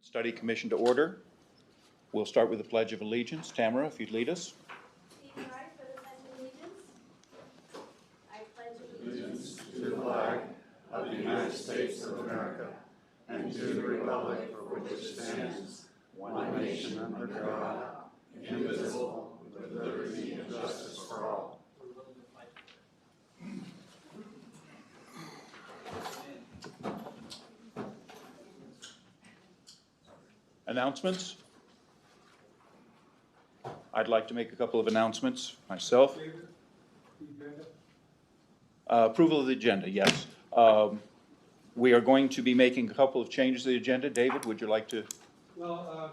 Study Commission to order. We'll start with the Pledge of Allegiance. Tamara, if you'd lead us. Steve Hart for the Pledge of Allegiance. I pledge allegiance to the flag of the United States of America and to the republic for which it stands, one nation under God, indivisible, with liberty and justice for all. Announcements. I'd like to make a couple of announcements myself. Approval of the agenda, yes. We are going to be making a couple of changes to the agenda. David, would you like to? Well,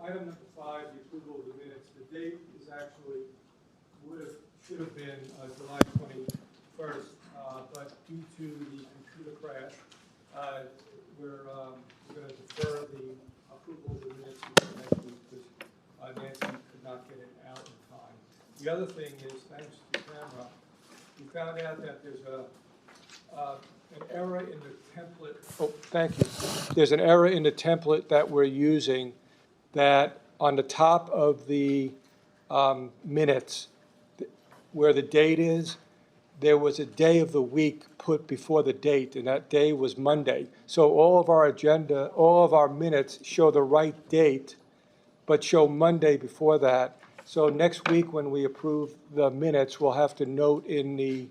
item number 5, the approval of the minutes. The date is actually should have been July 21st, but due to the computer crash, we're going to defer the approval of the minutes until next week because Nancy could not get it out in time. The other thing is, thanks to Tamara, we found out that there's an error in the template. Oh, thank you. There's an error in the template that we're using, that on the top of the minutes, where the date is, there was a day of the week put before the date, and that day was Monday. So all of our minutes show the right date, but show Monday before that. So next week when we approve the minutes, we'll have to note in the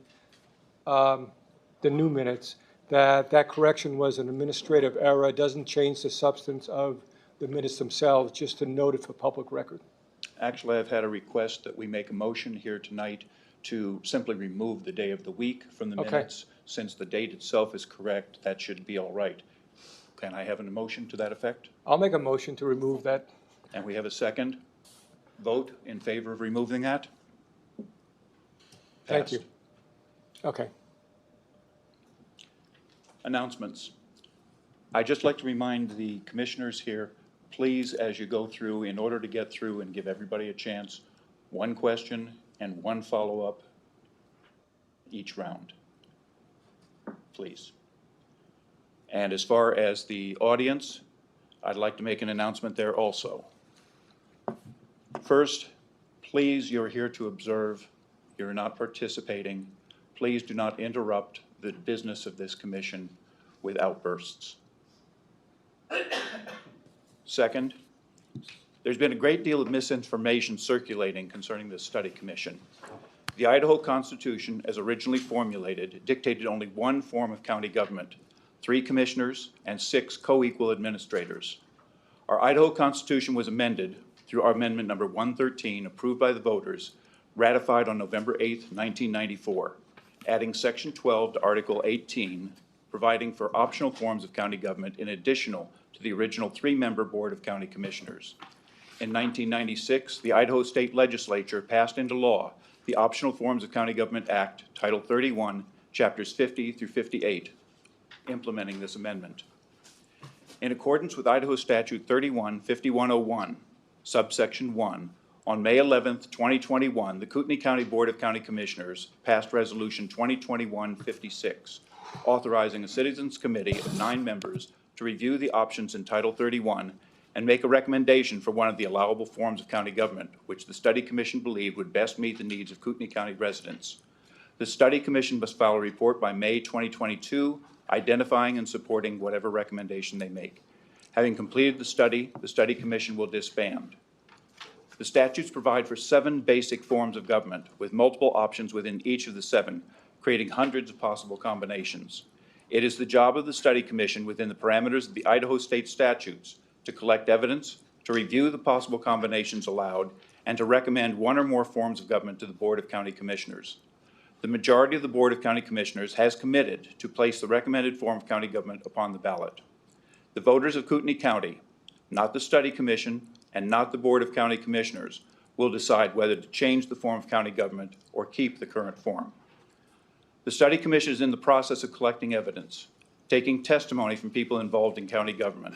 new minutes that correction was an administrative error. It doesn't change the substance of the minutes themselves, just to note it for public record. Actually, I've had a request that we make a motion here tonight to simply remove the day of the week from the minutes. Since the date itself is correct, that should be all right. Can I have a motion to that effect? I'll make a motion to remove that. And we have a second. Vote in favor of removing that? Thank Passed. you. Okay. Announcements. I'd just like to remind the commissioners here, please, as you go through, in order to get through and give everybody a chance, one question and one follow-up each round, please. And as far as the audience, I'd like to make an announcement there also. First, please, you're here to observe. You're not participating. Please do not interrupt the business of this commission with outbursts. Second, there's been a great deal of misinformation circulating concerning this study commission. The Idaho Constitution, as originally formulated, dictated only one form of county government, 3 commissioners and 6 co-equal administrators. Our Idaho Constitution was amended through our amendment number 113, approved by the voters, ratified on November 8, 1994, adding section 12 to article 18, providing for optional forms of county government in addition to the original 3-member board of county commissioners. In 1996, the Idaho State Legislature passed into law the Optional Forms of County Government Act, Title 31, Chapters 50 through 58, implementing this amendment. In accordance with Idaho Statute 31-5101, subsection 1, on May 11, 2021, the Kootenai County Board of County Commissioners passed Resolution 2021-56, authorizing a Citizens Committee of 9 members to review the options in Title 31 and make a recommendation for one of the allowable forms of county government, which the Study Commission believed would best meet the needs of Kootenai County residents. The Study Commission must file a report by May 2022, identifying and supporting whatever recommendation they make. Having completed the Study Commission will disband. The statutes provide for 7 basic forms of government, with multiple options within each of the 7, creating hundreds of possible combinations. It is the job of the Study Commission, within the parameters of the Idaho state statutes, to collect evidence, to review the possible combinations allowed, and to recommend one or more forms of government to the Board of County Commissioners. The majority of the Board of County Commissioners has committed to place the recommended form of county government upon the ballot. The voters of Kootenai County, not the Study Commission and not the Board of County Commissioners, will decide whether to change the form of county government or keep the current form. The Study Commission is in the process of collecting evidence, taking testimony from people involved in county government.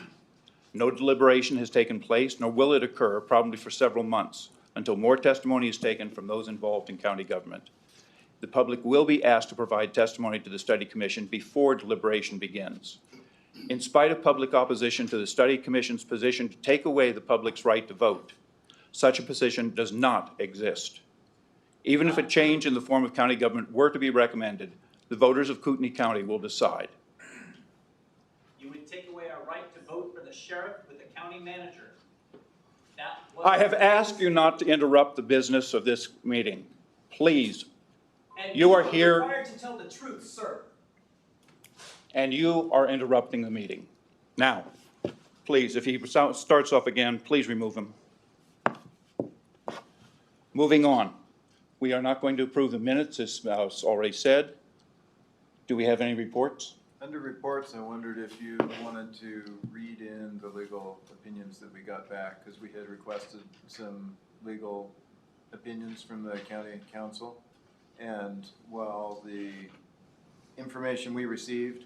No deliberation has taken place, nor will it occur, probably for several months, until more testimony is taken from those involved in county government. The public will be asked to provide testimony to the Study Commission before deliberation begins. In spite of public opposition to the study commission's position to take away the public's right to vote, such a position does not exist. Even if a change in the form of county government were to be recommended, the voters of Kootenai County will decide. You would take away our right to vote for the sheriff with the county manager. That was I have asked you not to interrupt the business of this meeting. Please. And You are here, required to tell the truth, sir. and you are interrupting the meeting. Now, please, if he starts off again, please remove him. Moving on. We are not going to approve the minutes, as was already said. Do we have any reports? Under reports, I wondered if you wanted to read in the legal opinions that we got back, because we had requested some legal opinions from the county council. And while the information we received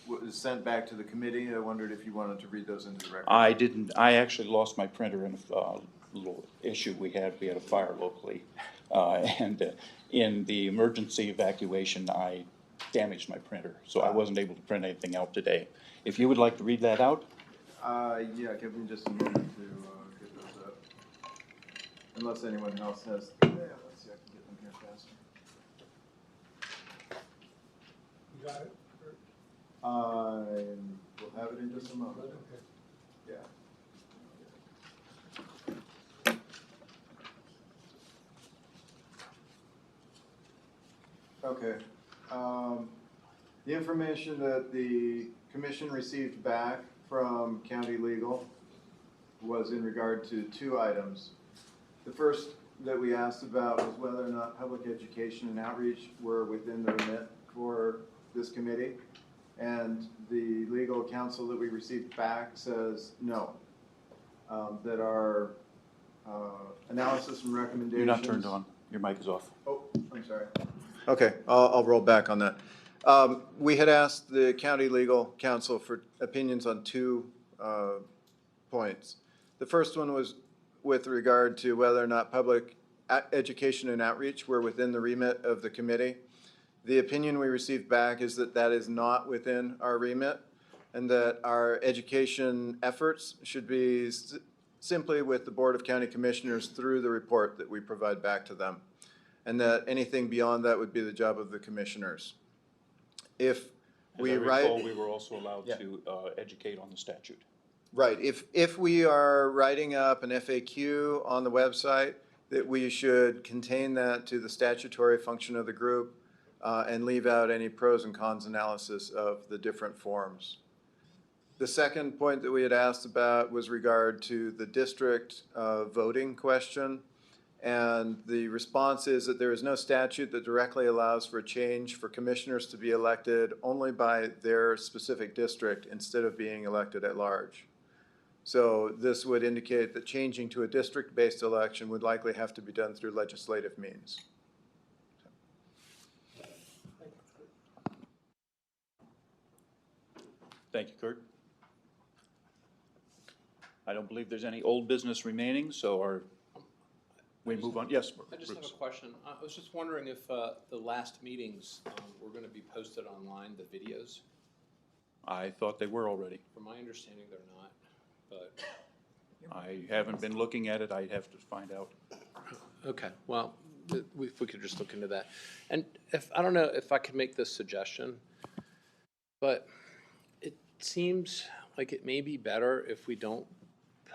was sent back to the committee, I wondered if you wanted to read those into the record. I didn't. I actually lost my printer in a little issue we had. We had a fire locally. And in the emergency evacuation, I damaged my printer, so I wasn't able to print anything out today. If you would like to read that out? Yeah, give me just a moment to get those up. Unless anyone else has, yeah, let's see, I can get them here faster. You got it? Kurt? We'll have it in just a moment. Okay. Yeah. Okay. The information that the commission received back from county legal was in regard to two items. The first that we asked about was whether or not public education and outreach were within the remit for this committee. And the legal counsel that we received back says no. That our analysis and recommendations... You're not turned on. Your mic is off. Oh, I'm sorry. Okay, I'll roll back on that. We had asked the county legal counsel for opinions on two points. The first one was with regard to whether or not public education and outreach were within the remit of the committee. The opinion we received back is that that is not within our remit, and that our education efforts should be simply with the Board of County Commissioners through the report that we provide back to them, and that anything beyond that would be the job of the commissioners. If we write, we were also allowed to educate on the statute. right, if we are writing up an FAQ on the website, that we should contain that to the statutory function of the group and leave out any pros and cons analysis of the different forms. The second point that we had asked about was regard to the district voting question. And the response is that there is no statute that directly allows for a change for commissioners to be elected only by their specific district instead of being elected at large. So this would indicate that changing to a district-based election would likely have to be done through legislative means. Thank you, Kurt. I don't believe there's any old business remaining, so we move on. Yes, I just have Bruce. a question. I was just wondering if the last meetings were going to be posted online, the videos. I thought they were already. From my understanding, they're not, but. I haven't been looking at it. I'd have to find out. Okay, well, if we could just look into that. And I don't know if I could make this suggestion, but it seems like it may be better if we don't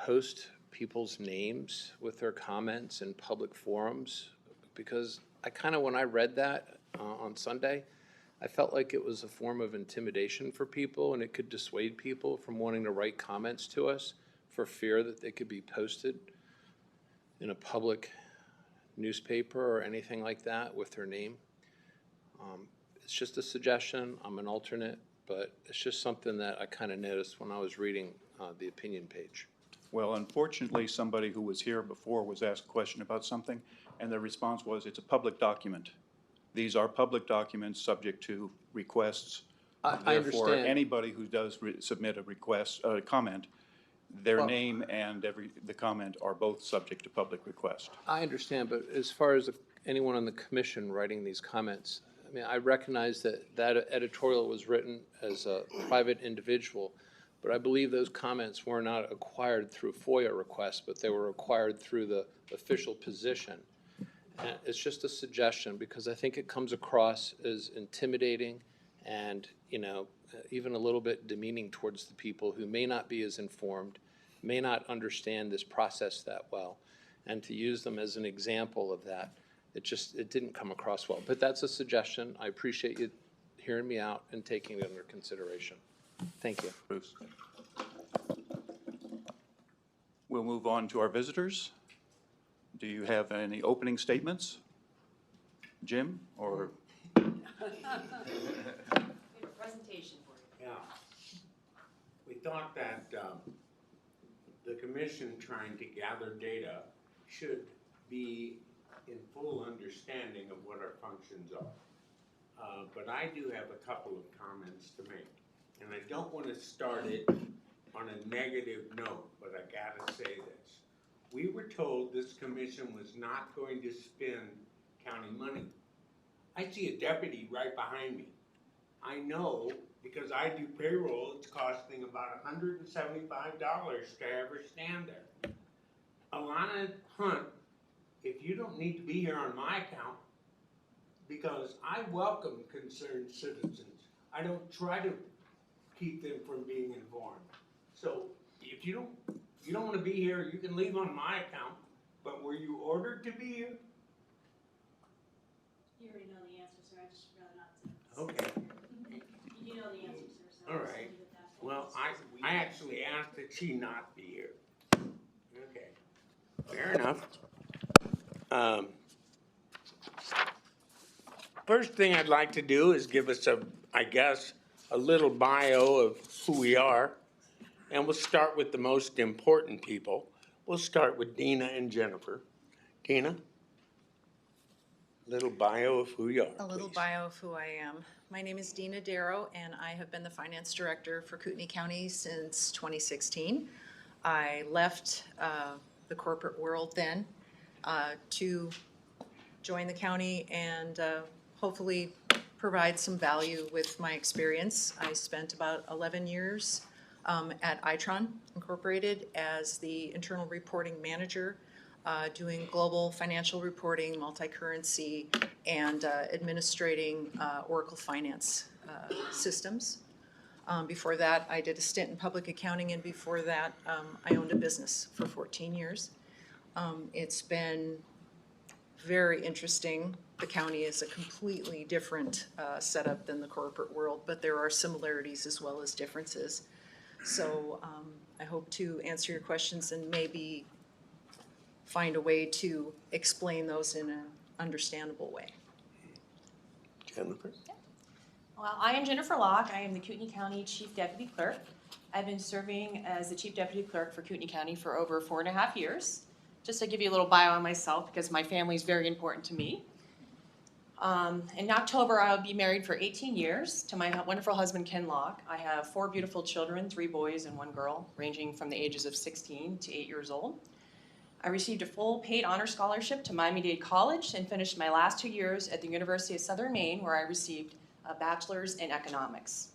post people's names with their comments in public forums, because when I read that on Sunday, I felt like it was a form of intimidation for people, and it could dissuade people from wanting to write comments to us for fear that they could be posted in a public newspaper or anything like that with their name. It's just a suggestion. I'm an alternate, but it's just something that I kind of noticed when I was reading the opinion page. Well, unfortunately, somebody who was here before was asked a question about something, and their response was, it's a public document. These are public documents subject to requests. I Therefore, understand. anybody who does submit a request, a comment, their name and the comment are both subject to public request. I understand, but as far as anyone on the commission writing these comments, mean, I recognize that that editorial was written as a private individual, but I believe those comments were not acquired through FOIA requests, but they were acquired through the official position. And it's just a suggestion, because I think it comes across as intimidating and, you know, even a little bit demeaning towards the people who may not be as informed, may not understand this process that well. And to use them as an example of that, it didn't come across well. But that's a suggestion. I appreciate you hearing me out and taking it under consideration. Thank you. Bruce. We'll move on to our visitors. Do you have any opening statements? Jim, or? We have a presentation for you. Yeah. We thought that the commission trying to gather data should be in full understanding of what our functions are. But I do have a couple of comments to make. And I don't want to start it on a negative note, but I gotta say this. We were told this commission was not going to spend county money. I see a deputy right behind me. I know, because I do payroll, it's costing about $175 to ever stand there. Alana Hunt, if you don't need to be here on my account, because I welcome concerned citizens. I don't try to keep them from being informed. So if you don't want to be here, you can leave on my account, but were you ordered to be here? You already know the answer, sir. I just rather not to. Okay, You know the answer, sir. So all I'll just right. leave it at that. Well, I actually asked that she not be here. Okay, fair enough. First thing I'd like to do is give us a little bio of who we are. And we'll start with the most important people. We'll start with Dina and Jennifer. Dina, little bio of who you are. A little please. bio of who I am. My name is Dina Darrow, and I have been the finance director for Kootenai County since 2016. I left the corporate world then to join the county and hopefully provide some value with my experience. I spent about 11 years at Itron Incorporated as the internal reporting manager, doing global financial reporting, multi-currency, and administrating Oracle Finance systems. Before that, I did a stint in public accounting, and before that, I owned a business for 14 years. It's been very interesting. The county is a completely different setup than the corporate world, but there are similarities as well as differences. So I hope to answer your questions and maybe find a way to explain those in an understandable way. Jennifer? Well, I am Jennifer Locke. I am the Kootenai County Chief Deputy Clerk. I've been serving as the Chief Deputy Clerk for Kootenai County for over 4.5 years. Just to give you a little bio on myself, because my family is very important to me. In October, I'll be married for 18 years to my wonderful husband, Ken Locke. I have 4 beautiful children, 3 boys and 1 girl, ranging from the ages of 16 to 8 years old. I received a full paid honor scholarship to Miami-Dade College and finished my last 2 years at the University of Southern Maine, where I received a bachelor's in economics.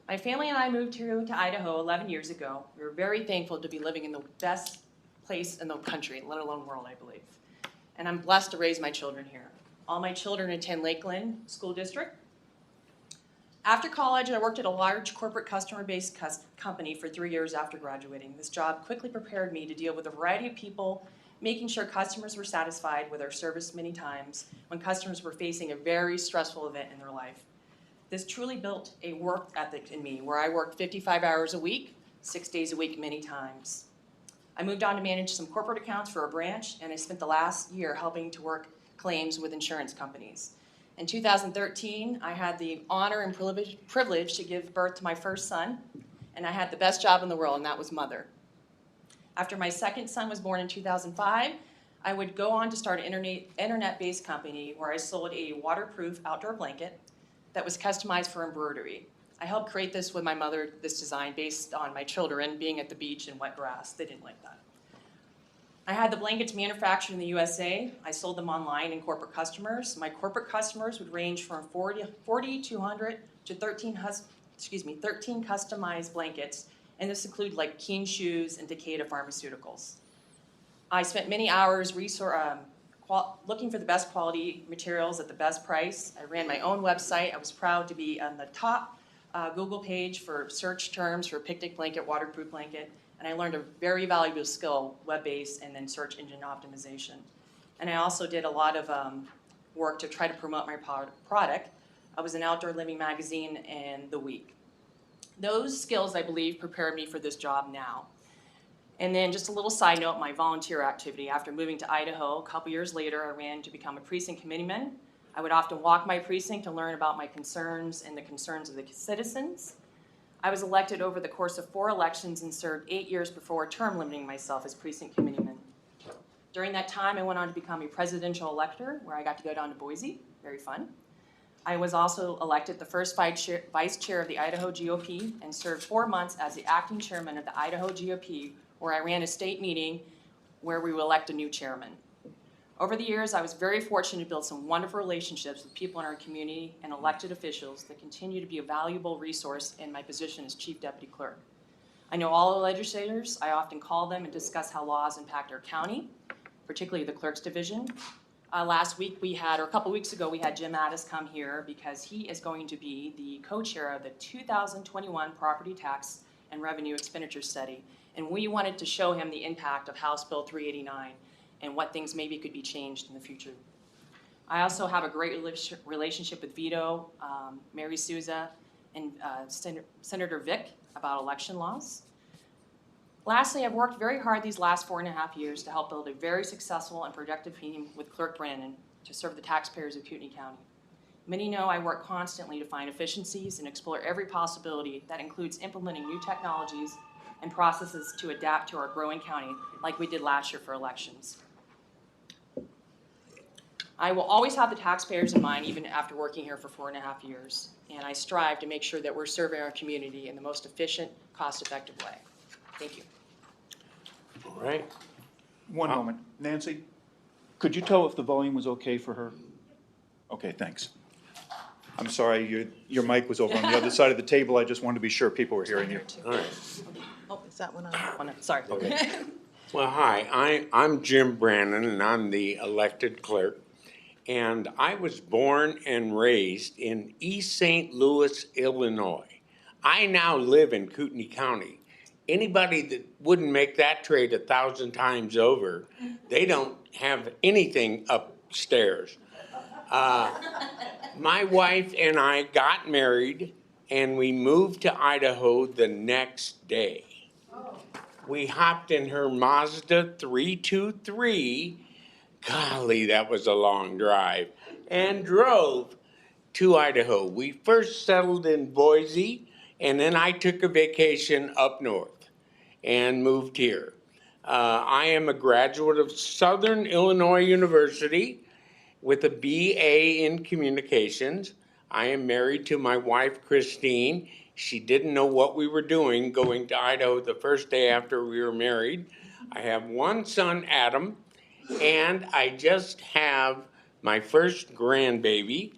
My family and I moved here to Idaho 11 years ago. We were very thankful to be living in the best place in the country, let alone world, I believe. And I'm blessed to raise my children here. All my children attend Lakeland School District. After college, I worked at a large corporate customer-based company for 3 years after graduating. This job quickly prepared me to deal with a variety of people, making sure customers were satisfied with our service many times when customers were facing a very stressful event in their life. This truly built a work ethic in me, where I worked 55 hours a week, 6 days a week, many times. I moved on to manage some corporate accounts for a branch, and I spent the last year helping to work claims with insurance companies. In 2013, I had the honor and privilege to give birth to my first son, and I had the best job in the world, and that was mother. After my second son was born in 2005, I would go on to start an internet-based company where I sold a waterproof outdoor blanket that was customized for embroidery. I helped create this with my mother, this design based on my children being at the beach in wet grass. They didn't like that. I had the blankets manufactured in the USA. I sold them online in corporate customers. My corporate customers would range from 4,200 to 13 customized blankets, and this included like Keen Shoes and Takeda Pharmaceuticals. I spent many hours looking for the best quality materials at the best price. I ran my own website. I was proud to be on the top Google page for search terms for picnic blanket, waterproof blanket, and I learned a very valuable skill, web-based and then search engine optimization. And I also did a lot of work to try to promote my product. I was in Outdoor Living magazine and The Week. Those skills, I believe, prepared me for this job now. And then just a little side note, my volunteer activity. After moving to Idaho, a couple years later, I ran to become a precinct committeeman. I would often walk my precinct to learn about my concerns and the concerns of the citizens. I was elected over the course of 4 elections and served 8 years before term limiting myself as precinct committeeman. During that time, I went on to become a presidential elector, where I got to go down to Boise, very fun. I was also elected the first vice chair of the Idaho GOP and served 4 months as the acting chairman of the Idaho GOP, where I ran a state meeting where we would elect a new chairman. Over the years, I was very fortunate to build some wonderful relationships with people in our community and elected officials that continue to be a valuable resource in my position as Chief Deputy Clerk. I know all the legislators. I often call them and discuss how laws impact our county, particularly the Clerk's Division. Last week or a couple weeks ago, we had Jim Addis come here because he is going to be the co-chair of the 2021 Property Tax and Revenue Expenditure Study. And we wanted to show him the impact of House Bill 389 and what things maybe could be changed in the future. I also have a great relationship with Vito, Mary Souza, and Senator Vick about election laws. Lastly, I've worked very hard these last 4.5 years to help build a very successful and productive team with Clerk Brandon to serve the taxpayers of Kootenai County. Many know I work constantly to find efficiencies and explore every possibility that includes implementing new technologies and processes to adapt to our growing county, like we did last year for elections. I will always have the taxpayers in mind, even after working here for 4.5 years, and I strive to make sure that we're serving our community in the most efficient, cost-effective way. Thank you. All right. One moment. Nancy, could you tell if the volume was okay for her? Okay, thanks. I'm sorry, your mic was over on the other side of the table. I just wanted to be sure people were hearing you. All right. Oh, is that one on? Oh, no, sorry. Okay. Well, hi, I'm Jim Brannon, and I'm the elected clerk. And I was born and raised in East St. Louis, Illinois. I now live in Kootenai County. Anybody that wouldn't make that trade 1,000 times over, they don't have anything upstairs. My wife and I got married, and we moved to Idaho the next day. We hopped in her Mazda 323, golly, that was a long drive, and drove to Idaho. We first settled in Boise, and then I took a vacation up north and moved here. I am a graduate of Southern Illinois University with a BA in communications. I am married to my wife, Christine. She didn't know what we were doing going to Idaho the first day after we were married. I have one son, Adam, and I just have my first grandbaby,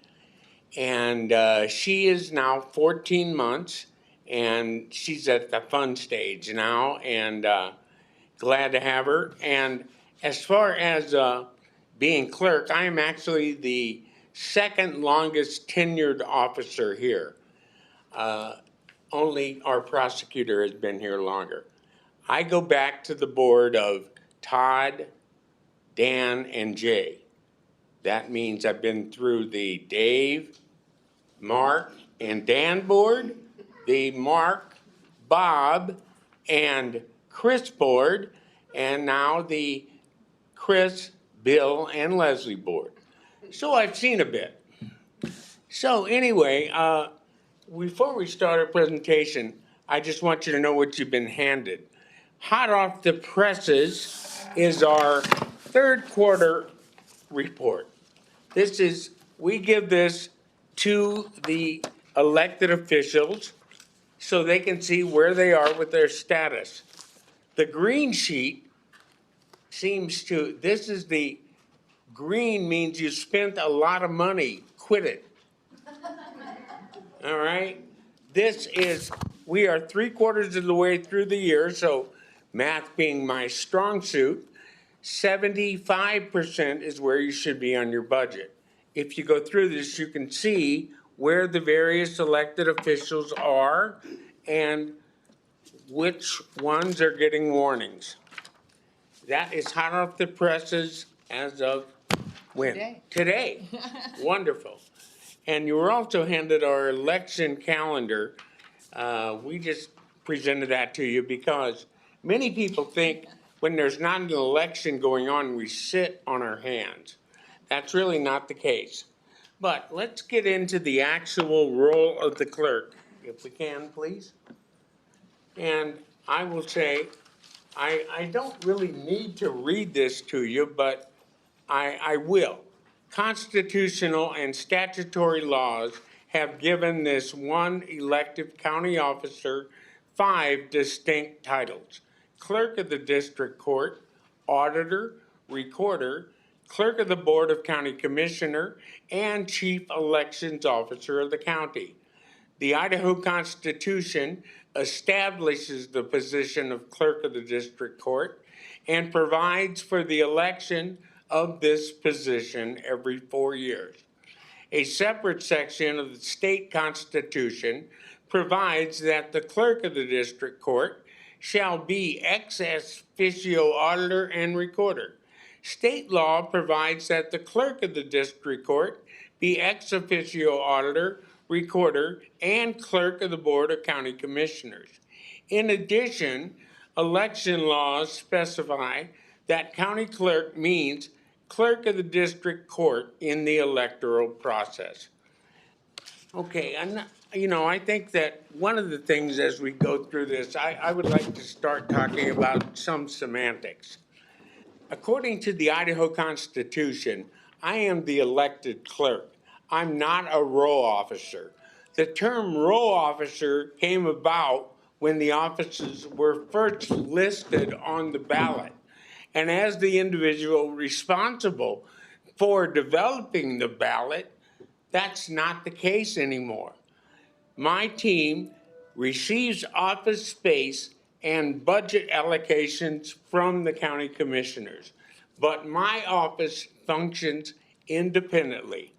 and she is now 14 months, and she's at the fun stage now, and glad to have her. And as far as being clerk, I am actually the second longest tenured officer here. Only our prosecutor has been here longer. I go back to the board of Todd, Dan, and Jay. That means I've been through the Dave, Mark, and Dan board, the Mark, Bob, and Chris board, and now the Chris, Bill, and Leslie board. So I've seen a bit. So anyway, before we start our presentation, I just want you to know what you've been handed. Hot off the presses is our third quarter report. We give this to the elected officials so they can see where they are with their status. The green sheet seems to, this is the, green means you spent a lot of money, quit it. All right? This is, we are 3/4 of the way through the year, so math being my strong suit, 75% is where you should be on your budget. If you go through this, you can see where the various elected officials are and which ones are getting warnings. That is hot off the presses as of when? Today. Today. Wonderful. And you were also handed our election calendar. We just presented that to you because many people think when there's not an election going on, we sit on our hands. That's really not the case. But let's get into the actual role of the clerk, if we can, please. And I will say, I don't really need to read this to you, but I will. Constitutional and statutory laws have given this one elective county officer 5 distinct titles: Clerk of the District Court, Auditor, Recorder, Clerk of the Board of County Commissioner, and Chief Elections Officer of the county. The Idaho Constitution establishes the position of Clerk of the District Court and provides for the election of this position every 4 years. A separate section of the state constitution provides that the clerk of the district court shall be ex officio auditor and recorder. State law provides that the clerk of the district court be ex officio auditor, recorder, and clerk of the Board of County Commissioners. In addition, election laws specify that county clerk means clerk of the district court in the electoral process. Okay, and I think that one of the things as we go through this, I would like to start talking about some semantics. According to the Idaho Constitution, I am the elected clerk. I'm not a row officer. The term row officer came about when the offices were first listed on the ballot. And as the individual responsible for developing the ballot, that's not the case anymore. My team receives office space and budget allocations from the county commissioners, but my office functions independently.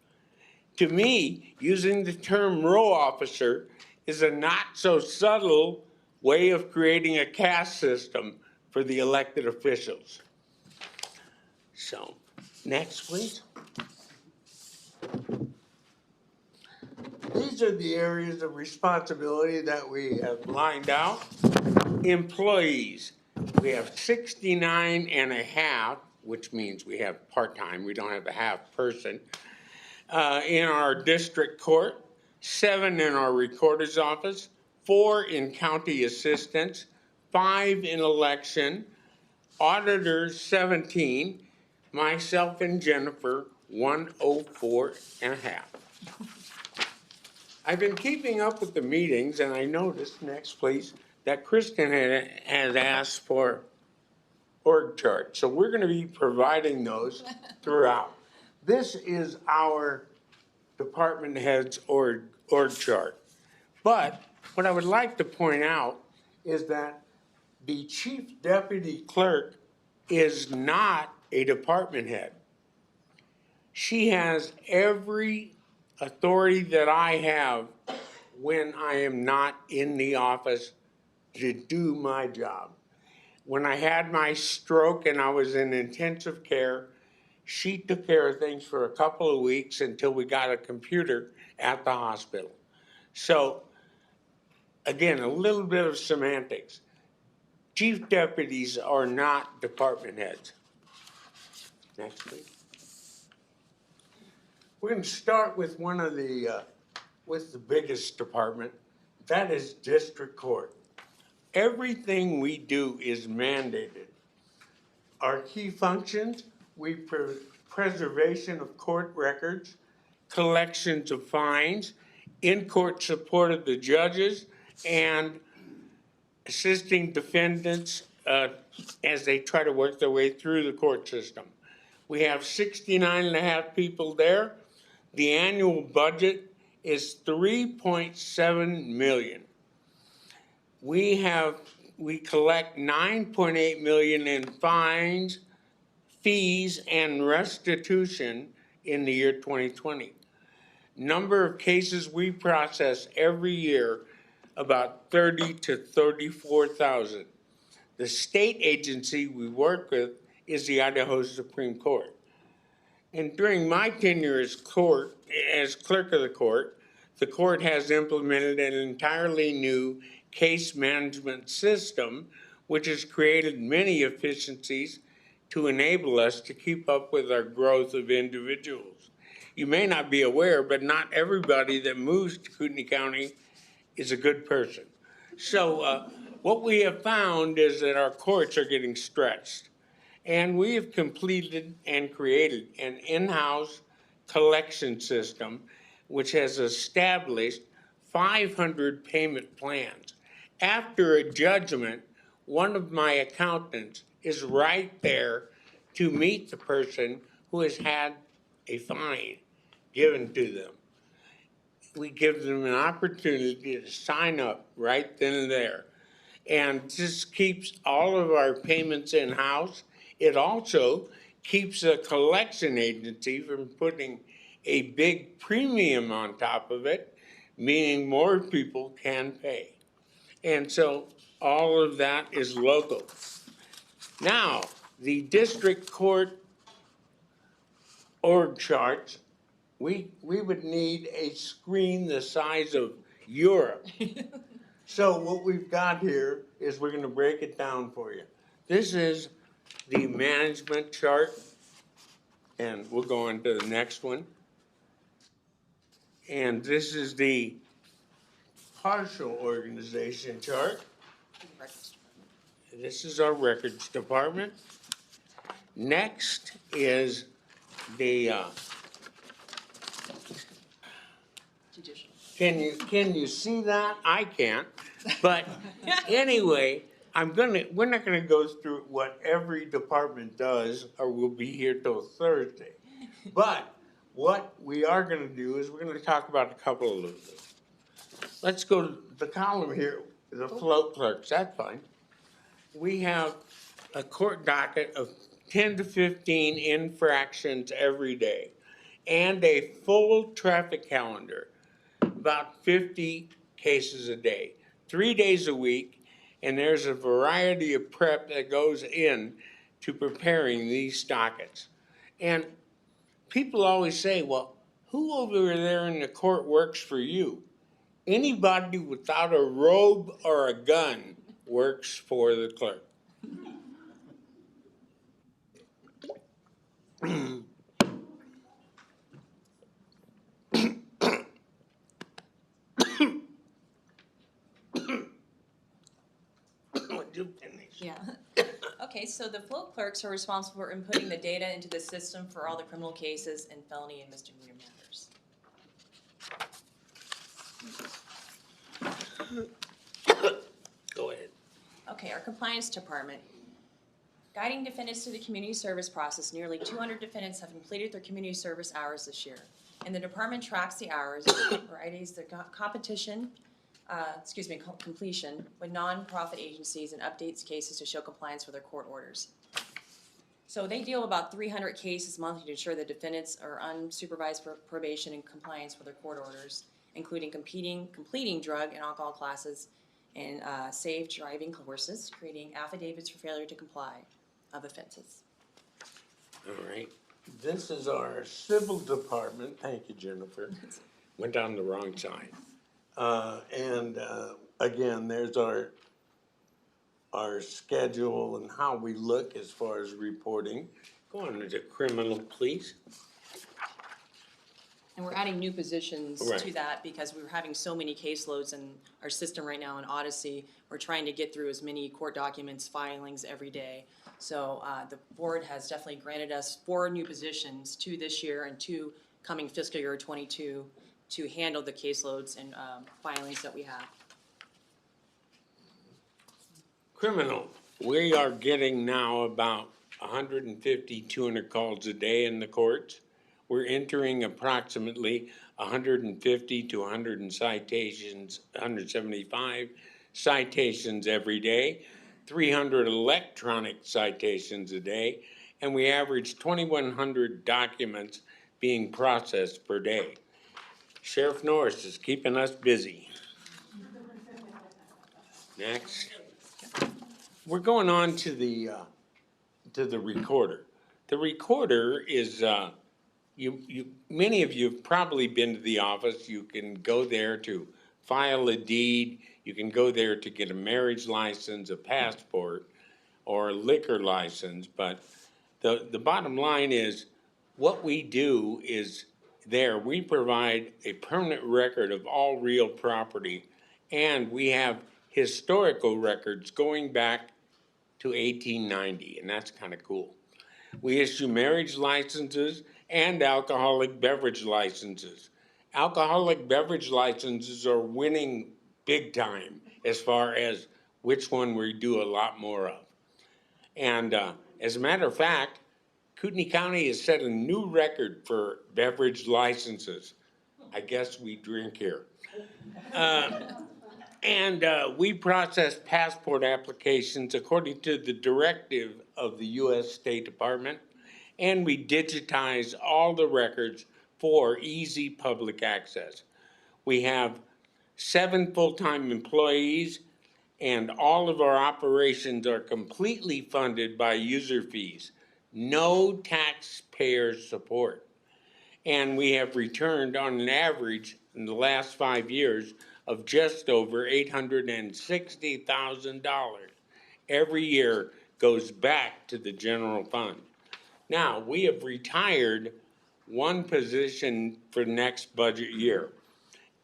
To me, using the term row officer is a not so subtle way of creating a caste system for the elected officials. So, next, please. These are the areas of responsibility that we have lined out. Employees, we have 69 and a half, which means we have part-time, we don't have a half person, in our district court, 7 in our recorder's office, 4 in county assistants, 5 in election, auditors 17, myself and Jennifer 104 and a half. I've been keeping up with the meetings, and I noticed, next please, that Kristen had asked for org charts. So we're going to be providing those throughout. This is our department head's org chart. But what I would like to point out is that the chief deputy clerk is not a department head. She has every authority that I have when I am not in the office to do my job. When I had my stroke and I was in intensive care, she took care of things for a couple of weeks until we got a computer at the hospital. So, again, a little bit of semantics. Chief deputies are not department heads. Next, please. We're going to start with one of the, with the biggest department. That is district court. Everything we do is mandated. Our key functions, preservation of court records, collections of fines, in-court support of the judges, and assisting defendants as they try to work their way through the court system. We have 69 and a half people there. The annual budget is 3.7 million. We collect 9.8 million in fines, fees, and restitution in the year 2020. Number of cases we process every year, about 30 to 34,000. The state agency we work with is the Idaho Supreme Court. And during my tenure as clerk of the court has implemented an entirely new case management system, which has created many efficiencies to enable us to keep up with our growth of individuals. You may not be aware, but not everybody that moves to Kootenai County is a good person. So what we have found is that our courts are getting stretched. And we have completed and created an in-house collection system which has established 500 payment plans. After a judgment, one of my accountants is right there to meet the person who has had a fine given to them. We give them an opportunity to sign up right then and there. And this keeps all of our payments in-house. It also keeps a collection agency from putting a big premium on top of it, meaning more people can pay. And so all of that is local. Now, the district court org charts, we would need a screen the size of Europe. So what we've got here is we're going to break it down for you. This is the management chart, and we'll go on to the next one. And this is the partial organization chart. This is our records department. Next is the Judicial. Can you see that? I can't. But anyway, we're not gonna go through what every department does, or we'll be here till Thursday. But what we are gonna do is we're gonna talk about a couple of those. Let's go to the column here, the float clerks, that's fine. We have a court docket of 10 to 15 infractions every day, and a full traffic calendar, about 50 cases a day, 3 days a week, and there's a variety of prep that goes in to preparing these dockets. And people always say, well, who over there in the court works for you? Anybody without a robe or a gun works for the clerk. Yeah. Okay, so the float clerks are responsible for inputting the data into the system for all the criminal cases and felony and misdemeanor matters. Go ahead. Okay, our compliance department. Guiding defendants through the community service process, nearly 200 defendants have completed their community service hours this year. And the department tracks the hours, varieties, the completion with nonprofit agencies and updates cases to show compliance with their court orders. So they deal about 300 cases monthly to ensure the defendants are unsupervised probation and compliance with their court orders, including completing drug and alcohol classes and safe driving courses, creating affidavits for failure to comply of offenses. All right. This is our civil department. Thank you, Jennifer. Went down the wrong side. Again, there's our schedule and how we look as far as reporting. Go on to the criminal, please. And we're adding new positions Right. to that because we're having so many caseloads in our system right now in Odyssey. We're trying to get through as many court documents, filings every day. So the board has definitely granted us 4 new positions, 2 this year and 2 coming fiscal year 22 to handle the caseloads and filings that we have. Criminal. We are getting now about 150, 200 calls a day in the courts. We're entering approximately 150 to 100 citations, 175 citations every day, 300 electronic citations a day, and we average 2,100 documents being processed per day. Sheriff Norris is keeping us busy. Next. We're going on to the recorder. The recorder is, many of you have probably been to the office. You can go there to file a deed. You can go there to get a marriage license, a passport, or a liquor license. But the bottom line is, what we do is we provide a permanent record of all real property, and we have historical records going back to 1890, and that's kind of cool. We issue marriage licenses and alcoholic beverage licenses. Alcoholic beverage licenses are winning big time as far as which one we do a lot more of. And as a matter of fact, Kootenai County has set a new record for beverage licenses. I guess we drink here. And we process passport applications according to the directive of the U.S. State Department, and we digitize all the records for easy public access. We have 7 full-time employees, and all of our operations are completely funded by user fees. No taxpayer support. And we have returned on an average in the last 5 years of just over $860,000 every year goes back to the general fund. Now, we have retired one position for next budget year.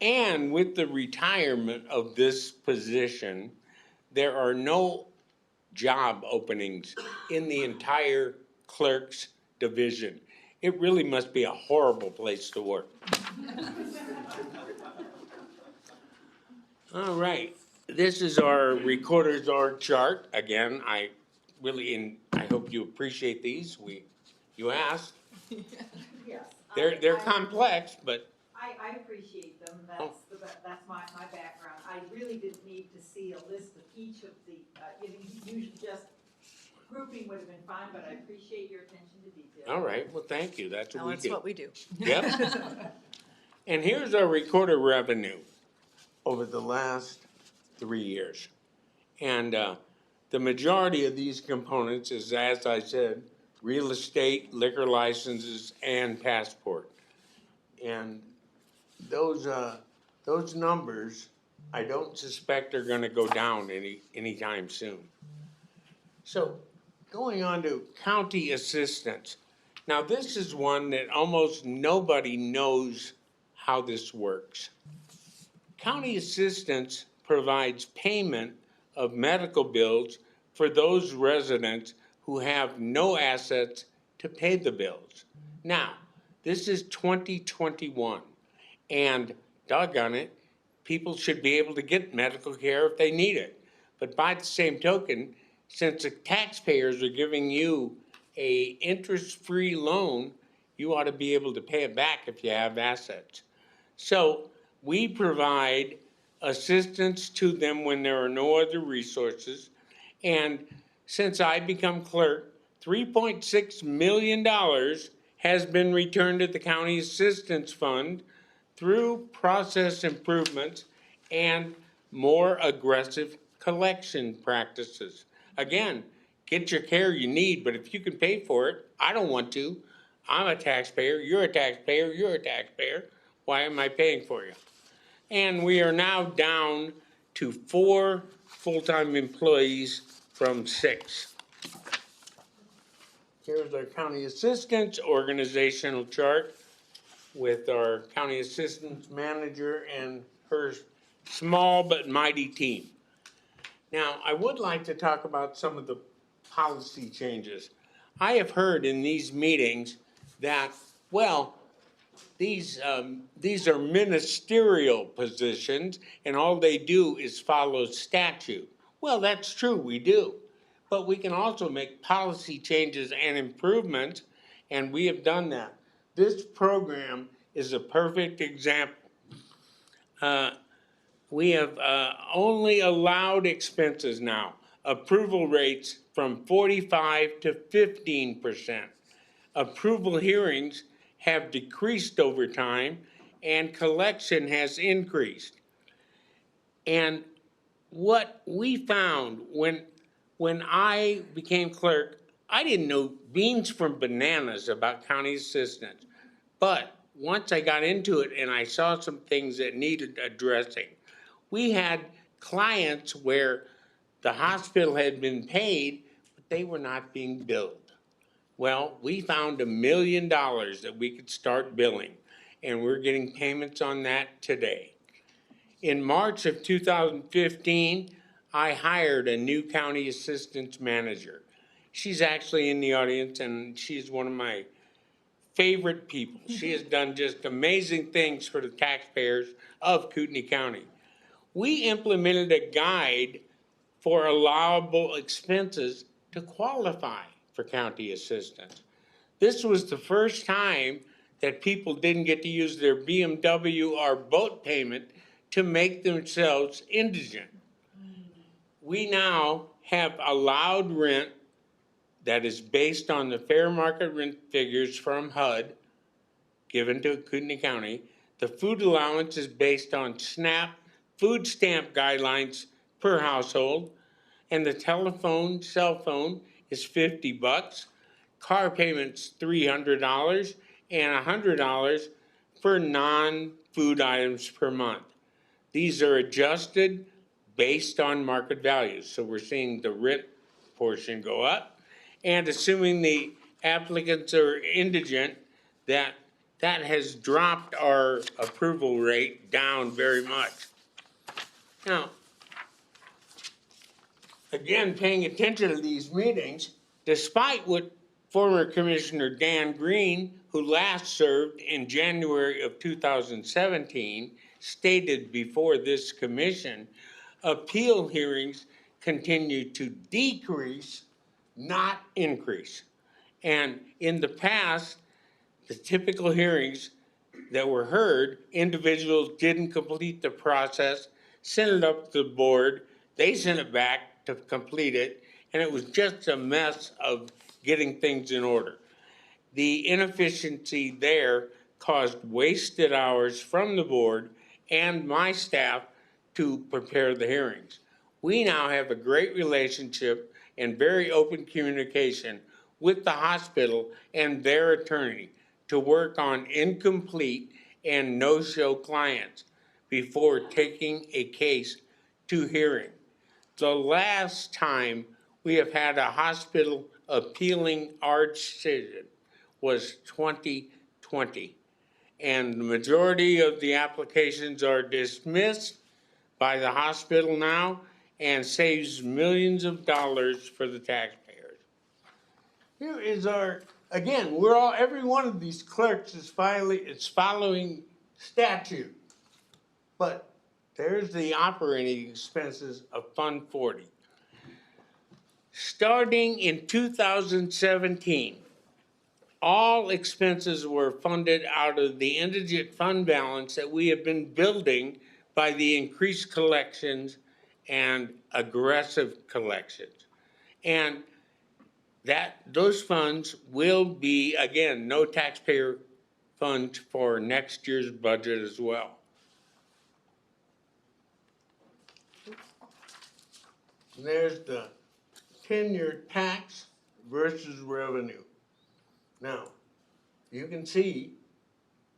And with the retirement of this position, there are no job openings in the entire clerk's division. It really must be a horrible place to work. All right, this is our recorder's org chart. Again, I hope you appreciate these. You asked. Yes. They're complex, but. I appreciate them. That's my background. I really didn't need to see a list of each of the, usually just grouping would have been fine, but I appreciate your attention to detail. All right, well, thank you. That's what we do. That's what we do. Yep. And here's our recorder revenue over the last 3 years. And the majority of these components is, as I said, real estate, liquor licenses, and passport. And those numbers, I don't suspect are going to go down anytime soon. So going on to county assistance. Now this is one that almost nobody knows how this works. County assistance provides payment of medical bills for those residents who have no assets to pay the bills. Now, this is 2021, and doggone it, people should be able to get medical care if they need it. But by the same token, since the taxpayers are giving you a interest-free loan, you ought to be able to pay it back if you have assets. So we provide assistance to them when there are no other resources. And since I become clerk, $3.6 million has been returned to the county assistance fund through process improvements and more aggressive collection practices. Again, get your care you need, but if you can pay for it, I don't want to. I'm a taxpayer, you're a taxpayer, you're a taxpayer. Why am I paying for you? And we are now down to 4 full-time employees from 6. Here's our county assistance organizational chart with our county assistance manager and her small but mighty team. Now, I would like to talk about some of the policy changes. I have heard in these meetings that, well, these are ministerial positions and all they do is follow statute. Well, that's true, we do. but we can also make policy changes and improvements, and we have done that. This program is a perfect example. We have only allowed expenses now, approval rates from 45 to 15%. Approval hearings have decreased over time, and collection has increased. And what we found when I became clerk, I didn't know beans from bananas about county assistance. But once I got into it and I saw some things that needed addressing, we had clients where the hospital had been paid, but they were not being billed. Well, we found $1 million that we could start billing, and we're getting payments on that today. In March of 2015, I hired a new county assistance manager. She's actually in the audience, and she's one of my favorite people. She has done just amazing things for the taxpayers of Kootenai County. We implemented a guide for allowable expenses to qualify for county assistance. This was the first time that people didn't get to use their BMW or boat payment to make themselves indigent. We now have allowed rent that is based on the fair market rent figures from HUD given to Kootenai County. The food allowance is based on SNAP food stamp guidelines per household, and the telephone, cell phone is $50, car payments $300, and $100 for non-food items per month. These are adjusted based on market values. So we're seeing the rent portion go up, and assuming the applicants are indigent, that has dropped our approval rate down very much. Now, again, paying attention to these meetings, despite what former Commissioner Dan Green, who last served in January of 2017, stated before this commission, appeal hearings continue to decrease, not increase. And in the past, the typical hearings that were heard, individuals didn't complete the process, sent it up to the board, they sent it back to complete it, and it was just a mess of getting things in order. The inefficiency there caused wasted hours from the board and my staff to prepare the hearings. We now have a great relationship and very open communication with the hospital and their attorney to work on incomplete and no-show clients before taking a case to hearing. The last time we have had a hospital appealing our decision was 2020. And the majority of the applications are dismissed by the hospital now and saves millions of dollars for the taxpayers. Here is our, again, every one of these clerks is following statute. But there's the operating expenses of Fund 40. Starting in 2017, all expenses were funded out of the indigent fund balance that we have been building by the increased collections and aggressive collections. And those funds will be, again, no taxpayer funds for next year's budget as well. There's the 10-year tax versus revenue. Now, you can see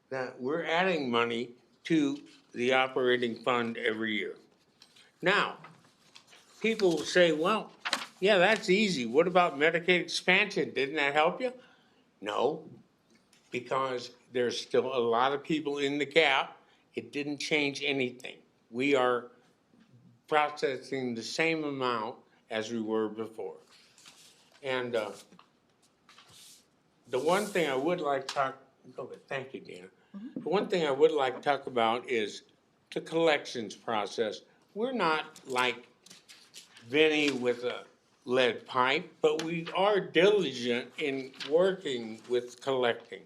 that we're adding money to the operating fund every year. Now, people will say, well, yeah, that's easy. What about Medicaid expansion? Didn't that help you? No, because there's still a lot of people in the gap. It didn't change anything. We are processing the same amount as we were before. And the one thing I would like to talk, thank you, Dana. The one thing I would like to talk about is the collections process. We're not like Vinny with a lead pipe, but we are diligent in working with collecting.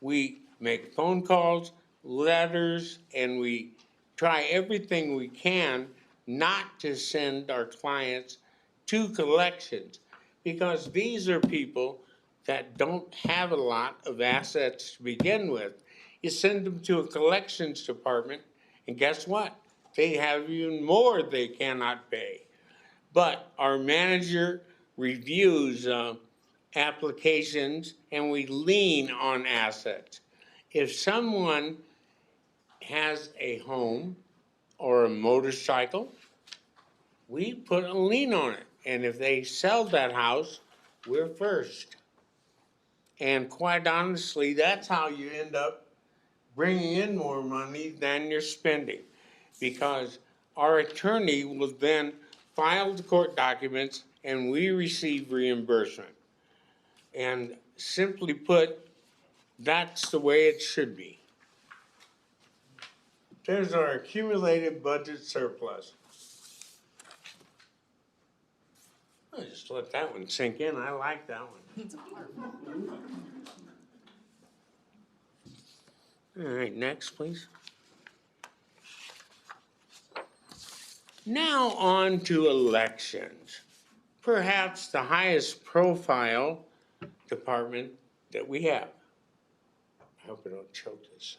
We make phone calls, letters, and we try everything we can not to send our clients to collections, because these are people that don't have a lot of assets to begin with. You send them to a collections department, and guess what? They have even more they cannot pay. But our manager reviews applications, and we lean on assets. If someone has a home or a motorcycle, we put a lien on it. And if they sell that house, we're first. And quite honestly, that's how you end up bringing in more money than you're spending. Because our attorney will then file the court documents and we receive reimbursement. And simply put, that's the way it should be. There's our accumulated budget surplus. I'll just let that one sink in. I like that one. All right, next, please. Now on to elections. Perhaps the highest profile department that we have. I hope I don't choke this.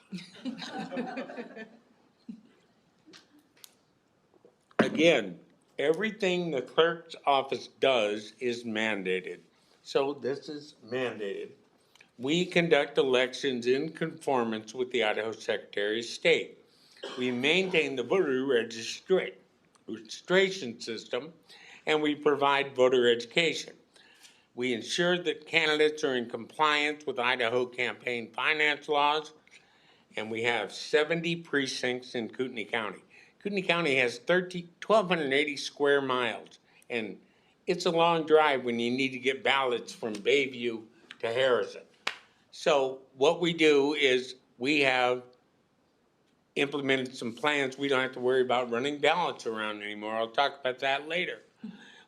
Again, everything the clerk's office does is mandated. So this is mandated. We conduct elections in conformance with the Idaho Secretary of State. We maintain the voter registration system, and we provide voter education. We ensure that candidates are in compliance with Idaho campaign finance laws, and we have 70 precincts in Kootenai County. Kootenai County has 1,280 square miles, and it's a long drive when you need to get ballots from Bayview to Harrison. So what we do is we have implemented some plans. We don't have to worry about running ballots around anymore. I'll talk about that later.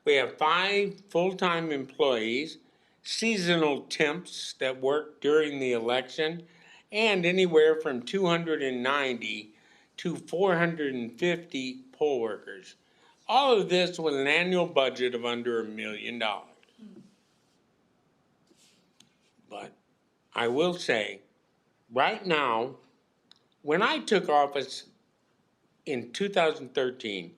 We have 5 full-time employees, seasonal temps that work during the election, and anywhere from 290 to 450 poll workers. All of this with an annual budget of under $1 million. But I will say, right now, when I took office in 2013,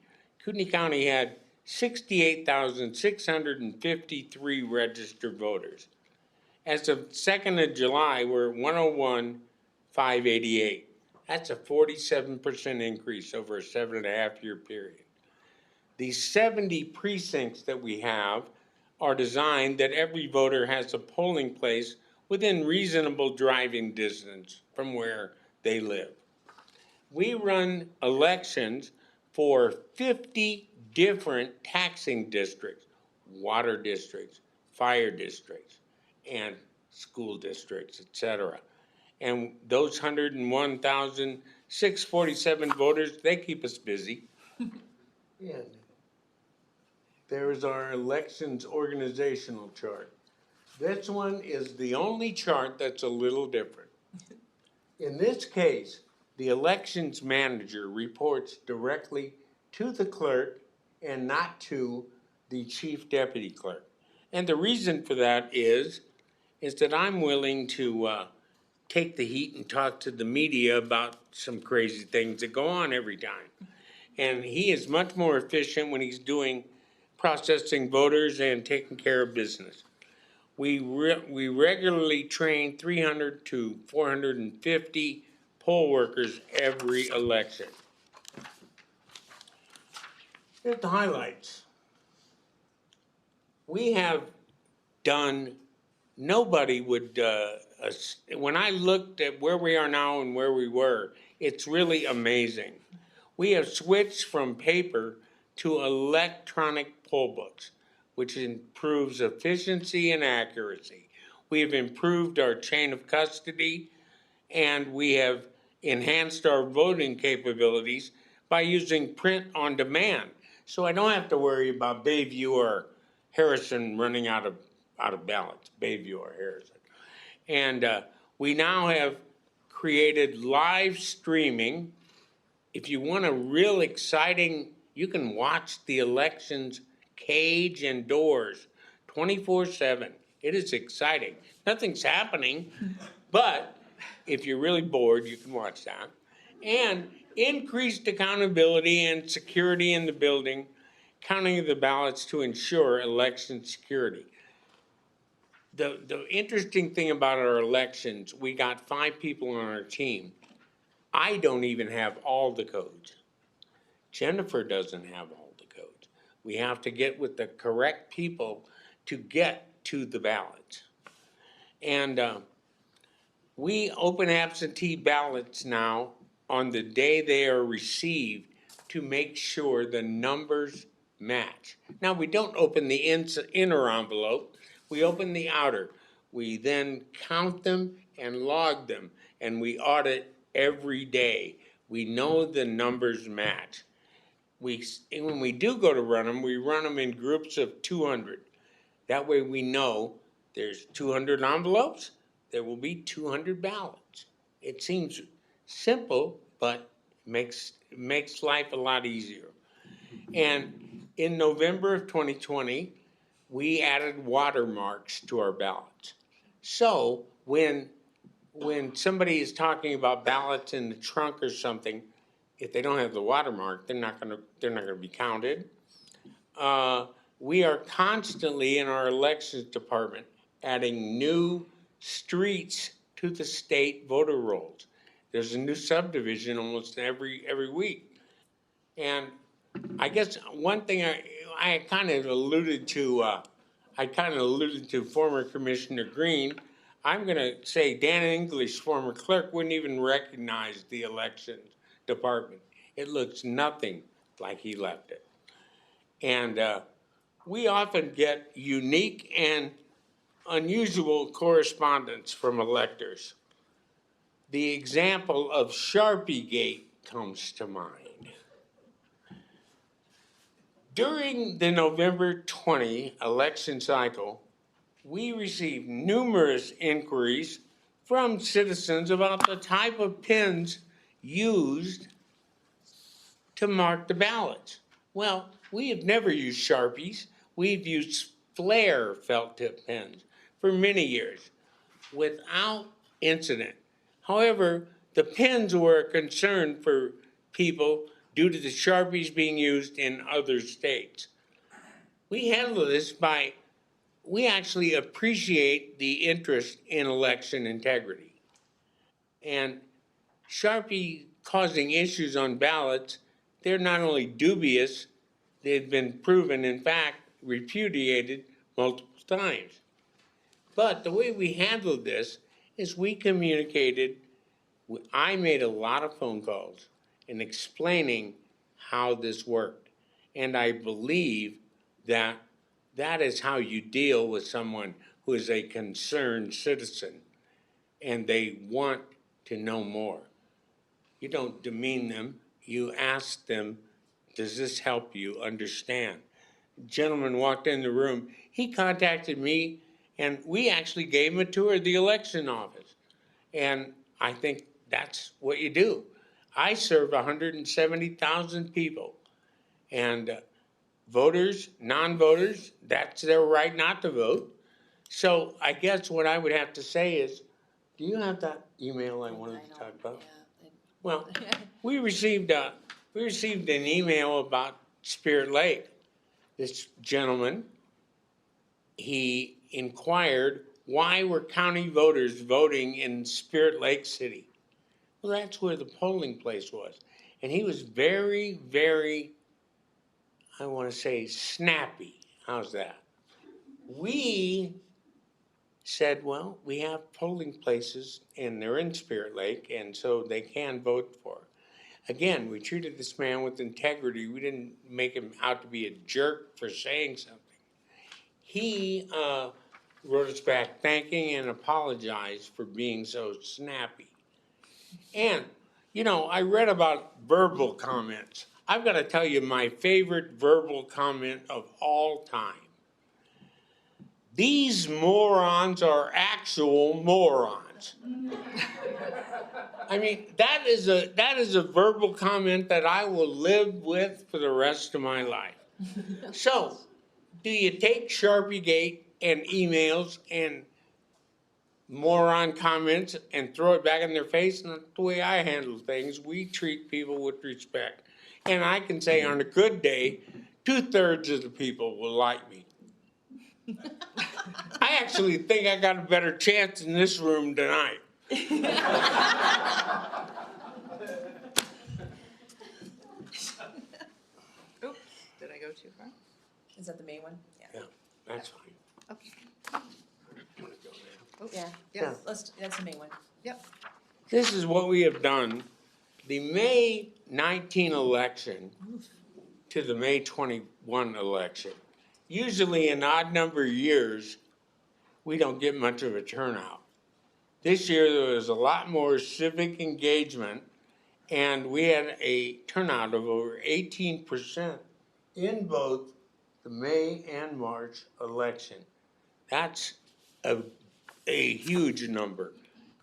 Kootenai County had 68,653 registered voters. As of 2nd of July, we're 101,588. That's a 47% increase over a 7.5-year period. These 70 precincts that we have are designed that every voter has a polling place within reasonable driving distance from where they live. We run elections for 50 different taxing districts, water districts, fire districts, and school districts, etc. And those 101,647 voters, they keep us busy. And there is our elections organizational chart. This one is the only chart that's a little different. In this case, the elections manager reports directly to the clerk and not to the chief deputy clerk. And the reason for that is that I'm willing to take the heat and talk to the media about some crazy things that go on every time. And he is much more efficient when he's doing processing voters and taking care of business. We regularly train 300 to 450 poll workers every election. Here's the highlights. We have done, nobody would, when I looked at where we are now and where we were, it's really amazing. We have switched from paper to electronic poll books, which improves efficiency and accuracy. We have improved our chain of custody, and we have enhanced our voting capabilities by using print on demand. So I don't have to worry about Bayview or Harrison running out of ballots, Bayview or Harrison. And we now have created live streaming. If you want a real exciting, you can watch the elections cage and doors 24/7. It is exciting. Nothing's happening, but if you're really bored, you can watch that. And increased accountability and security in the building, counting of the ballots to ensure election security. The interesting thing about our elections, we got 5 people on our team. I don't even have all the codes. Jennifer doesn't have all the codes. We have to get with the correct people to get to the ballots. And we open absentee ballots now on the day they are received to make sure the numbers match. Now, we don't open the inner envelope, we open the outer. We then count them and log them, and we audit every day. We know the numbers match. When we do go to run them, we run them in groups of 200. That way we know there's 200 envelopes, there will be 200 ballots. It seems simple, but makes life a lot easier. And in November of 2020, we added watermarks to our ballots. So when somebody is talking about ballots in the trunk or something, if they don't have the watermark, they're not gonna be counted. We are constantly in our elections department adding new streets to the state voter rolls. There's a new subdivision almost every week. And I guess one thing I kind of alluded to, former Commissioner Green. I'm gonna say Dan English, former clerk, wouldn't even recognize the elections department. It looks nothing like he left it. And we often get unique and unusual correspondence from electors. The example of Sharpie Gate comes to mind. During the November 20 election cycle, we received numerous inquiries from citizens about the type of pens used to mark the ballots. Well, we have never used Sharpies. We've used Flair felt tip pens for many years without incident. However, the pens were a concern for people due to the Sharpies being used in other states. We handle this by, we actually appreciate the interest in election integrity. And Sharpie causing issues on ballots, they're not only dubious, they've been proven, in fact, repudiated multiple times. But the way we handled this is we communicated, I made a lot of phone calls in explaining how this worked. And I believe that that is how you deal with someone who is a concerned citizen and they want to know more. You don't demean them, you ask them, does this help you understand? A gentleman walked in the room, he contacted me, and we actually gave him a tour of the election office. And I think that's what you do. I serve 170,000 people, and voters, non-voters, that's their right not to vote. So I guess what I would have to say is, do you have that email I wanted to talk about? Well, we received an email about Spirit Lake. This gentleman, he inquired, why were county voters voting in Spirit Lake City? Well, that's where the polling place was. And he was very, very, I want to say, snappy. How's that? We said, well, we have polling places and they're in Spirit Lake, and so they can vote for it. Again, we treated this man with integrity. We didn't make him out to be a jerk for saying something. He wrote us back thanking and apologized for being so snappy. And, you know, I read about verbal comments. I've got to tell you my favorite verbal comment of all time. these morons are actual morons. I mean, that is a verbal comment that I will live with for the rest of my life. So, do you take Sharpiegate and emails and moron comments and throw it back in their face? And that's the way I handle things. We treat people with respect. And I can say on a good day, 2/3 of the people will like me. I actually think I got a better chance in this room tonight. Oops, did I go too far? Is that the main one? Yeah. Yeah, that's fine. Okay. Yeah, Yeah. that's the main one. Yep. This is what we have done. The May 19 election to the May 21 election. Usually in odd number of years, we don't get much of a turnout. This year there was a lot more civic engagement, and we had a turnout of over 18% in both the May and March election. That's a huge number.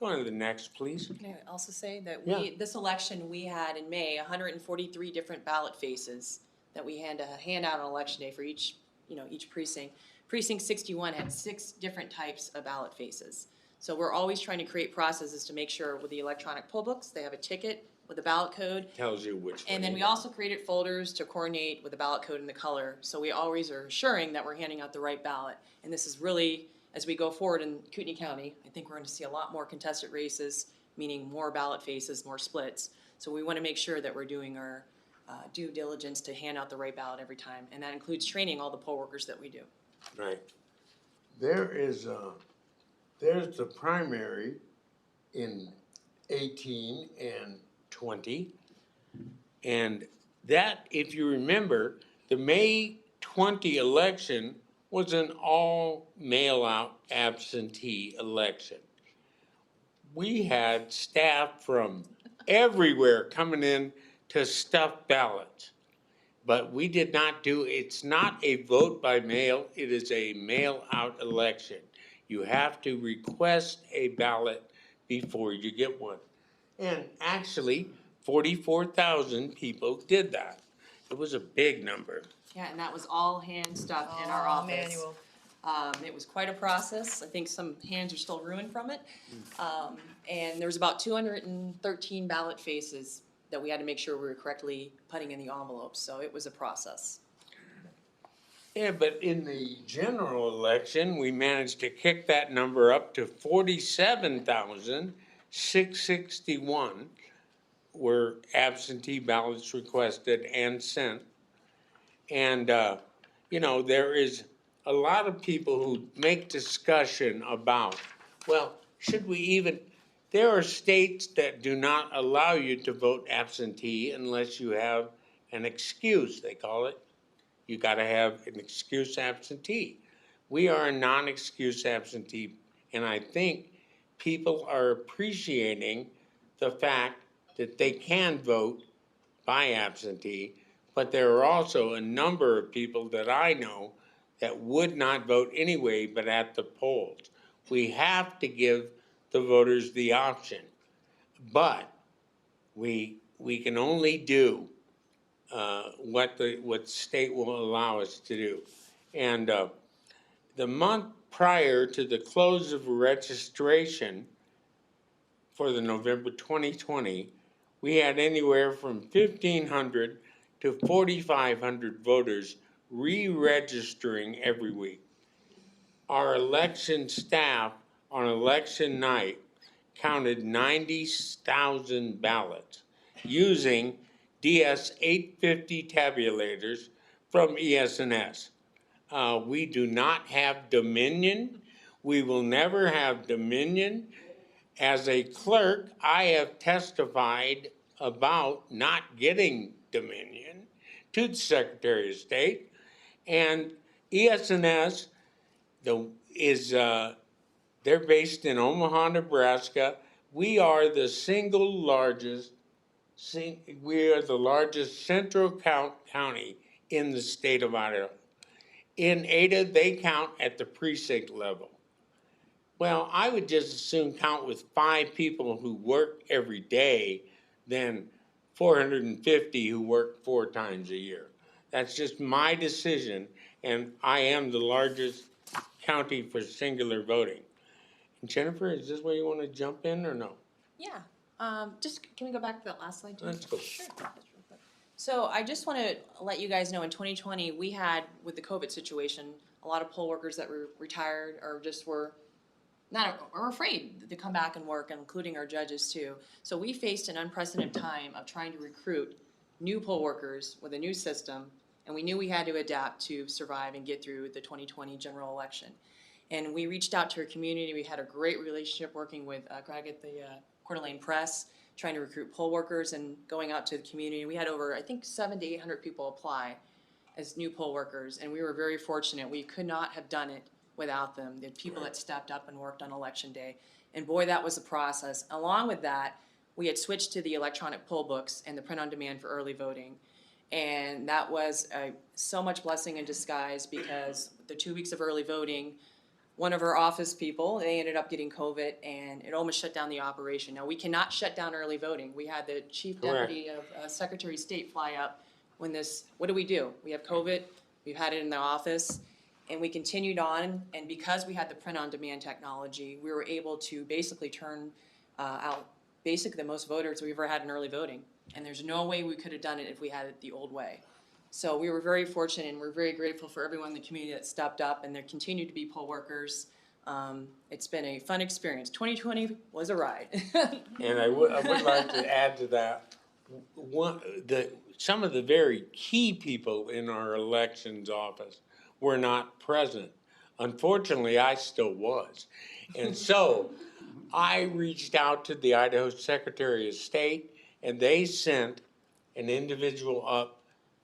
Go on to the next, please. Can I also say that Yeah. this election, we had in May, 143 different ballot faces that we had to hand out on election day for each precinct. Precinct 61 had 6 different types of ballot faces. So we're always trying to create processes to make sure with the electronic poll books, they have a ticket with a ballot code. Tells you which And way then it we is. also created folders to coordinate with the ballot code and the color. So we always are assuring that we're handing out the right ballot. And this is really, as we go forward in Kootenai County, I think we're going to see a lot more contested races, meaning more ballot faces, more splits. So we want to make sure that we're doing our due diligence to hand out the right ballot every time. And that includes training all the poll workers that we do. Right. There's the primary in 18 and 20. And that, if you remember, the May 20 election was an all mail-out absentee election. We had staff from everywhere coming in to stuff ballots. But we did not it's not a vote by mail, it is a mail-out election. You have to request a ballot before you get one. And actually, 44,000 people did that. It was a big number. Yeah, and that was all hand stuff in our All office. manual. It was quite a process. I think some hands are still ruined from it. And there was about 213 ballot faces that we had to make sure we were correctly putting in the envelopes. So it was a process. Yeah, but in the general election, we managed to kick that number up to 47,661 were absentee ballots requested and sent. And, there is a lot of people who make discussion about, well, should we even, there are states that do not allow you to vote absentee unless you have an excuse, they call it. You gotta have an excuse absentee. We are a non-excuse absentee, and I think people are appreciating the fact that they can vote by absentee, but there are also a number of people that I know that would not vote anyway, but at the polls. We have to give the voters the option, but we can only do what the state will allow us to do. And the month prior to the close of registration for the November 2020, we had anywhere from 1,500 to 4,500 voters re-registering every week. Our election staff on election night counted 90,000 ballots using DS 850 tabulators from ES&S. We do not have dominion. We will never have dominion. As a clerk, I have testified about not getting dominion to the Secretary of State. And ES&S they're based in Omaha, Nebraska. We are the largest central county in the state of Idaho. in Ada, they count at the precinct level. Well, I would just as soon count with 5 people who work every day than 450 who work 4 times a year. That's just my decision, and I am the largest county for singular voting. And Jennifer, is this where you want to jump in or no? Yeah, just, can we go back to that last slide, too? Let's go. Sure. So I just want to let you guys know, in 2020, we had, with the COVID situation, a lot of poll workers that were retired or just were afraid to come back and work, including our judges too. So we faced an unprecedented time of trying to recruit new poll workers with a new system, and we knew we had to adapt to survive and get through the 2020 general election. And we reached out to our community. We had a great relationship working with Greg at the Coeur d'Alene Press, trying to recruit poll workers and going out to the community. We had over, I think, 700 to 800 people apply as new poll workers, and we were very fortunate. We could not have done it without them, the people that stepped up and worked on election day. And boy, that was a process. Along with that, we had switched to the electronic poll books and the print on demand for early voting. And that was so much blessing in disguise, because the 2 weeks of early voting, one of our office people, they ended up getting COVID, and it almost shut down the operation. Now, we cannot shut down early voting. We had the chief deputy of Secretary of State fly up when this, what do? We have COVID, we've had it in the office, and we continued on, and because we had the print-on-demand technology, we were able to basically turn out basically the most voters we've ever had in early voting. And there's no way we could have done it if we had it the old way. So we were very fortunate, and we're very grateful for everyone in the community that stepped up, and there continue to be poll workers. It's been a fun experience. 2020 was a ride. And I would like to add to that, some of the very key people in our elections office were not present. Unfortunately, I still was. And so I reached out to the Idaho Secretary of State, and they sent an individual up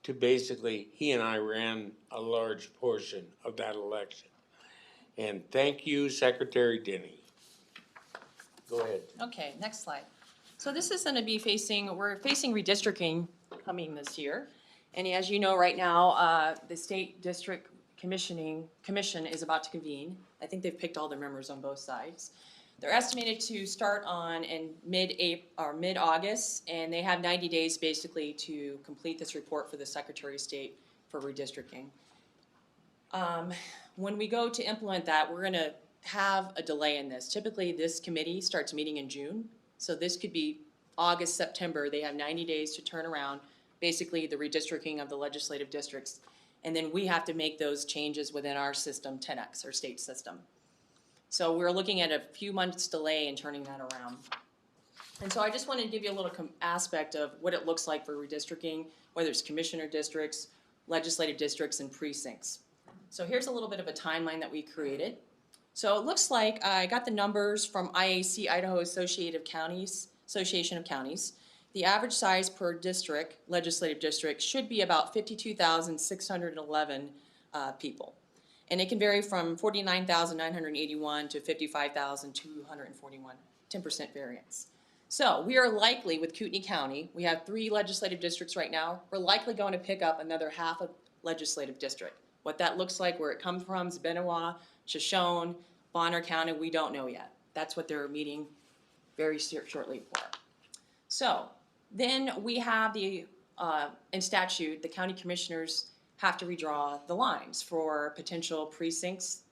to basically, he and I ran a large portion of that election. And thank you, Secretary Denny. Go ahead. Okay, next slide. So this is gonna be we're facing redistricting coming this year. And as you know, right now, the State District Commission is about to convene. I think they've picked all their members on both sides. They're estimated to start in mid-August, and they have 90 days basically to complete this report for the Secretary of State for redistricting. When we go to implement that, we're gonna have a delay in this. Typically, this committee starts meeting in June, so this could be August, September. They have 90 days to turn around, basically the redistricting of the legislative districts. And then we have to make those changes within our system, 10X, our state system. So we're looking at a few months delay in turning that around. And so I just wanted to give you a little aspect of what it looks like for redistricting, whether it's commissioner districts, legislative districts, and precincts. So here's a little bit of a timeline that we created. So it looks like I got the numbers from IAC, Idaho Association of Counties. The average size per district, legislative district, should be about 52,611 people. And it can vary from 49,981 to 55,241, 10% variance. So we are likely, with Kootenai County, we have 3 legislative districts right now, we're likely going to pick up another half a legislative district. What that looks like, where it comes from, is Benoit, Shoshone, Bonner County, we don't know yet. That's what they're meeting very shortly for. So then we have in statute, the county commissioners have to redraw the lines for potential precincts.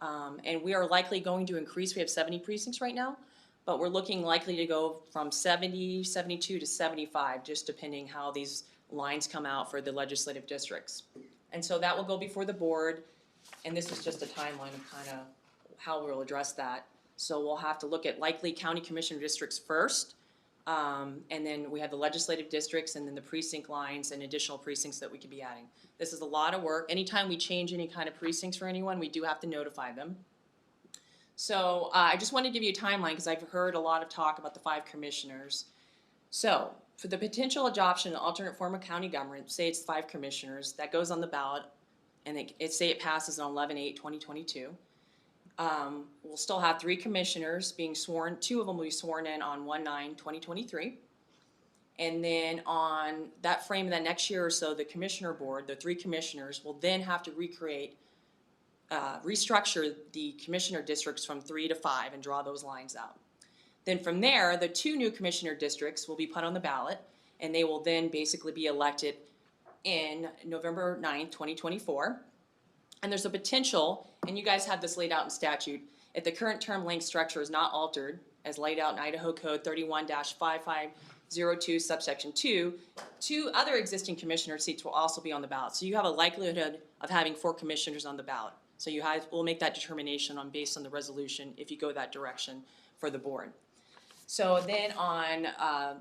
And we are likely going to increase, we have 70 precincts right now, but we're looking likely to go from 70, 72 to 75, just depending how these lines come out for the legislative districts. And so that will go before the board, and this is just a timeline of kind of how we'll address that. So we'll have to look at likely county commissioner districts first, and then we have the legislative districts, and then the precinct lines and additional precincts that we could be adding. This is a lot of work. Anytime we change any kind of precincts for anyone, we do have to notify them. So I just want to give you a timeline, because I've heard a lot of talk about the 5 commissioners. So for the potential adoption of an alternate form of county government, say it's 5 commissioners, that goes on the ballot, and say it passes on 11/8/2022. We'll still have 3 commissioners being sworn. 2 of them will be sworn in on 1/9/2023. And then on that frame, that next year or so, the commissioner board, the 3 commissioners, will then have to restructure the commissioner districts from 3 to 5 and draw those lines out. Then from there, the 2 new commissioner districts will be put on the ballot, and they will then basically be elected in November 9th, 2024. And there's a potential, and you guys have this laid out in statute, if the current term length structure is not altered, as laid out in Idaho Code 31-5502 subsection 2, 2 other existing commissioner seats will also be on the ballot. So you have a likelihood of having 4 commissioners on the ballot. So we'll make that determination based on the resolution if you go that direction for the board. So then on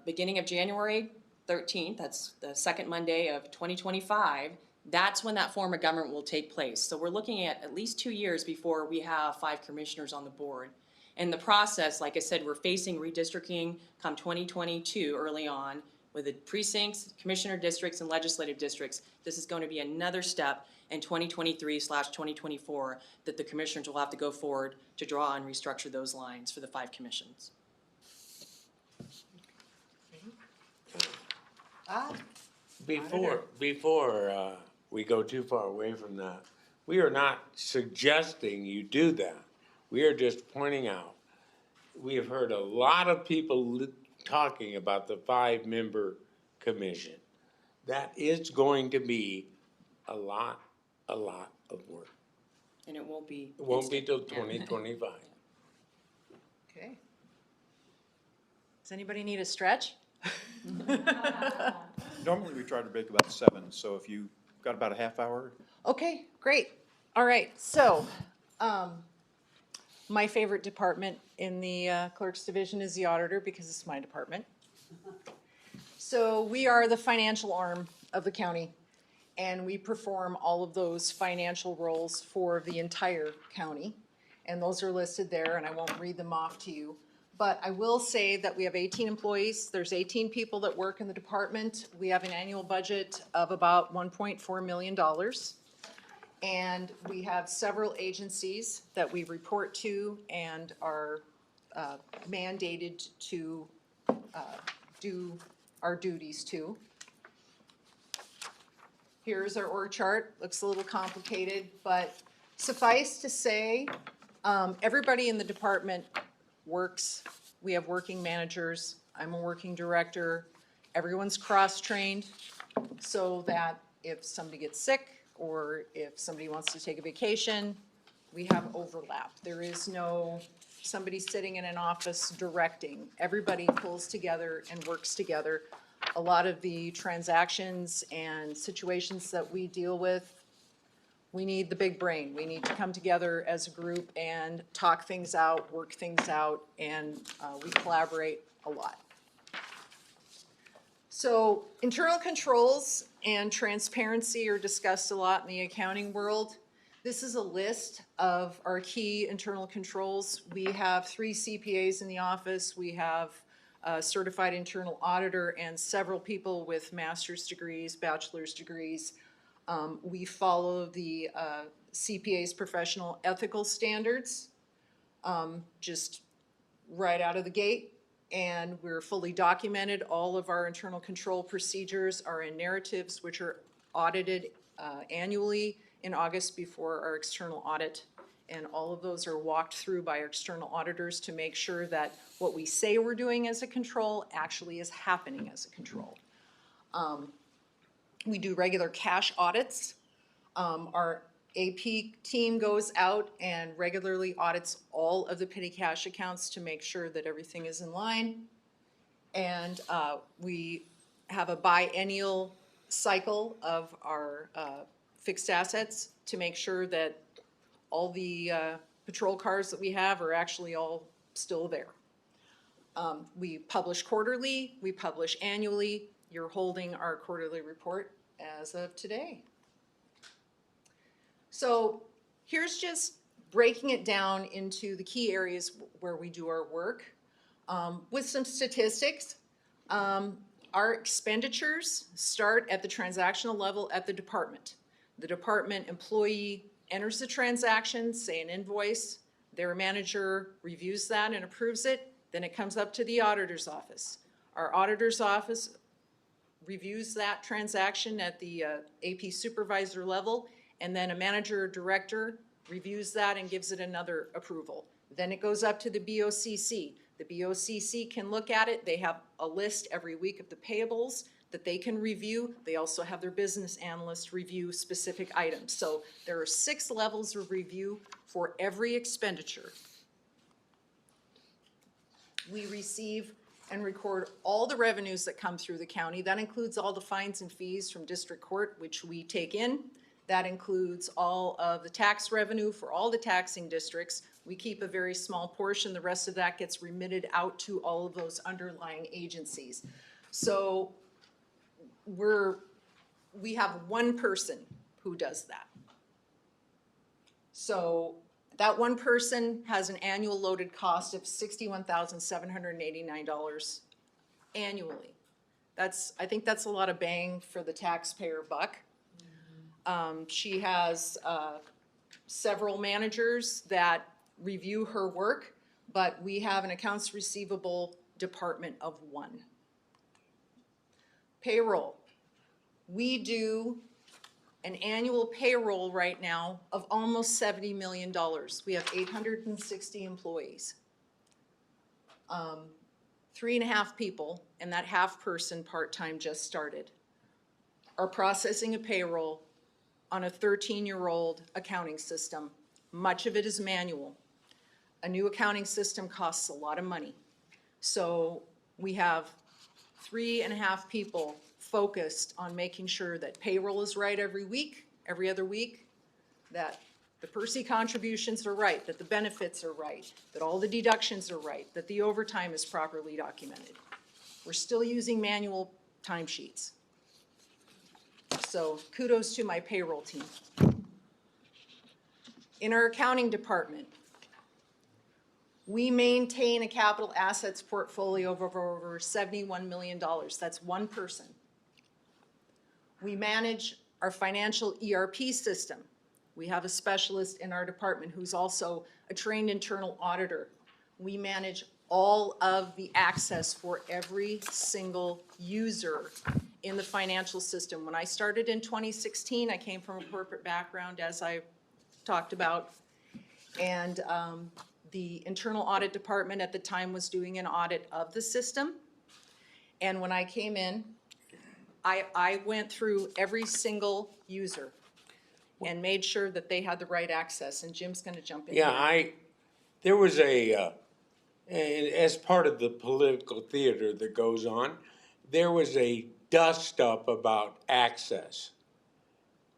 beginning of January 13th, that's the second Monday of 2025, that's when that form of government will take place. So we're looking at least 2 years before we have 5 commissioners on the board. In the process, like I said, we're facing redistricting come 2022 early on with the precincts, commissioner districts, and legislative districts. This is going to be another step in 2023/2024 that the commissioners will have to go forward to draw and restructure those lines for the 5 commissions. Before we go too far away from that, we are not suggesting you do that. We are just pointing out, we have heard a lot of people talking about the 5-member commission. That is going to be a lot of work. And it won't be. It won't be instant. till 2025. Okay. Does anybody need a stretch? Normally, we try to break about 7, so if you got about a half hour. Okay, great. All right, so, my favorite department in the clerk's division is the auditor because it's my department. So we are the financial arm of the county, and we perform all of those financial roles for the entire county. And those are listed there, and I won't read them off to you. But I will say that we have 18 employees. There's 18 people that work in the department. We have an annual budget of about $1.4 million. And we have several agencies that we report to and are mandated to do our duties to. Here's our org chart. Looks a little complicated, but suffice to say, everybody in the department works. We have working managers. I'm a working director. Everyone's cross-trained so that if somebody gets sick or if somebody wants to take a vacation, we have overlap. There is no somebody sitting in an office directing. Everybody pulls together and works together. A lot of the transactions and situations that we deal with, we need the big brain. We need to come together as a group and talk things out, work things out, and we collaborate a lot. So internal controls and transparency are discussed a lot in the accounting world. This is a list of our key internal controls. We have 3 CPAs in the office. We have a certified internal auditor and several people with master's degrees, bachelor's degrees. We follow the CPA's professional ethical standards, just right out of the gate. And we're fully documented. All of our internal control procedures are in narratives, which are audited annually in August before our external audit. And all of those are walked through by our external auditors to make sure that what we say we're doing as a control actually is happening as a control. We do regular cash audits. Our AP team goes out and regularly audits all of the petty cash accounts to make sure that everything is in line. And we have a biennial cycle of our fixed assets to make sure that all the patrol cars that we have are actually all still there. We publish quarterly, we publish annually. You're holding our quarterly report as of today. So here's just breaking it down into the key areas where we do our work. With some statistics, our expenditures start at the transactional level at the department. The department employee enters the transaction, say an invoice, their manager reviews that and approves it, then it comes up to the auditor's office. Our auditor's office reviews that transaction at the AP supervisor level, and then a manager or director reviews that and gives it another approval. Then it goes up to the BOCC. The BOCC can look at it. They have a list every week of the payables that they can review. They also have their business analyst review specific items. So there are 6 levels of review for every expenditure. We receive and record all the revenues that come through the county. That includes all the fines and fees from district court, which we take in. That includes all of the tax revenue for all the taxing districts. We keep a very small portion. The rest of that gets remitted out to all of those underlying agencies. So we have one person who does that. So that one person has an annual loaded cost of $61,789 annually. I think that's a lot of bang for the taxpayer buck. She has several managers that review her work, but we have an accounts receivable department of 1. Payroll. We do an annual payroll right now of almost $70 million. We have 860 employees. 3.5 people, and that half person part-time just started, are processing a payroll on a 13-year-old accounting system. Much of it is manual. A new accounting system costs a lot of money. So we have 3.5 people focused on making sure that payroll is right every week, every other week, that the PERSI contributions are right, that the benefits are right, that all the deductions are right, that the overtime is properly documented. We're still using manual timesheets. So kudos to my payroll team. In our accounting department, we maintain a capital assets portfolio of over $71 million. That's one person. We manage our financial ERP system. We have a specialist in our department who's also a trained internal auditor. We manage all of the access for every single user in the financial system. When I started in 2016, I came from a corporate background, as I talked about, and the internal audit department at the time was doing an audit of the system. And when I came in, I went through every single user and made sure that they had the right access, and Jim's gonna jump in here. Yeah, there was as part of the political theater that goes on, there was a dust-up about access.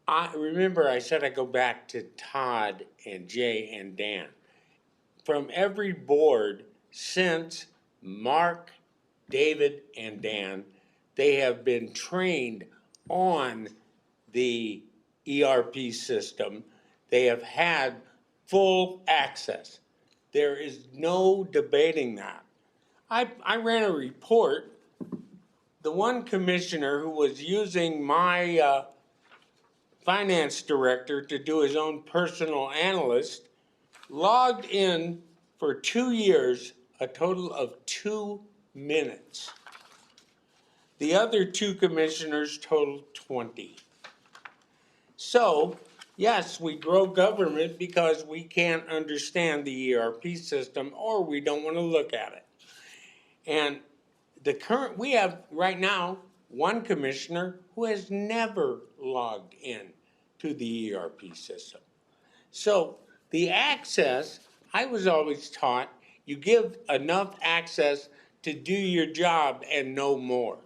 I remember I said I go back to Todd and Jay and Dan. From every board since Mark, David, and Dan, they have been trained on the ERP system. They have had full access. There is no debating that. I ran a report. The one commissioner who was using my finance director to do his own personal analyst logged in for 2 years a total of 2 minutes. The other 2 commissioners totaled 20. So, yes, we grow government because we can't understand the ERP system or we don't want to look at it. And we have right now 1 commissioner who has never logged in to the ERP system. So the access, I was always taught, you give enough access to do your job and no more.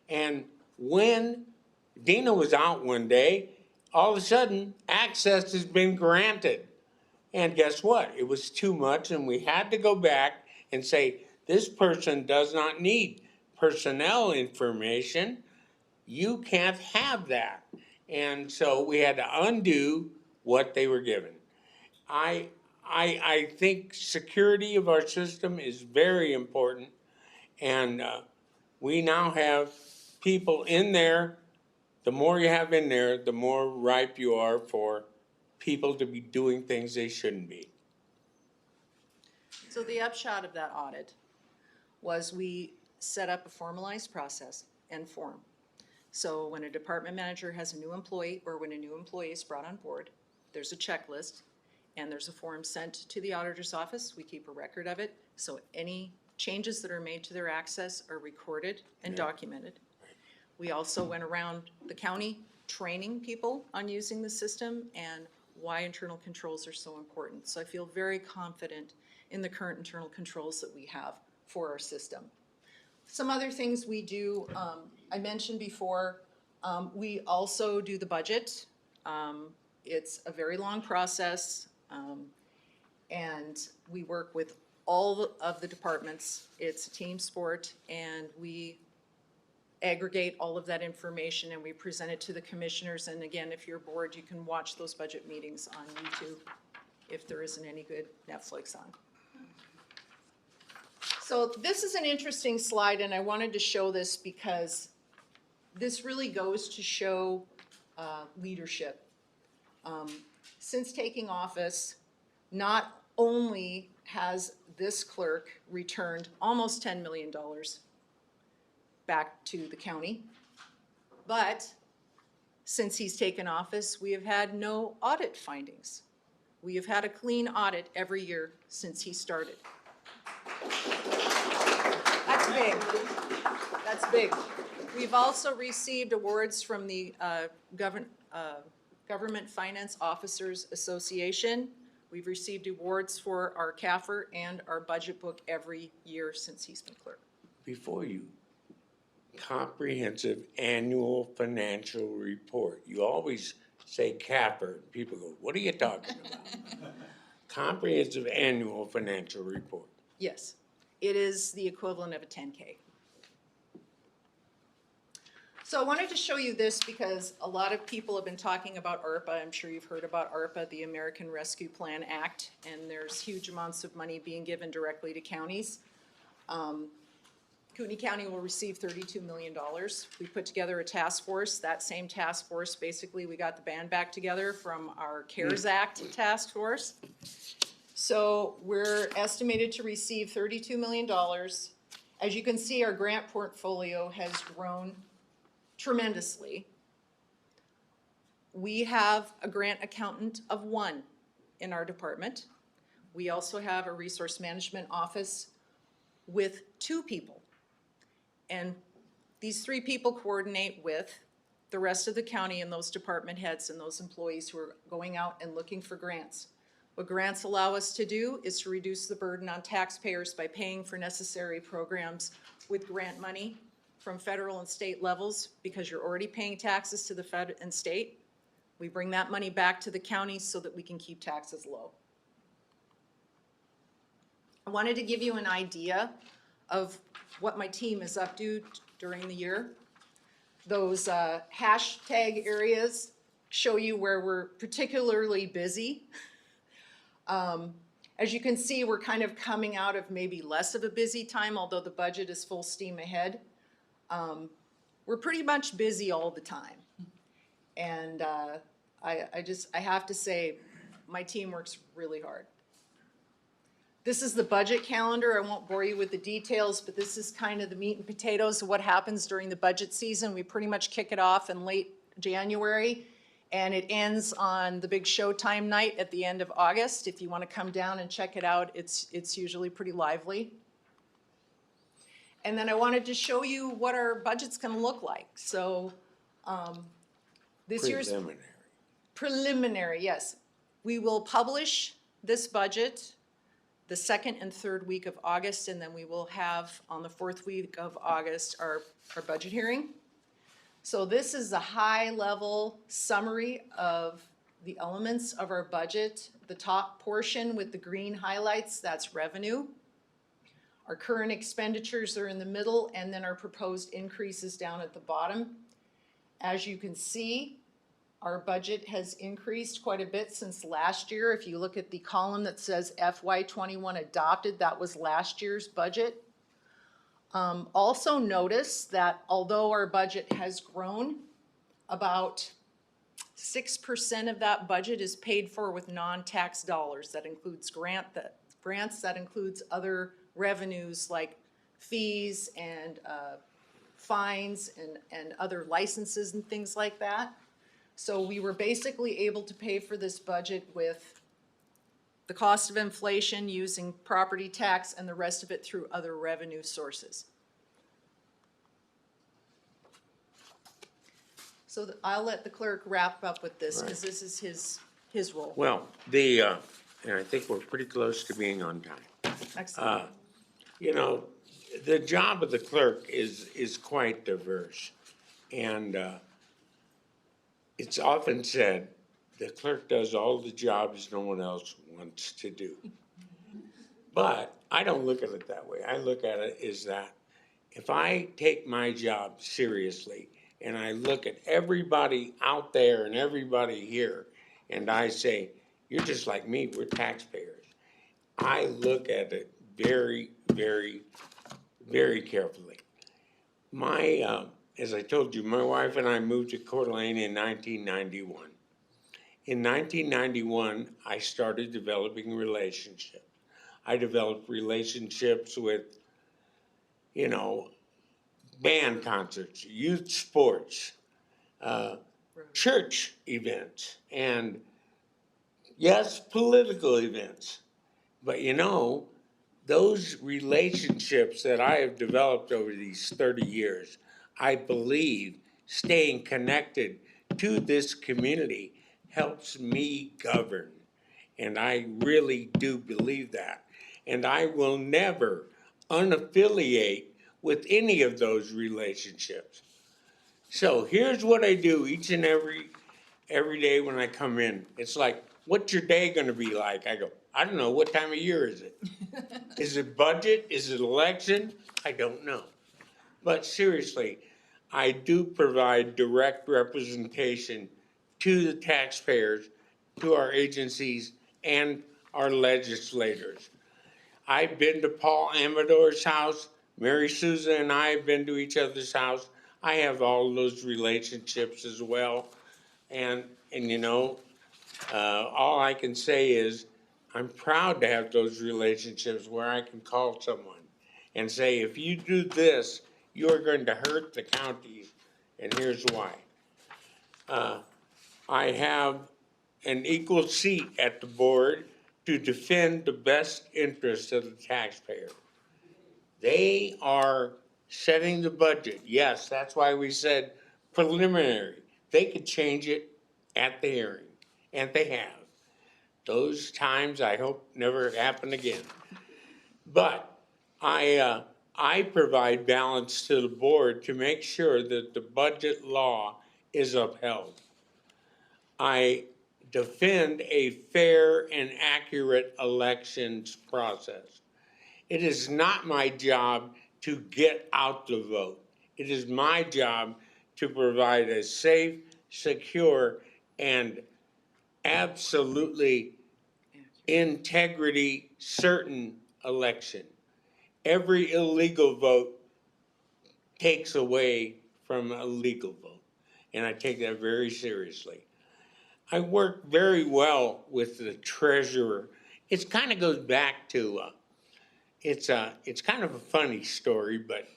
And when Dina was out one day, all of a sudden, access has been granted. And guess what? It was too much, and we had to go back and say, this person does not need personnel information. You can't have that. And so we had to undo what they were given. I think security of our system is very important, and we now have people in there. The more you have in there, the more ripe you are for people to be doing things they shouldn't be. So the upshot of that audit was we set up a formalized process and form. So when a department manager has a new employee, or when a new employee is brought on board, there's a checklist, and there's a form sent to the auditor's office. We keep a record of it, so any changes that are made to their access are recorded and documented. We also went around the county training people on using the system and why internal controls are so important. So I feel very confident in the current internal controls that we have for our system. Some other things we do, I mentioned before, we also do the budget. It's a very long process, and we work with all of the departments. It's a team sport, and we aggregate all of that information and we present it to the commissioners. And again, if you're bored, you can watch those budget meetings on YouTube if there isn't any good Netflix on. So this is an interesting slide, and I wanted to show this because this really goes to show leadership. Since taking office, not only has this clerk returned almost $10 million back to the county, but since he's taken office, we have had no audit findings. We have had a clean audit every year since he started. That's big. That's big. We've also received awards from the Government Finance Officers Association. We've received awards for our CAFR and our budget book every year since he's been clerk. Before you, comprehensive annual financial report. You always say CAFR, and people go, what are you talking about? Comprehensive annual financial report. Yes, it is the equivalent of a 10K. So I wanted to show you this because a lot of people have been talking about ARPA. I'm sure you've heard about ARPA, the American Rescue Plan Act, and there's huge amounts of money being given directly to counties. Kootenai County will receive $32 million. We put together a task force. That same task force, basically, we got the band back together from our CARES Act task force. So we're estimated to receive $32 million. As you can see, our grant portfolio has grown tremendously. We have a grant accountant of 1 in our department. We also have a resource management office with 2 people. And these 3 people coordinate with the rest of the county and those department heads and those employees who are going out and looking for grants. What grants allow us to do is to reduce the burden on taxpayers by paying for necessary programs with grant money from federal and state levels, because you're already paying taxes to the fed and state. We bring that money back to the counties so that we can keep taxes low. I wanted to give you an idea of what my team is up to during the year. Those hashtag areas show you where we're particularly busy. As you can see, we're kind of coming out of maybe less of a busy time, although the budget is full steam ahead. We're pretty much busy all the time. And I have to say, my team works really hard. This is the budget calendar. I won't bore you with the details, but this is kind of the meat and potatoes of what happens during the budget season. We pretty much kick it off in late January, and it ends on the big showtime night at the end of August. If you want to come down and check it out, it's usually pretty lively. And then I wanted to show you what our budget's going to look like. So this year's preliminary, yes. We will publish this budget the 2nd and 3rd week of August, and then we will have on the 4th week of August our budget hearing. So this is a high-level summary of the elements of our budget. The top portion with the green highlights, that's revenue. Our current expenditures are in the middle, and then our proposed increases down at the bottom. As you can see, our budget has increased quite a bit since last year. If you look at the column that says FY21 adopted, that was last year's budget. Also notice that although our budget has grown, about 6% of that budget is paid for with non-tax dollars. That includes grants, that includes other revenues like fees and fines and other licenses and things like that. So we were basically able to pay for this budget with the cost of inflation, using property tax, and the rest of it through other revenue sources. So I'll let the clerk wrap up with this, because this is his role. Well, and I think we're pretty close to being on time. Excellent. You know, the job of the clerk is quite diverse. And it's often said, the clerk does all the jobs no one else wants to do. But I don't look at it that way. I look at it as that if I take my job seriously and I look at everybody out there and everybody here, and I say, you're just like me, we're taxpayers. I look at it very, very, very carefully. As I told you, my wife and I moved to Coeur d'Alene in 1991. In 1991, I started developing relationships. I developed relationships with, band concerts, youth sports, church events, and yes, political events. But those relationships that I have developed over these 30 years, I believe staying connected to this community helps me govern. And I really do believe that. And I will never unaffiliate with any of those relationships. So here's what I do each and every day when I come in. It's like, what's your day gonna be like? I go, I don't know, what time of year is it? Is it budget? Is it election? I don't know. But seriously, I do provide direct representation to the taxpayers, to our agencies, and our legislators. I've been to Paul Amador's house. Mary Susan and I have been to each other's house. I have all those relationships as well. And all I can say is I'm proud to have those relationships where I can call someone and say, if you do this, you're going to hurt the county, and here's why. I have an equal seat at the board to defend the best interests of the taxpayer. They are setting the budget. Yes, that's why we said preliminary. They could change it at the hearing, and they have. Those times I hope never happen again. But I provide balance to the board to make sure that the budget law is upheld. I defend a fair and accurate elections process. It is not my job to get out the vote. It is my job to provide a safe, secure, and absolutely integrity certain election. Every illegal vote takes away from a legal vote, and I take that very seriously. I work very well with the treasurer. It kind of goes back to, it's kind of a funny story, but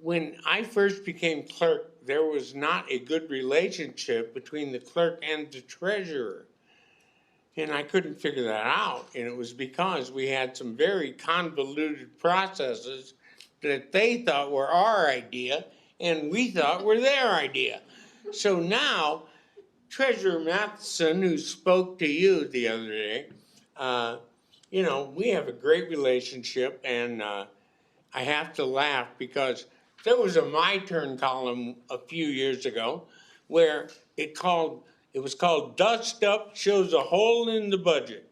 when I first became clerk, there was not a good relationship between the clerk and the treasurer. And I couldn't figure that out. And it was because we had some very convoluted processes that they thought were our idea and we thought were their idea. So now, Treasurer Matheson, who spoke to you the other day, we have a great relationship, and I have to laugh because there was a My Turn column a few years ago where it was called Dust Up Shows a Hole in the Budget.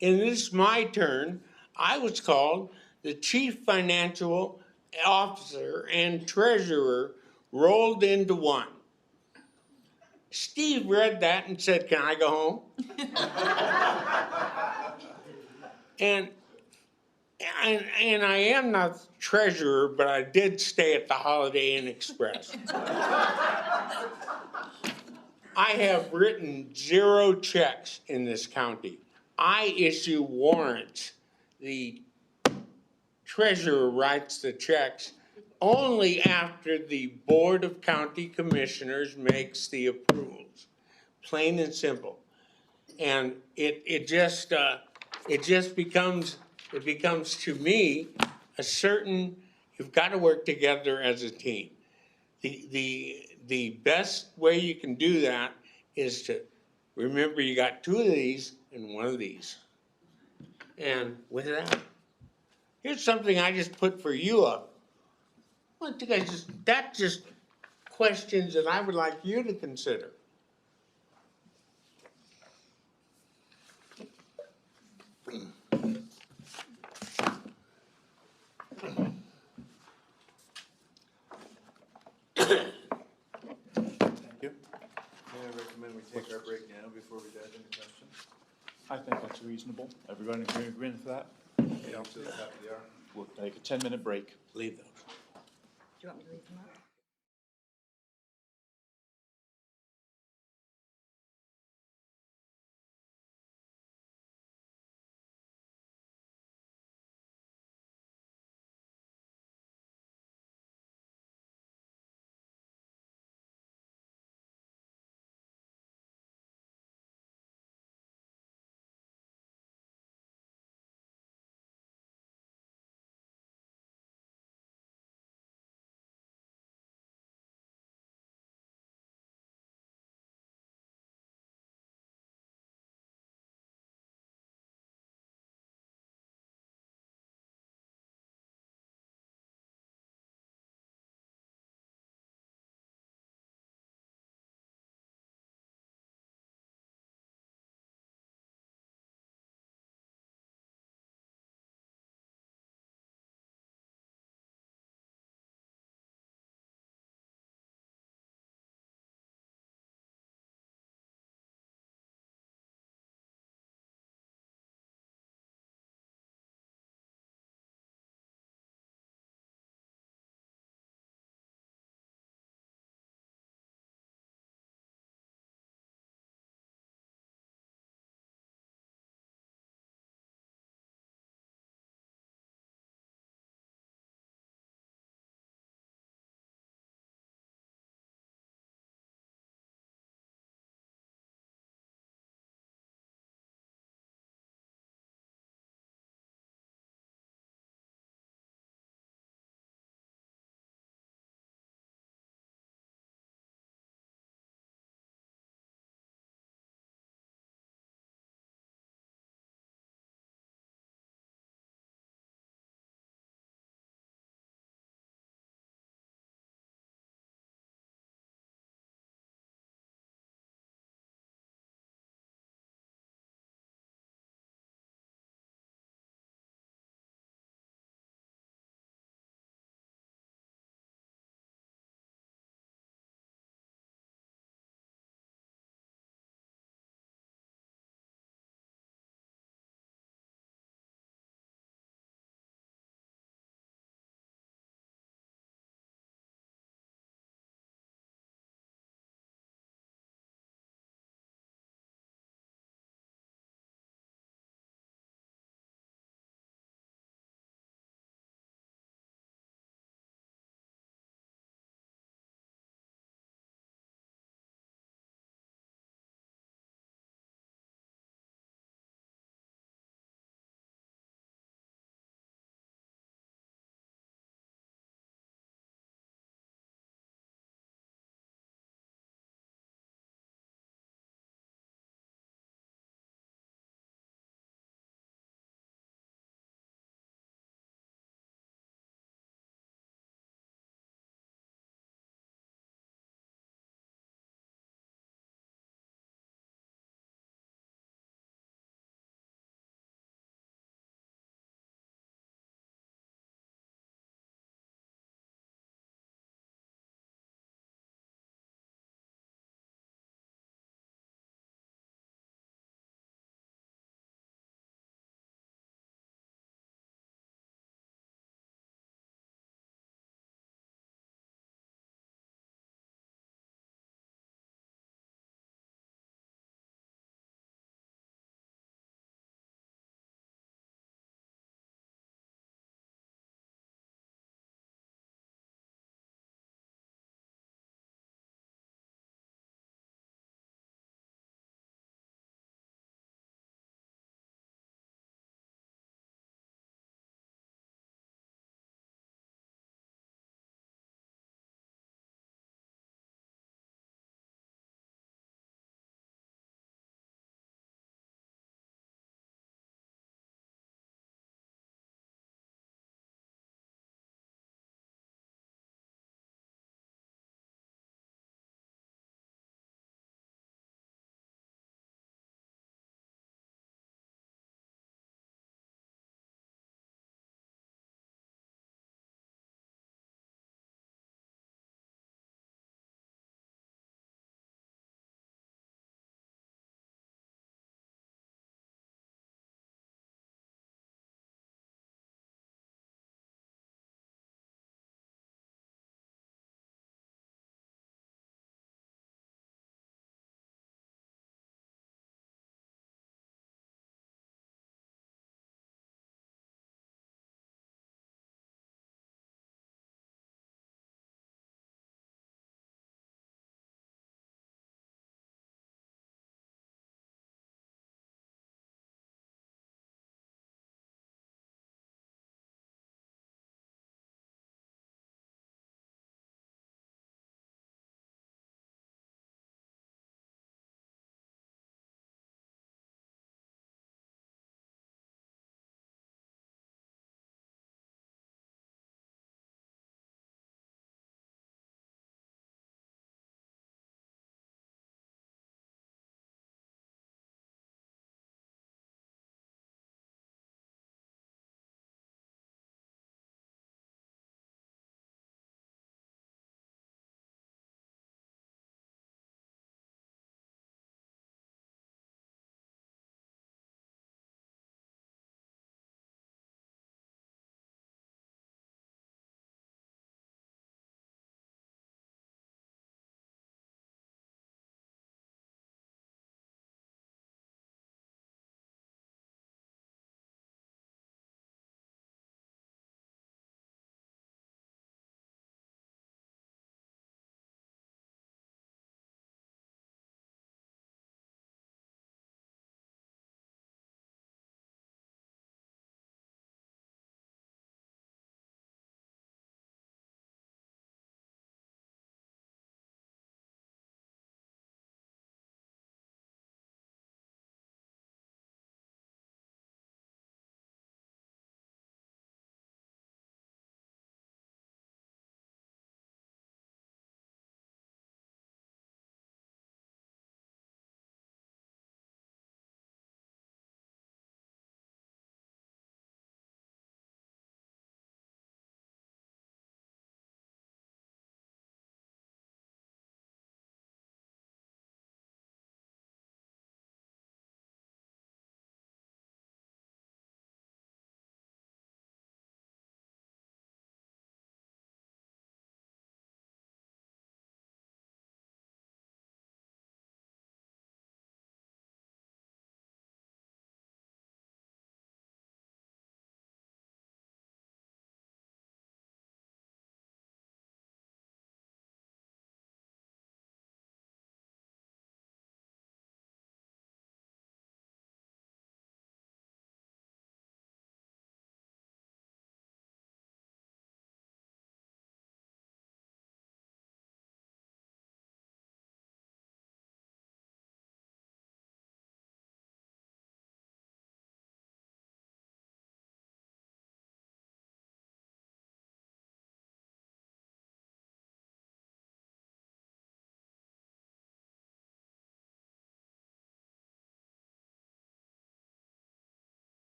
In this My Turn, I was called the Chief Financial Officer and Treasurer rolled into one. Steve read that and said, can I go home? And I am not treasurer, but I did stay at the Holiday Inn Express. I have written 0 checks in this county. I issue warrants. The treasurer writes the checks only after the Board of County Commissioners makes the approvals, plain and simple. And it just becomes to me a certain, you've got to work together as a team. The best way you can do that is to remember you got two of these and one of these. And with that, here's something I just put for you up. I want you guys just questions that I would like you to consider. Thank you. May I recommend we take our break now before we dive into questions? I think that's reasonable. Everybody in agreement with that? Yeah. To the top of the hour. We'll take a 10-minute break. Leave those. Do you want me to leave them up?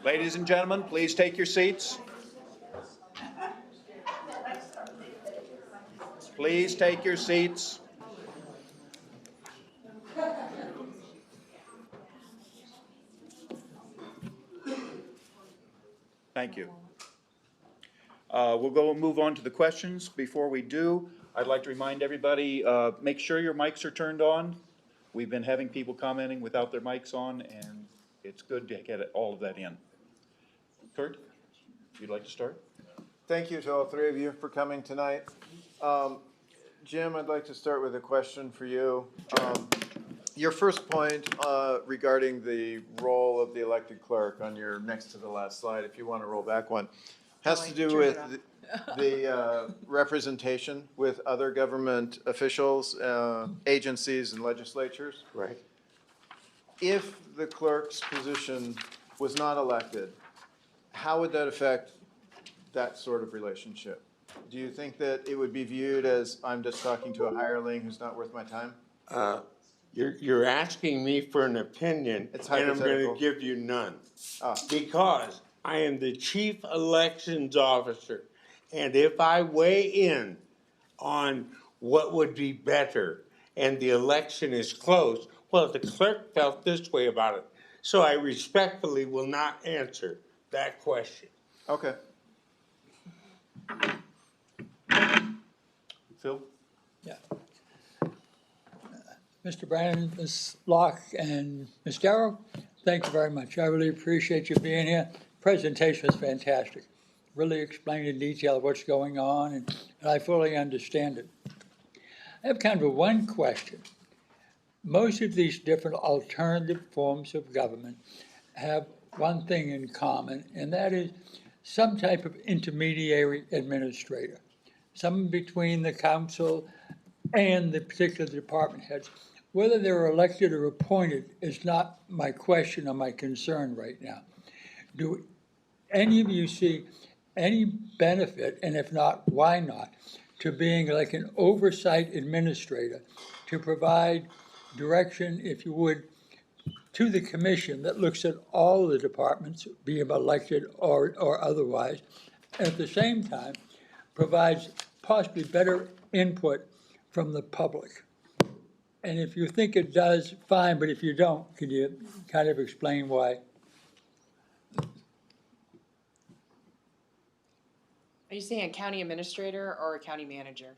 Ladies and gentlemen, please take your seats. Please take your seats. Thank you. We'll go and move on to the questions. Before we do, I'd like to remind everybody, make sure your mics are turned on. We've been having people commenting without their mics on, and it's good to get all of that in. Kurt, you'd like to start? Thank you to all three of you for coming tonight. Jim, I'd like to start with a question for you. Your first point regarding the role of the elected clerk on your next to the last slide, if you want to roll back one, has to do with the representation with other government officials, agencies, and legislatures. Right. If the clerk's position was not elected, how would that affect that sort of relationship? Do you think that it would be viewed as I'm just talking to a hireling who's not worth my time? You're asking me for an opinion, It's and I'm hypothetical. gonna give you none. Ah. Because I am the chief elections officer, and if I weigh in on what would be better and the election is close, well, the clerk felt this way about it. So I respectfully will not answer that question. Okay. Phil? Yeah. Mr. Brandon, Ms. Locke, and Ms. Darrow, thank you very much. I really appreciate you being here. Presentation was fantastic. Really explained in detail what's going on, and I fully understand it. I have kind of one question. Most of these different alternative forms of government have one thing in common, and that is some type of intermediary administrator, someone between the council and the particular department heads. Whether they're elected or appointed is not my question or my concern right now. Do any of you see any benefit, and if not, why not, to being like an oversight administrator to provide direction, if you would, to the commission that looks at all the departments, be them elected or otherwise, and at the same time provides possibly better input from the public? And if you think it does, fine, but if you don't, could you kind of explain why? Are you saying a county administrator or a county manager?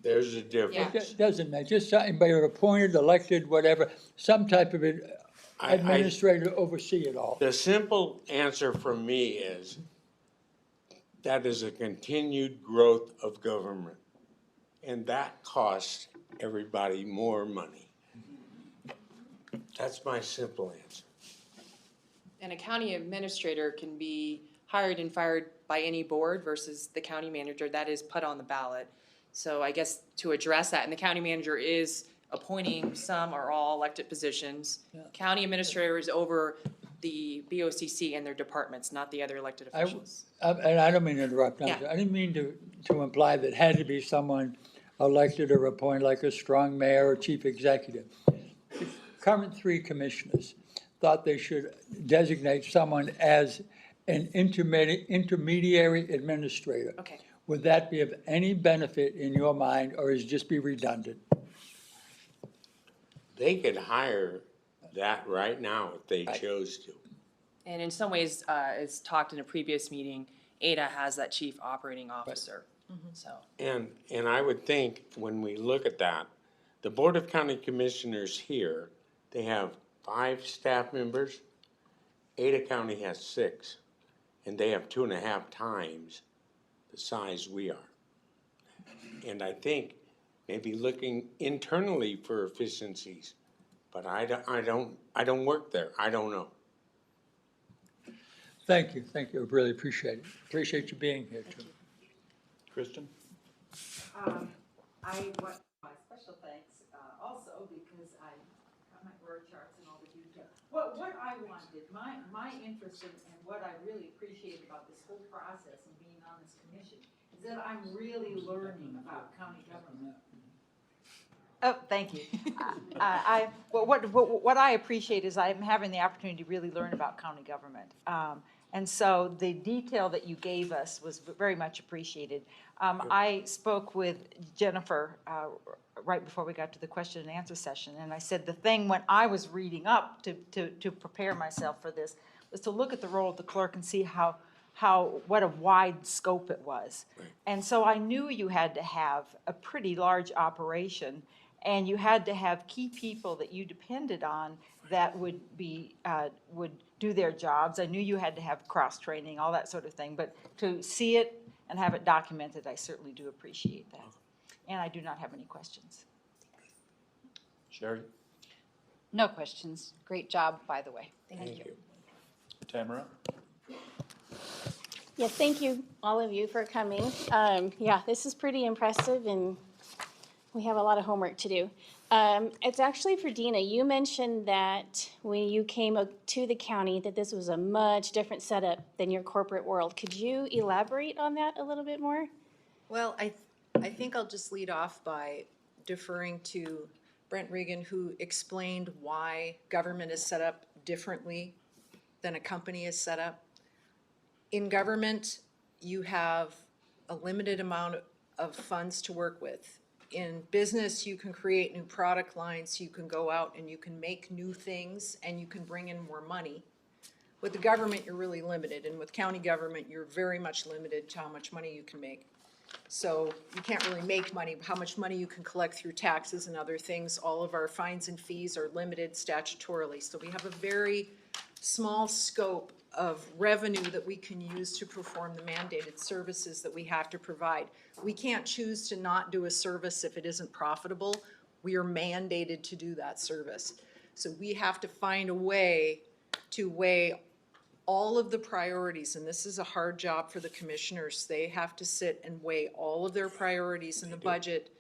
There's a difference. It doesn't matter, just somebody appointed, elected, whatever, some type of administrator to oversee it all. The simple answer from me is that is a continued growth of government, and that costs everybody more money. That's my simple answer. And a county administrator can be hired and fired by any board versus the county manager that is put on the ballot. So I guess to address that, and the county manager is appointing some or all elected positions. Yeah. County administrator is over the BOCC and their departments, not the other elected officials. And I don't mean to interrupt, Yeah. I didn't mean to imply that it had to be someone elected or appointed, like a strong mayor or chief executive. The current three commissioners thought they should designate someone as an intermediary administrator. Okay. Would that be of any benefit in your mind, or is it just be redundant? They could hire that right now if they chose to. And in some ways, as talked in a previous meeting, Ada has that chief operating officer, so. And I would think when we look at that, the Board of County Commissioners here, they have 5 staff members. Ada County has 6, and they have 2.5 times the size we are. And I think maybe looking internally for efficiencies, but I don't work there. I don't know. Thank you, I really appreciate it. Appreciate you being here too. Kristen? I want my special thanks also because I got my word charts and all the detail. What I wanted, my interest in, and what I really appreciate about this whole process and being on this commission is that I'm really learning about county government. Oh, thank you. What I appreciate is I'm having the opportunity to really learn about county government. And so the detail that you gave us was very much appreciated. I spoke with Jennifer right before we got to the question and answer session, and I said the thing when I was reading up to prepare myself for this was to look at the role of the clerk and see what a wide scope it was. And so I knew you had to have a pretty large operation, and you had to have key people that you depended on that would do their jobs. I knew you had to have cross-training, all that sort of thing, but to see it and have it documented, I certainly do appreciate that. And I do not have any questions. Sherry? No questions. Great job, by the way. Thank you. Tamara? Yes, thank you, all of you, for coming. Yeah, this is pretty impressive, and we have a lot of homework to do. It's actually for Dina. You mentioned that when you came to the county that this was a much different setup than your corporate world. Could you elaborate on that a little bit more? Well, I think I'll just lead off by deferring to Brent Regan, who explained why government is set up differently than a company is set up. In government, you have a limited amount of funds to work with. In business, you can create new product lines, you can go out and you can make new things, and you can bring in more money. With the government, you're really limited, and with county government, you're very much limited to how much money you can make. So you can't really make money, how much money you can collect through taxes and other things. All of our fines and fees are limited statutorily. So we have a very small scope of revenue that we can use to perform the mandated services that we have to provide. We can't choose to not do a service if it isn't profitable. We are mandated to do that service. So we have to find a way to weigh all of the priorities, and this is a hard job for the commissioners. They have to sit and weigh all of their priorities in the budget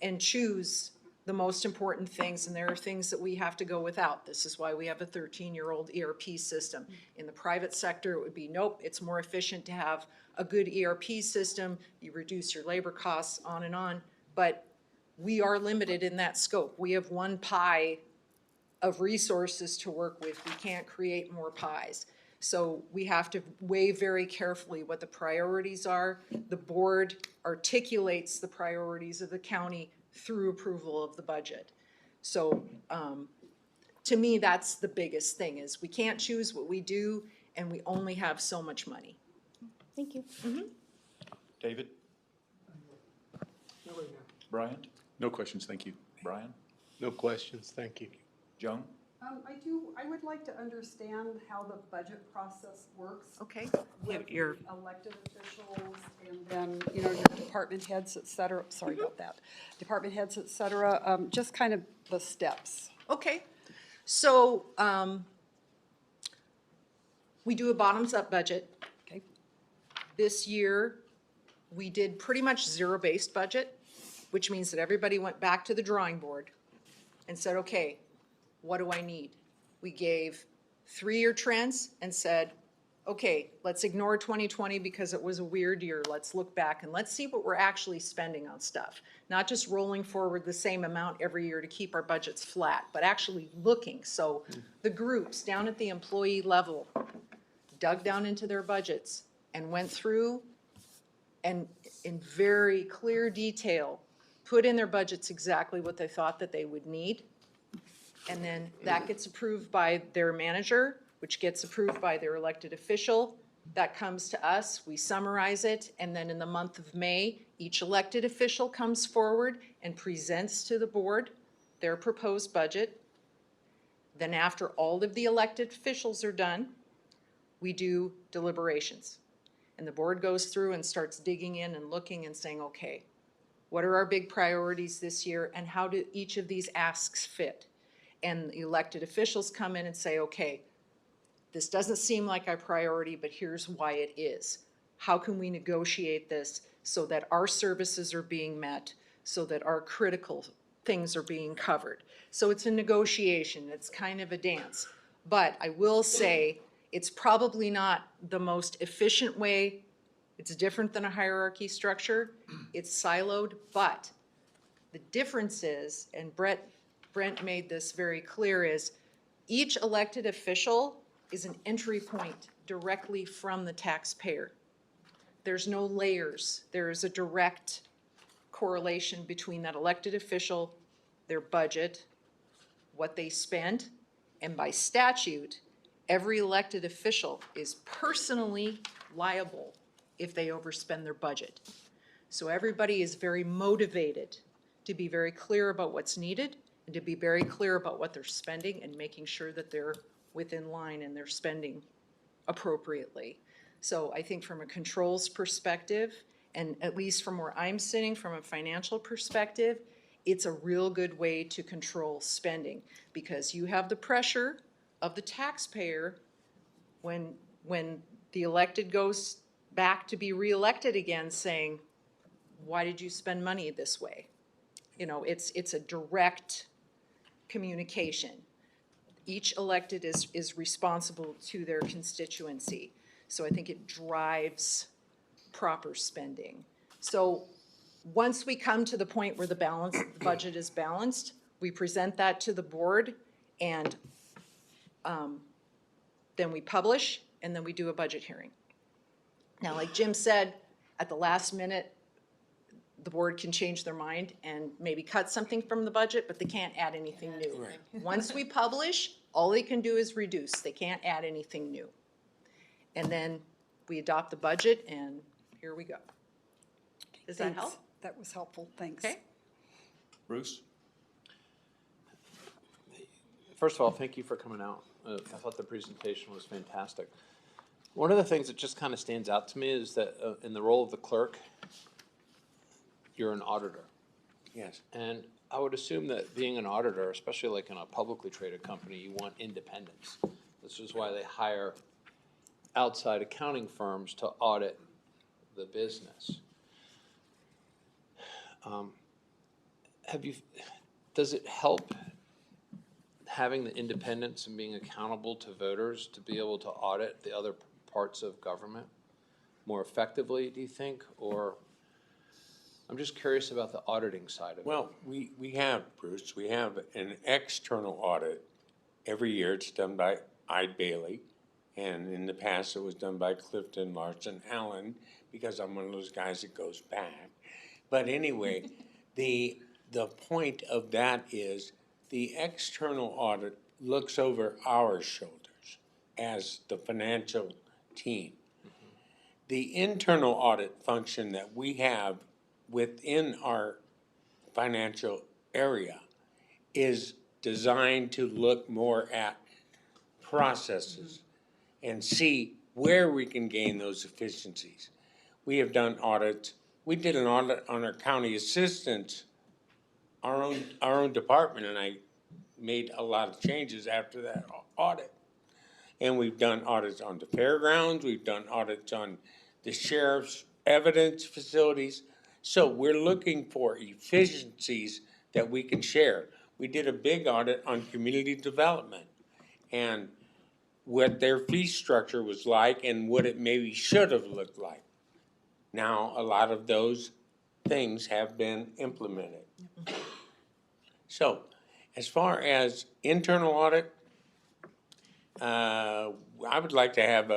and choose the most important things, and there are things that we have to go without. This is why we have a 13-year-old ERP system. In the private sector, it would be, nope, it's more efficient to have a good ERP system, you reduce your labor costs, on and on, but we are limited in that scope. We have one pie of resources to work with. We can't create more pies. So we have to weigh very carefully what the priorities are. The board articulates the priorities of the county through approval of the budget. So to me, that's the biggest thing, is we can't choose what we do, and we only have so much money. Thank you. David? No, right now. Brian? No questions, thank you. Brian? No questions, thank you. Joan? I would like to understand how the budget process works. Okay. With Your elected officials and then, your department heads, et cetera. Sorry about that. Department heads, et cetera, just kind of the steps. Okay, so we do a bottoms-up budget. Okay. This year, we did pretty much zero-based budget, which means that everybody went back to the drawing board and said, okay, what do I need? We gave 3-year trends and said, okay, let's ignore 2020 because it was a weird year. Let's look back and let's see what we're actually spending on stuff. Not just rolling forward the same amount every year to keep our budgets flat, but actually looking. So the groups down at the employee level dug down into their budgets and went through and in very clear detail put in their budgets exactly what they thought that they would need. And then that gets approved by their manager, which gets approved by their elected official. That comes to us, we summarize it, and then in the month of May, each elected official comes forward and presents to the board their proposed budget. Then after all of the elected officials are done, we do deliberations. And the board goes through and starts digging in and looking and saying, okay, what are our big priorities this year and how do each of these asks fit? And the elected officials come in and say, okay, this doesn't seem like our priority, but here's why it is. How can we negotiate this so that our services are being met, so that our critical things are being covered? So it's a negotiation, it's kind of a dance. But I will say, it's probably not the most efficient way. It's different than a hierarchy structure. It's siloed, but the difference is, and Brent made this very clear, is each elected official is an entry point directly from the taxpayer. There's no layers. There is a direct correlation between that elected official, their budget, what they spend, and by statute, every elected official is personally liable if they overspend their budget. So everybody is very motivated to be very clear about what's needed and to be very clear about what they're spending and making sure that they're within line and they're spending appropriately. So I think from a controls perspective, and at least from where I'm sitting, from a financial perspective, it's a real good way to control spending because you have the pressure of the taxpayer when the elected goes back to be reelected again saying, why did you spend money this way? You know, it's a direct communication. Each elected is responsible to their constituency. So I think it drives proper spending. So once we come to the point where the budget is balanced, we present that to the board and then we publish and then we do a budget hearing. Now, like Jim said, at the last minute, the board can change their mind and maybe cut something from the budget, but they can't add anything new. Once we publish, all they can do is reduce. They can't add anything new. And then we adopt the budget and here we go. Does that Thanks. help? That was helpful, thanks. Okay. Bruce? First of all, thank you for coming out. I thought the presentation was fantastic. One of the things that just kind of stands out to me is that in the role of the clerk, you're an auditor. Yes. And I would assume that being an auditor, especially like in a publicly traded company, you want independence. This is why they hire outside accounting firms to audit the business. Does it help having the independence and being accountable to voters to be able to audit the other parts of government more effectively, do you think? Or I'm just curious about the auditing side of it. Well, we have, Bruce, we have an external audit every year. It's done by Ide Bailey. And in the past, it was done by Clifton Larson Allen, because I'm one of those guys that goes back. But anyway, the point of that is the external audit looks over our shoulders as the financial team. The internal audit function that we have within our financial area is designed to look more at processes and see where we can gain those efficiencies. We have done audits. We did an audit on our county assistants, our own department, and I made a lot of changes after that audit. And we've done audits on the fairgrounds. We've done audits on the sheriff's evidence facilities. So we're looking for efficiencies that we can share. We did a big audit on community development and what their fee structure was like and what it maybe should have looked like. Now, a lot of those things have been implemented. So, as far as internal audit, I would like to have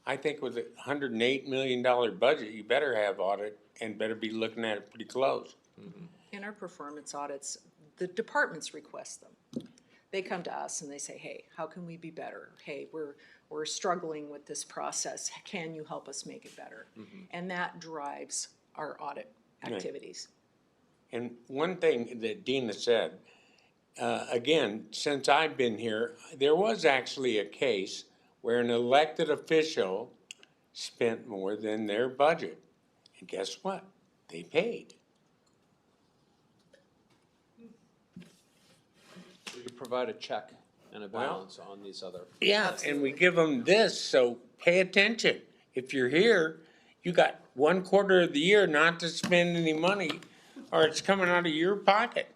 I think with a $108 million budget, you better have audit and better be looking at it pretty close. In our performance audits, the departments request them. They come to us and they say, hey, how can we be better? Hey, we're struggling with this process. Can you help us make it better? And that drives our audit activities. And one thing that Dina said, again, since I've been here, there was actually a case where an elected official spent more than their budget. And guess what? They paid. So you provide a check and a balance on these other. Yeah, and we give them this, so pay attention. If you're here, you got 1/4 of the year not to spend any money, or it's coming out of your pocket.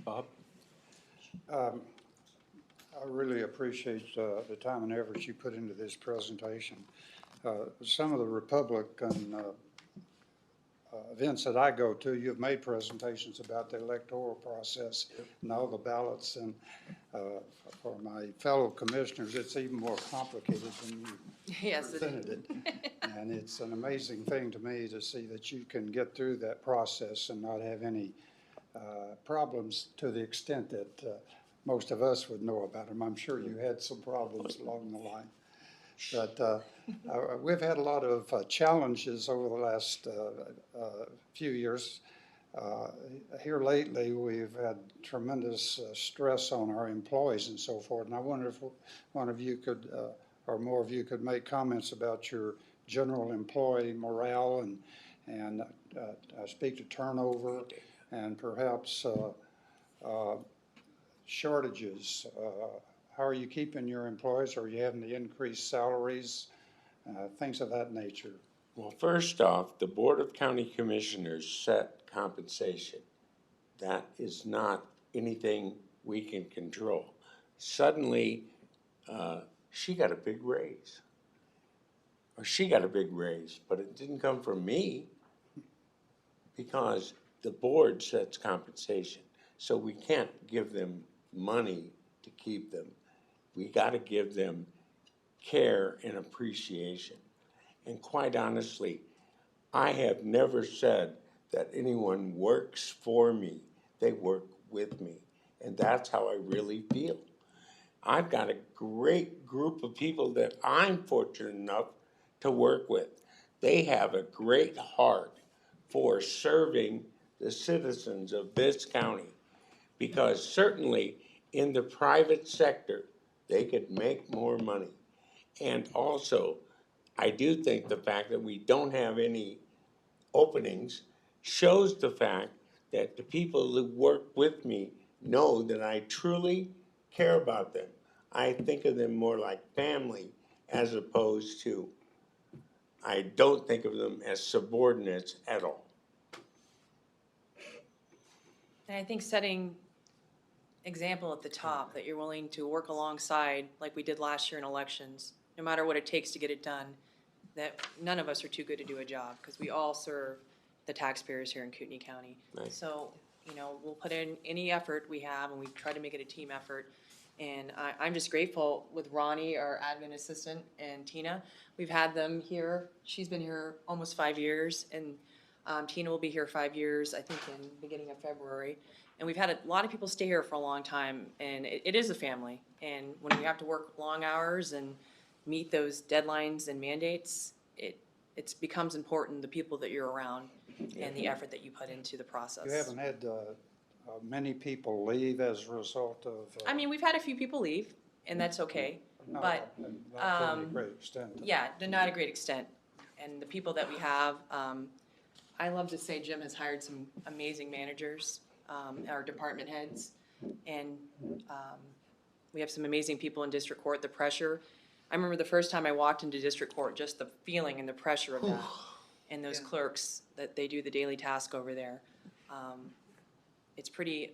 Bob? I really appreciate the time and effort you put into this presentation. Some of the Republican events that I go to, you've made presentations about the electoral process and all the ballots, and for my fellow commissioners, it's even more complicated than you Yes, it presented it. And it's an amazing thing to me to see that you can get through that process and not have any problems to the extent that most of us would know about them. I'm sure you had some problems along the line. But we've had a lot of challenges over the last few years. Here lately, we've had tremendous stress on our employees and so forth. And I wonder if one of you could, or more of you could make comments about your general employee morale and speak to turnover and perhaps shortages. How are you keeping your employees? Are you having to increase salaries? Things of that nature. Well, first off, the Board of County Commissioners set compensation. That is not anything we can control. Suddenly, she got a big raise. Or she got a big raise, but it didn't come from me because the board sets compensation. So we can't give them money to keep them. We got to give them care and appreciation. And quite honestly, I have never said that anyone works for me. They work with me. And that's how I really feel. I've got a great group of people that I'm fortunate enough to work with. They have a great heart for serving the citizens of this county, because certainly in the private sector, they could make more money. And also, I do think the fact that we don't have any openings shows the fact that the people who work with me know that I truly care about them. I think of them more like family as opposed to, I don't think of them as subordinates at all. And I think setting example at the top, that you're willing to work alongside, like we did last year in elections, no matter what it takes to get it done, that none of us are too good to do a job, because we all serve the taxpayers here in Kootenai County. Nice. So, you know, we'll put in any effort we have, and we try to make it a team effort. And I'm just grateful with Ronnie, our admin assistant, and Tina. We've had them here. She's been here almost 5 years, and Tina will be here 5 years, I think, in the beginning of February. And we've had a lot of people stay here for a long time, and it is a family. And when we have to work long hours and meet those deadlines and mandates, it becomes important, the people that you're around and the effort that you put into the process. You haven't had many people leave as a result of. I mean, we've had a few people leave, and that's okay, No, but, not to any great extent. yeah, not a great extent. And the people that we have, I love to say Jim has hired some amazing managers, our department heads, and we have some amazing people in district court. The pressure, I remember the first time I walked into district court, just the feeling and the pressure of that, and those clerks that they do the daily task over there. It's pretty,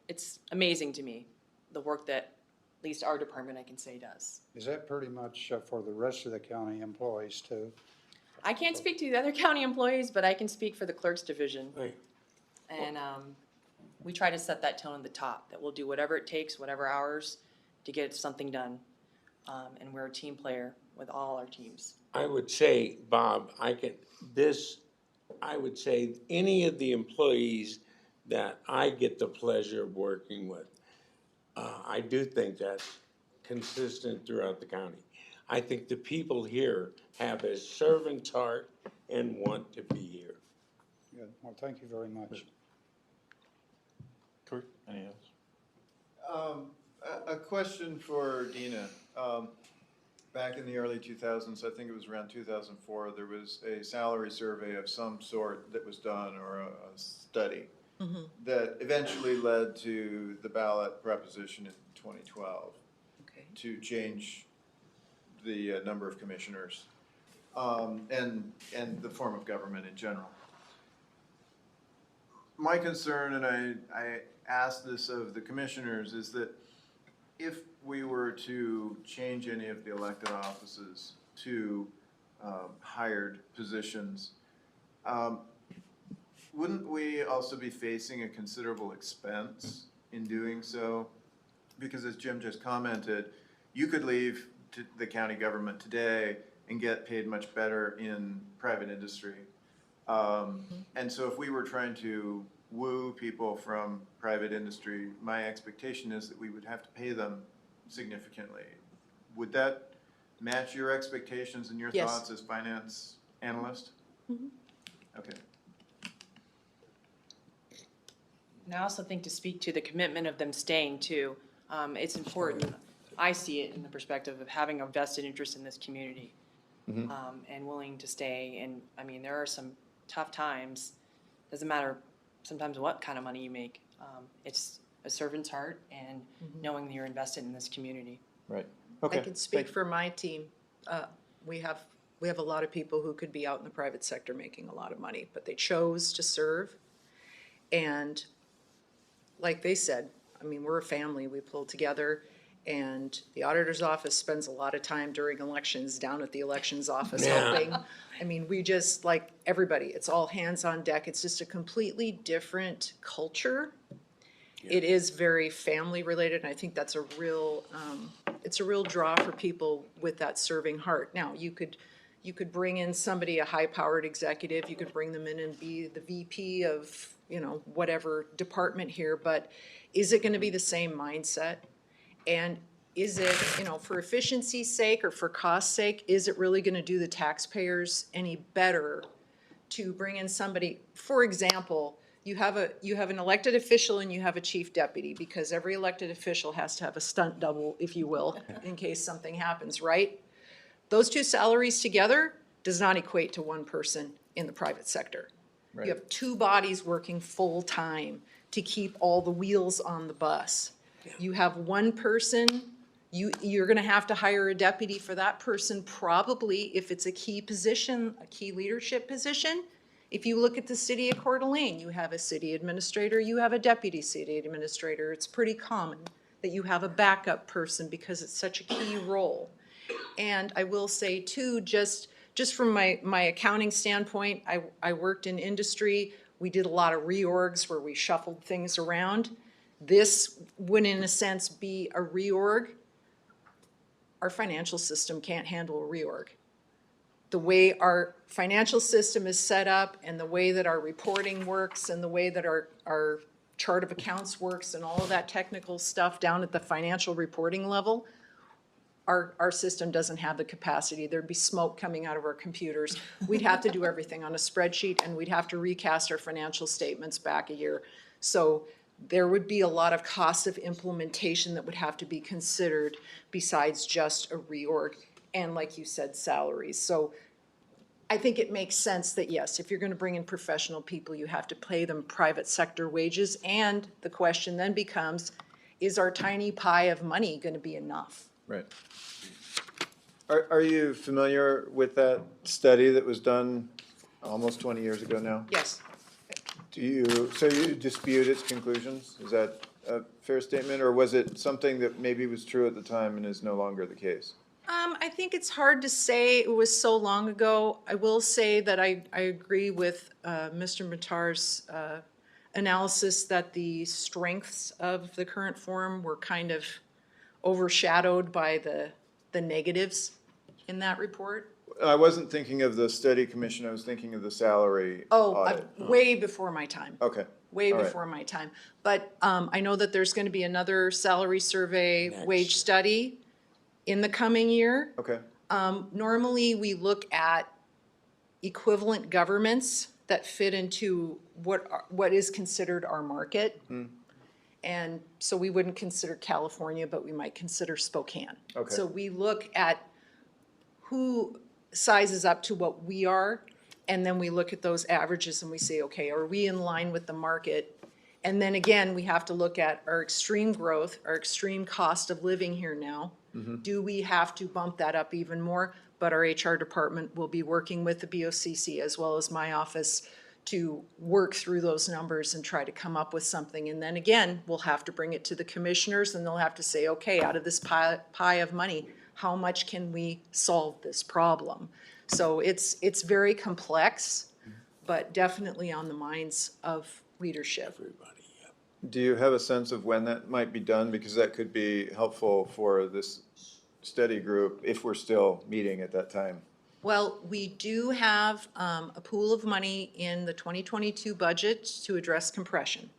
it's amazing to me, the work that at least our department, I can say, does. Is that pretty much for the rest of the county employees too? I can't speak to the other county employees, but I can speak for the clerks division. Right. And we try to set that tone at the top, that we'll do whatever it takes, whatever hours, to get something done. And we're a team player with all our teams. I would say, Bob, I would say any of the employees that I get the pleasure of working with, I do think that's consistent throughout the county. I think the people here have a servant's heart and want to be here. Good. Well, thank you very much. Kurt, any else? A question for Dina. Back in the early 2000s, I think it was around 2004, there was a salary survey of some sort that was done, or a study, that eventually led to the ballot proposition in 2012 to change the number of commissioners and the form of government in general. My concern, and I asked this of the commissioners, is that if we were to change any of the elected offices to hired positions, Wouldn't we also be facing a considerable expense in doing so? Because as Jim just commented, you could leave to the county government today and get paid much better in private industry. And so if we were trying to woo people from private industry, my expectation is that we would have to pay them significantly. Would that match your expectations and your Yes. thoughts as finance analyst? Okay. And I also think to speak to the commitment of them staying too, it's important. I see it in the perspective of having a vested interest in this community, and willing to stay. And I mean, there are some tough times. Doesn't matter sometimes what kind of money you make. It's a servant's heart and knowing that you're invested in this community. Right. I Okay. can speak for my team. We have a lot of people who could be out in the private sector making a lot of money, but they chose to serve. And like they said, I mean, we're a family, we pull together, and the auditor's office spends a lot of time during elections down at the elections office helping. I mean, we just, like everybody, it's all hands on deck. It's just a completely different culture. It is very family related, and I think that's a real, it's a real draw for people with that serving heart. Now, you could bring in somebody, a high-powered executive, you could bring them in and be the VP of, you know, whatever department here, but is it gonna be the same mindset? And is it, you know, for efficiency's sake or for cost's sake, is it really gonna do the taxpayers any better to bring in somebody? For example, you have an elected official and you have a chief deputy, because every elected official has to have a stunt double, if you will, in case something happens, right? Those two salaries together does not equate to one person in the private sector. Right. You have two bodies working full-time to keep all the wheels on the bus. You have one person, you're gonna have to hire a deputy for that person, probably if it's a key position, a key leadership position. If you look at the city of Coeur d'Alene, you have a city administrator, you have a deputy city administrator. It's pretty common that you have a backup person because it's such a key role. And I will say too, just from my accounting standpoint, I worked in industry. We did a lot of reorgs where we shuffled things around. This would, in a sense, be a reorg. Our financial system can't handle a reorg. The way our financial system is set up and the way that our reporting works and the way that our chart of accounts works and all of that technical stuff down at the financial reporting level, our system doesn't have the capacity. There'd be smoke coming out of our computers. We'd have to do everything on a spreadsheet, and we'd have to recast our financial statements back a year. So there would be a lot of cost of implementation that would have to be considered besides just a reorg, and like you said, salaries. So I think it makes sense that yes, if you're gonna bring in professional people, you have to pay them private sector wages, and the question then becomes, is our tiny pie of money gonna be enough? Right. Are you familiar with that study that was done almost 20 years ago now? Yes. So you dispute its conclusions? Is that a fair statement, or was it something that maybe was true at the time and is no longer the case? I think it's hard to say. It was so long ago. I will say that I agree with Mr. Matar's analysis that the strengths of the current form were kind of overshadowed by the negatives in that report. I wasn't thinking of the study commission, I was thinking of the salary audit. Way before my time. Okay. Way All right. before my time. But I know that there's gonna be another salary survey wage study in the coming year. Okay. Normally, we look at equivalent governments that fit into what is considered our market. And so we wouldn't consider California, but we might consider Spokane. Okay. So we look at who sizes up to what we are, and then we look at those averages and we say, okay, are we in line with the market? And then again, we have to look at our extreme growth, our extreme cost of living here now. Do we have to bump that up even more? But our HR department will be working with the BOCC as well as my office to work through those numbers and try to come up with something. And then again, we'll have to bring it to the commissioners and they'll have to say, okay, out of this pie of money, how much can we solve this problem? So it's very complex, but definitely on the minds of leadership. Everybody, yeah. Do you have a sense of when that might be done? Because that could be helpful for this study group if we're still meeting at that time. Well, we do have a pool of money in the 2022 budget to address compression.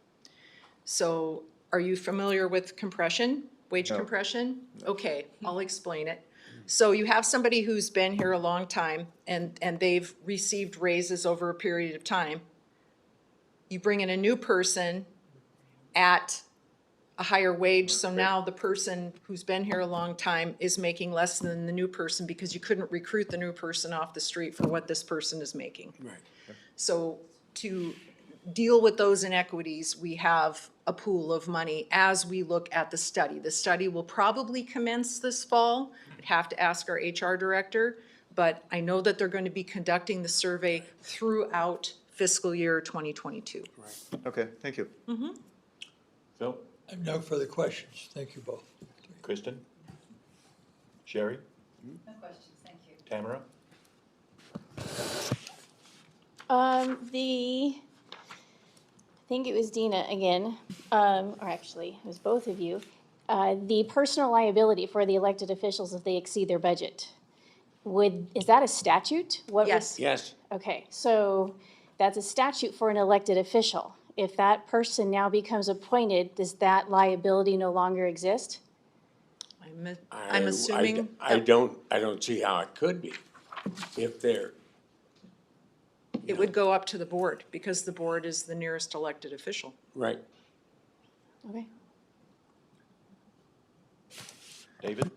So are you familiar with compression, wage No. compression? Okay, I'll explain it. So you have somebody who's been here a long time and they've received raises over a period of time. You bring in a new person at a higher wage, so now the person who's been here a long time is making less than the new person because you couldn't recruit the new person off the street for what this person is making. Right. So to deal with those inequities, we have a pool of money as we look at the study. The study will probably commence this fall. I'd have to ask our HR director, but I know that they're going to be conducting the survey throughout fiscal year 2022. Okay, thank you. Phil? I have no further questions. Thank you both. Kristen? Sherry? No questions, thank you. Tamara? I think it was Dina again, or actually, it was both of you. The personal liability for the elected officials if they exceed their budget. Is that a statute? Yes. Yes. Okay, so that's a statute for an elected official. If that person now becomes appointed, does that liability no longer exist? I'm assuming. I don't see how it could be if they're. It would go up to the board because the board is the nearest elected official. Right. Okay. David?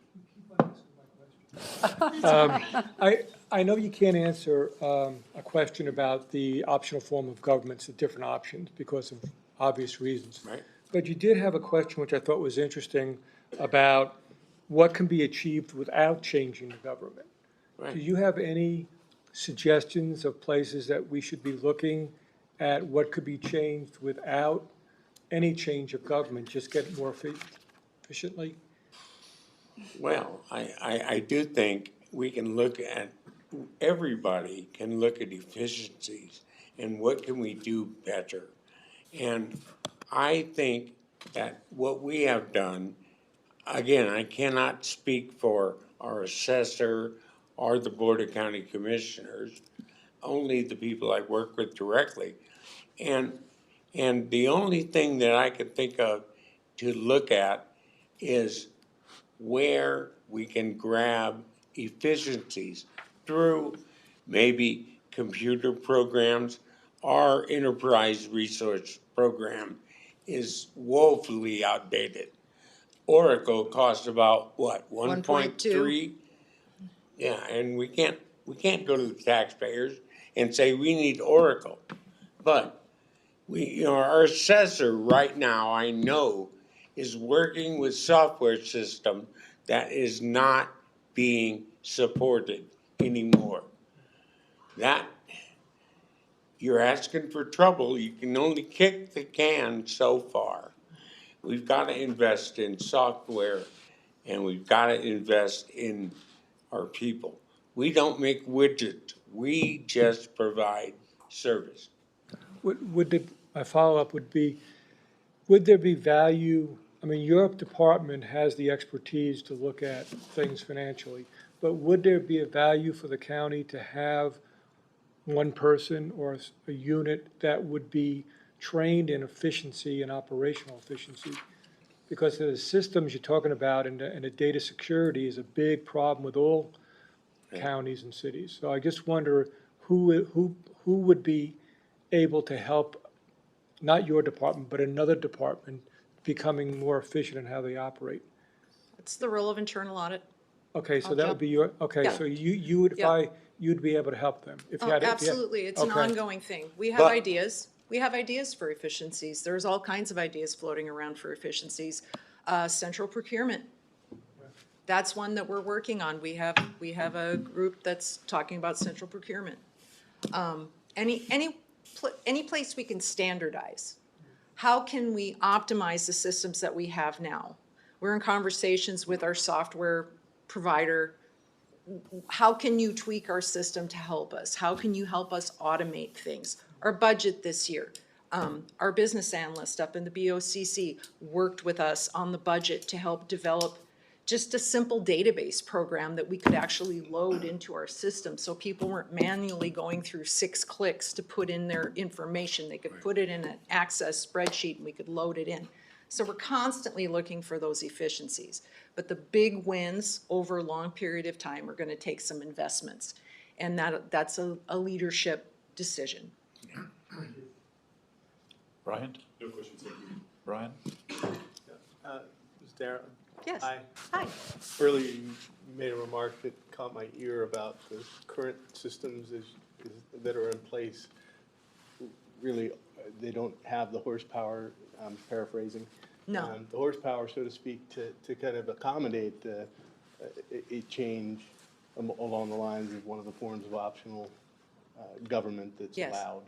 I know you can't answer a question about the optional form of governments, the different options, because of obvious reasons. Right. But you did have a question which I thought was interesting about what can be achieved without changing the government. Right. Do you have any suggestions of places that we should be looking at what could be changed without any change of government, just get more efficiently? Well, I do think we can look at, everybody can look at efficiencies and what can we do better. And I think that what we have done, again, I cannot speak for our assessor or the Board of County Commissioners, only the people I work with directly. And the only thing that I could think of to look at is where we can grab efficiencies through maybe computer programs. Our enterprise resource program is woefully outdated. Oracle costs about what, 1.3? Yeah, and we can't go to the taxpayers and say we need Oracle. But our assessor right now, I know, is working with software system that is not being supported anymore. That, you're asking for trouble. You can only kick the can so far. We've got to invest in software and we've got to invest in our people. We don't make widgets. We just provide service. My follow-up would be, would there be value, I mean, your department has the expertise to look at things financially, but would there be a value for the county to have one person or a unit that would be trained in efficiency and operational efficiency? Because the systems you're talking about and the data security is a big problem with all counties and cities. So I just wonder who would be able to help, not your department, but another department becoming more efficient in how they operate. It's the role of internal audit. Okay, so I'll that jump. would be your, okay, Yeah. so you would, Yeah. you'd be able to help them? If you Oh, had- absolutely, it's an okay. ongoing thing. We have But- ideas. We have ideas for efficiencies. There's all kinds of ideas floating around for efficiencies. Central procurement. That's one that we're working on. We have a group that's talking about central procurement. Any place we can standardize. How can we optimize the systems that we have now? We're in conversations with our software provider how can you tweak our system to help us? How can you help us automate things? Our budget this year, our business analyst up in the BOCC worked with us on the budget to help develop just a simple database program that we could actually load into our system, so people weren't manually going through 6 clicks to put in their information. They could put it in an Access spreadsheet and we could load it in. So we're constantly looking for those efficiencies. But the big wins over a long period of time are gonna take some investments. And that's a leadership decision. Brian? No questions, thank you. Brian? Ms. Darrow? Yes. Hi. Hi. Earlier, you made a remark that caught my ear about the current systems that are in place. Really, they don't have the horsepower, I'm paraphrasing. No. The horsepower, so to speak, to kind of accommodate a change along the lines of one of the forms of optional government that's Yes. allowed.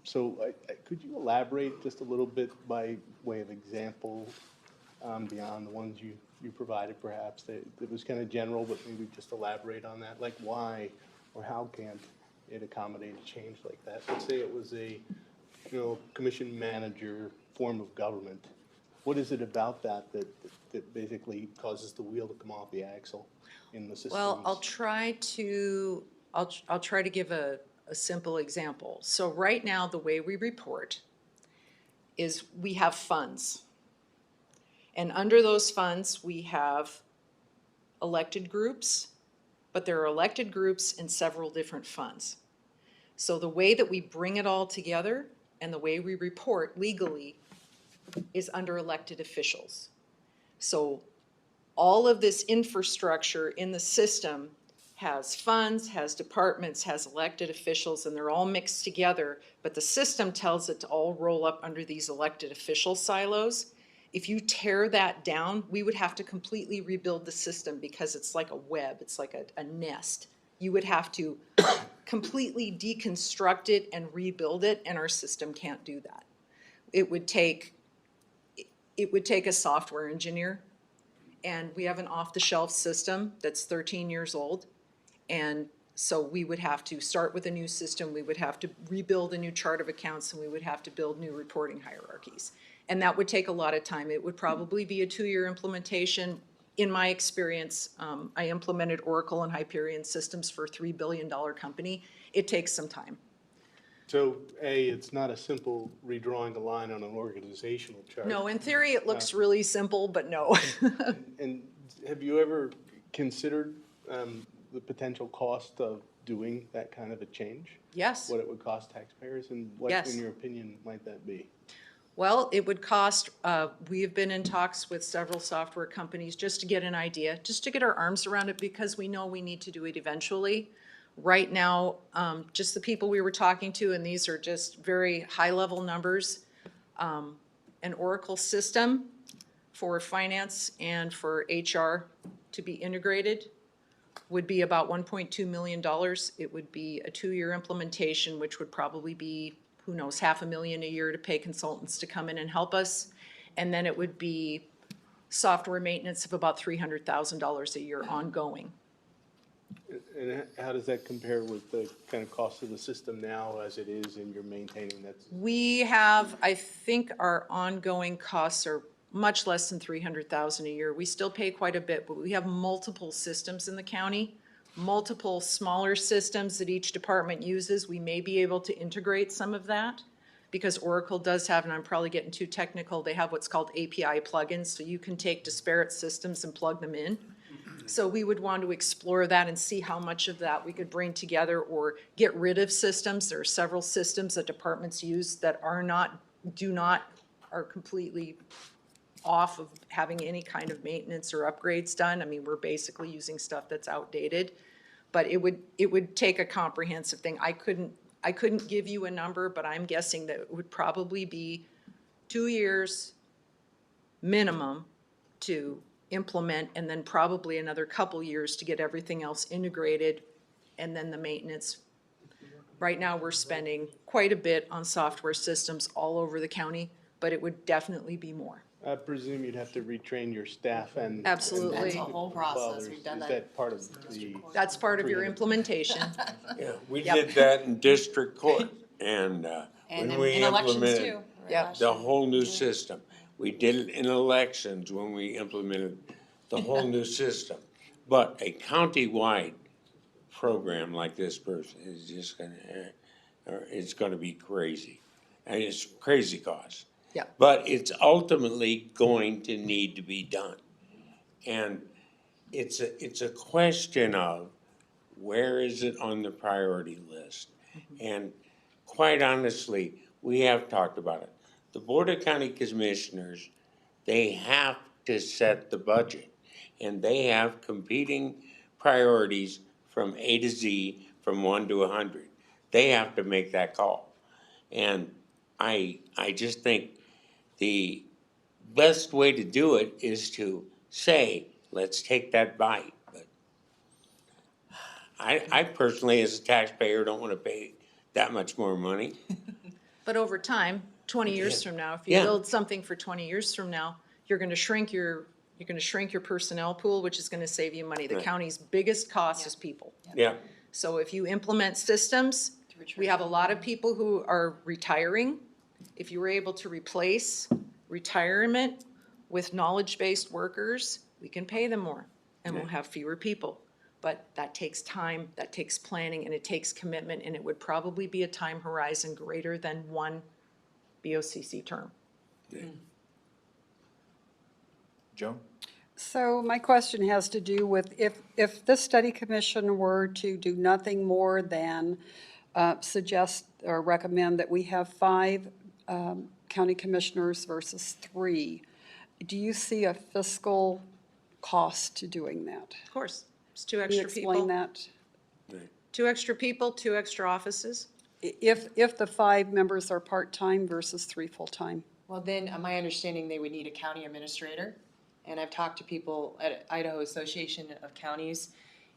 So could you elaborate just a little bit by way of example beyond the ones you provided perhaps that was kind of general, but maybe just elaborate on that, like why or how can't it accommodate a change like that? Let's say it was a commission manager form of government. What is it about that basically causes the wheel to come off the axle in the systems? Well, I'll try to give a simple example. So right now, the way we report is we have funds. And under those funds, we have elected groups, but there are elected groups in several different funds. So the way that we bring it all together and the way we report legally is under elected officials. So all of this infrastructure in the system has funds, has departments, has elected officials, and they're all mixed together, but the system tells it to all roll up under these elected official silos. If you tear that down, we would have to completely rebuild the system because it's like a web, it's like a nest. You would have to completely deconstruct it and rebuild it, and our system can't do that. It would take a software engineer, and we have an off-the-shelf system that's 13 years old, and so we would have to start with a new system, we would have to rebuild a new chart of accounts, and we would have to build new reporting hierarchies. And that would take a lot of time. It would probably be a 2-year implementation. In my experience, I implemented Oracle and Hyperion systems for a $3 billion company. It takes some time. So, it's not a simple redrawing a line on an organizational chart. No, in theory, it looks really simple, but no. And have you ever considered the potential cost of doing that kind of a change? Yes. What it would cost taxpayers, and what, Yes. in your opinion, might that be? Well, it would cost, we have been in talks with several software companies just to get an idea, just to get our arms around it, because we know we need to do it eventually. Right now, just the people we were talking to, and these are just very high-level numbers, an Oracle system for finance and for HR to be integrated would be about $1.2 million. It would be a 2-year implementation, which would probably be, who knows, $500,000 a year to pay consultants to come in and help us. And then it would be software maintenance of about $300,000 a year ongoing. And how does that compare with the kind of cost of the system now as it is, and you're maintaining that? We have, I think our ongoing costs are much less than $300,000 a year. We still pay quite a bit, but we have multiple systems in the county, multiple smaller systems that each department uses. We may be able to integrate some of that because Oracle does have, and I'm probably getting too technical, they have what's called API plugins, so you can take disparate systems and plug them in. So we would want to explore that and see how much of that we could bring together or get rid of systems. There are several systems that departments use that are completely off of having any kind of maintenance or upgrades done. I mean, we're basically using stuff that's outdated, but it would take a comprehensive thing. I couldn't give you a number, but I'm guessing that it would probably be 2 years minimum to implement, and then probably another couple years to get everything else integrated, and then the maintenance. Right now, we're spending quite a bit on software systems all over the county, but it would definitely be more. I presume you'd have to retrain your staff and. Absolutely. and That's a whole well, process. there's- We've done is that. part of the? That's part of your implementation. Yeah, we Yep. did that in district court, and And when we in elections implemented too. right, Yep. last the year. whole new system. We did it in elections when we implemented the whole new system. But a county-wide program like this person is just it's gonna be crazy. And it's crazy cost. Yeah. But it's ultimately going to need to be done. And it's a question of where is it on the priority list? And quite honestly, we have talked about it. The Board of County Commissioners, they have to set the budget. And they have competing priorities from A to Z, from 1 to 100. They have to make that call. And I just think the best way to do it is to say, let's take that bite. But I personally, as a taxpayer, don't want to pay that much more money. But over time, 20 years from now, if you Yeah. build something for 20 years from now, you're gonna shrink your personnel pool, which is gonna save you money. The Right. county's biggest cost is people. Yeah, So if you implement systems, we have a lot of people who are retiring. If you were able to replace retirement with knowledge-based workers, we can pay them more and we'll have fewer people. But that takes time, that takes planning, and it takes commitment, and it would probably be a time horizon greater than one BOCC term. Joan? So my question has to do with if this study commission were to do nothing more than suggest or recommend that we have 5 county commissioners versus 3, do you see a fiscal cost to doing that? Of course, it's 2 Can you extra people. explain that? 2 extra people, 2 extra offices. If the 5 members are part-time versus 3 full-time? Well, then, my understanding, they would need a county administrator. And I've talked to people at Idaho Association of Counties,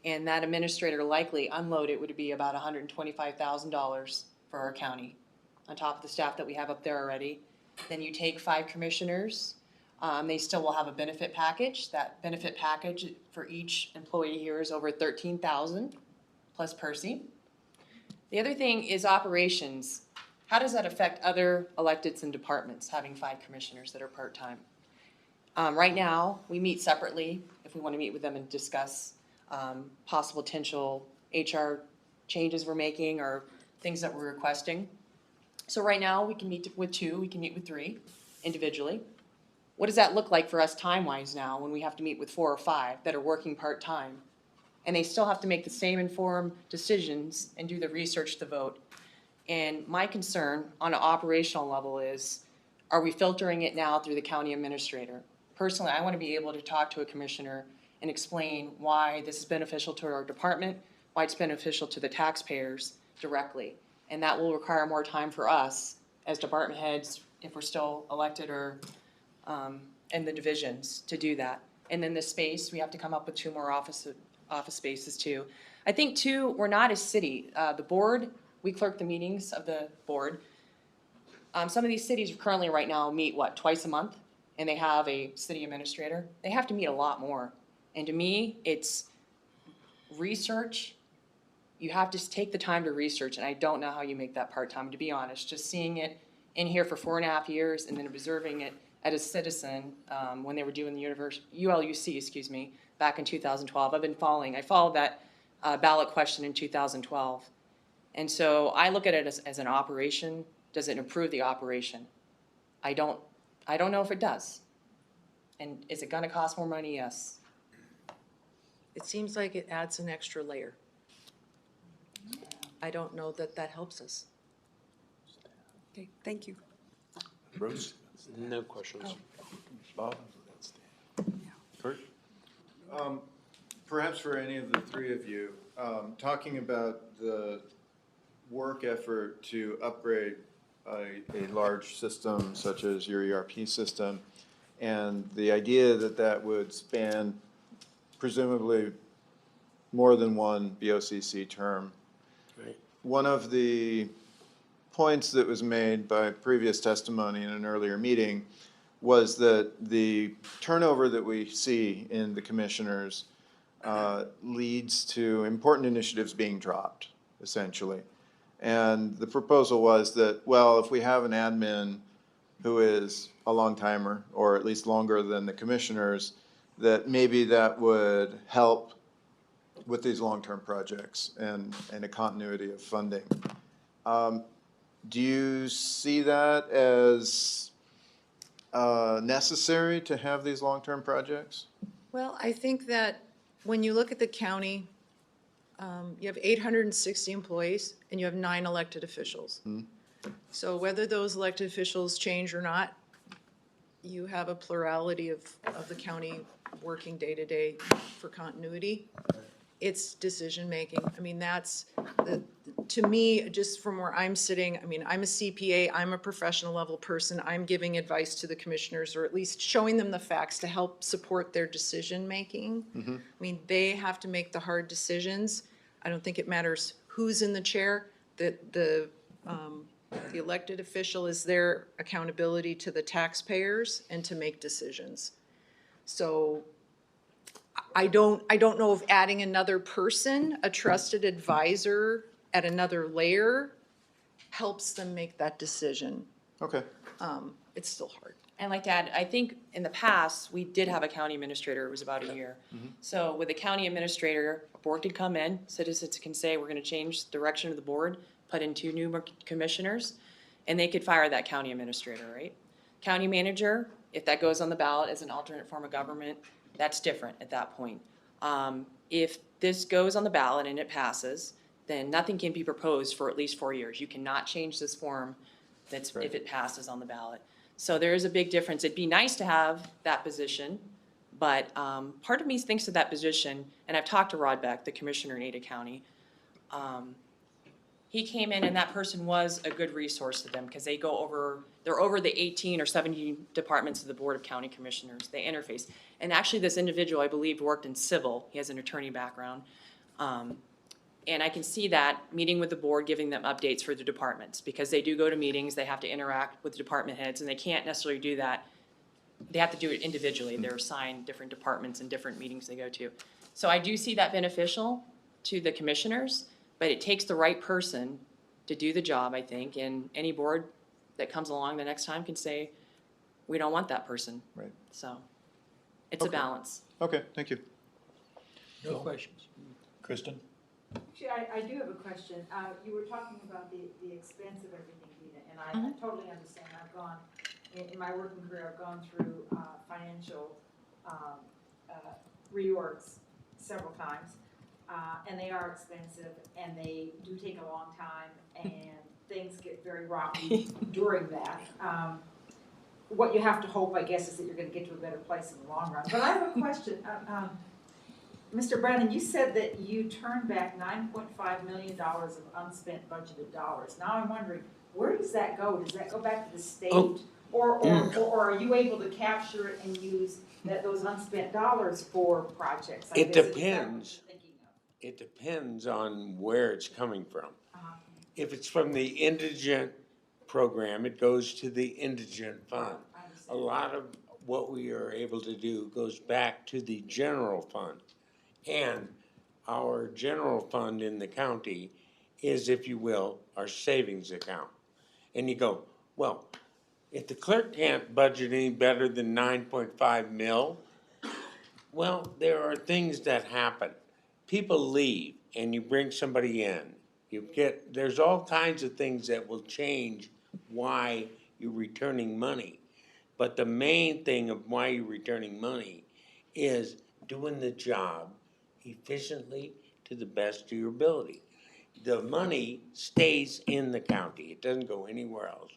and that administrator likely unloaded would be about $125,000 for our county, on top of the staff that we have up there already. Then you take 5 commissioners, they still will have a benefit package. That benefit package for each employee here is over $13,000 plus Percy. The other thing is operations. How does that affect other electeds and departments, having 5 commissioners that are part-time? Right now, we meet separately if we want to meet with them and discuss possible potential HR changes we're making or things that we're requesting. So right now, we can meet with 2, we can meet with 3 individually. What does that look like for us time-wise now when we have to meet with 4 or 5 that are working part-time? And they still have to make the same informed decisions and do the research to vote. And my concern on an operational level is, are we filtering it now through the county administrator? Personally, I want to be able to talk to a commissioner and explain why this is beneficial to our department, why it's beneficial to the taxpayers directly. And that will require more time for us as department heads, if we're still elected or in the divisions, to do that. And then the space, we have to come up with 2 more office spaces too. I think too, we're not a city. The board, we clerk the meetings of the board. Some of these cities currently right now meet, twice a month? And they have a city administrator. They have to meet a lot more. And to me, it's research. You have to take the time to research, and I don't know how you make that part-time, to be honest. Just seeing it in here for 4.5 years and then observing it as a citizen when they were doing the ULUC, back in 2012. I followed that ballot question in 2012. And so I look at it as an operation. Does it improve the operation? I don't know if it does. And is it gonna cost more money? Yes. It seems like it adds an extra layer. I don't know that that helps us. Okay, thank you. Bruce? No questions. Bob? Kurt? Perhaps for any of the 3 of you, talking about the work effort to upgrade a large system such as your ERP system, and the idea that that would span presumably more than one BOCC term. Right. One of the points that was made by previous testimony in an earlier meeting was that the turnover that we see in the commissioners leads to important initiatives being dropped, essentially. And the proposal was that, well, if we have an admin who is a long timer, or at least longer than the commissioners, that maybe that would help with these long-term projects and a continuity of funding. Do you see that as necessary to have these long-term projects? Well, I think that when you look at the county, you have 860 employees and you have 9 elected officials. So whether those elected officials change or not, you have a plurality of the county working day to day for continuity. It's decision-making. I mean, that's, to me, just from where I'm sitting, I mean, I'm a CPA, I'm a professional level person, I'm giving advice to the commissioners, or at least showing them the facts to help support their decision-making. I mean, they have to make the hard decisions. I don't think it matters who's in the chair, the elected official is their accountability to the taxpayers and to make decisions. So I don't know if adding another person, a trusted advisor at another layer, helps them make that decision. Okay. It's still hard. I'd like to add, I think in the past, we did have a county administrator, it was about a year. So with the county administrator, a board could come in, citizens can say, we're gonna change the direction of the board, put in 2 new commissioners, and they could fire that county administrator, right? County manager, if that goes on the ballot as an alternate form of government, that's different at that point. If this goes on the ballot and it passes, then nothing can be proposed for at least 4 years. You cannot change this form if it passes on the ballot. So there is a big difference. It'd be nice to have that position, but part of me thinks of that position, and I've talked to Rod Beck, the commissioner in Ada County. He came in and that person was a good resource to them because they're over the 18 or 17 departments of the Board of County Commissioners. They interface. And actually this individual, I believe, worked in civil. He has an attorney background. And I can see that meeting with the board, giving them updates for the departments because they do go to meetings, they have to interact with the department heads, and they can't necessarily do that. They have to do it individually. They're assigned different departments and different meetings they go to. So I do see that beneficial to the commissioners, but it takes the right person to do the job, I think, and any board that comes along the next time can say, we don't want that person. Right. So it's a balance. Okay, thank you. No questions. Kristen? Actually, I do have a question. You were talking about the expense of everything, Dina, and I totally understand. I've gone, in my working career, I've gone through financial reorgs several times, and they are expensive, and they do take a long time, and things get very rocky during that. What you have to hope, I guess, is that you're gonna get to a better place in the long run. But I have a question. Mr. Brennan, you said that you turned back $9.5 million of unspent budgeted dollars. Now I'm wondering, where does that go? Does that go back to the state? Or are you able to capture it and use those unspent dollars for projects? It depends. It depends on where it's coming from. If it's from the indigent program, it goes to the indigent fund. A lot of what we are able to do goes back to the general fund. And our general fund in the county is, if you will, our savings account. And you go, well, if the clerk can't budget any better than 9.5 mil, well, there are things that happen. People leave and you bring somebody in. There's all kinds of things that will change why you're returning money. But the main thing of why you're returning money is doing the job efficiently to the best of your ability. The money stays in the county. It doesn't go anywhere else.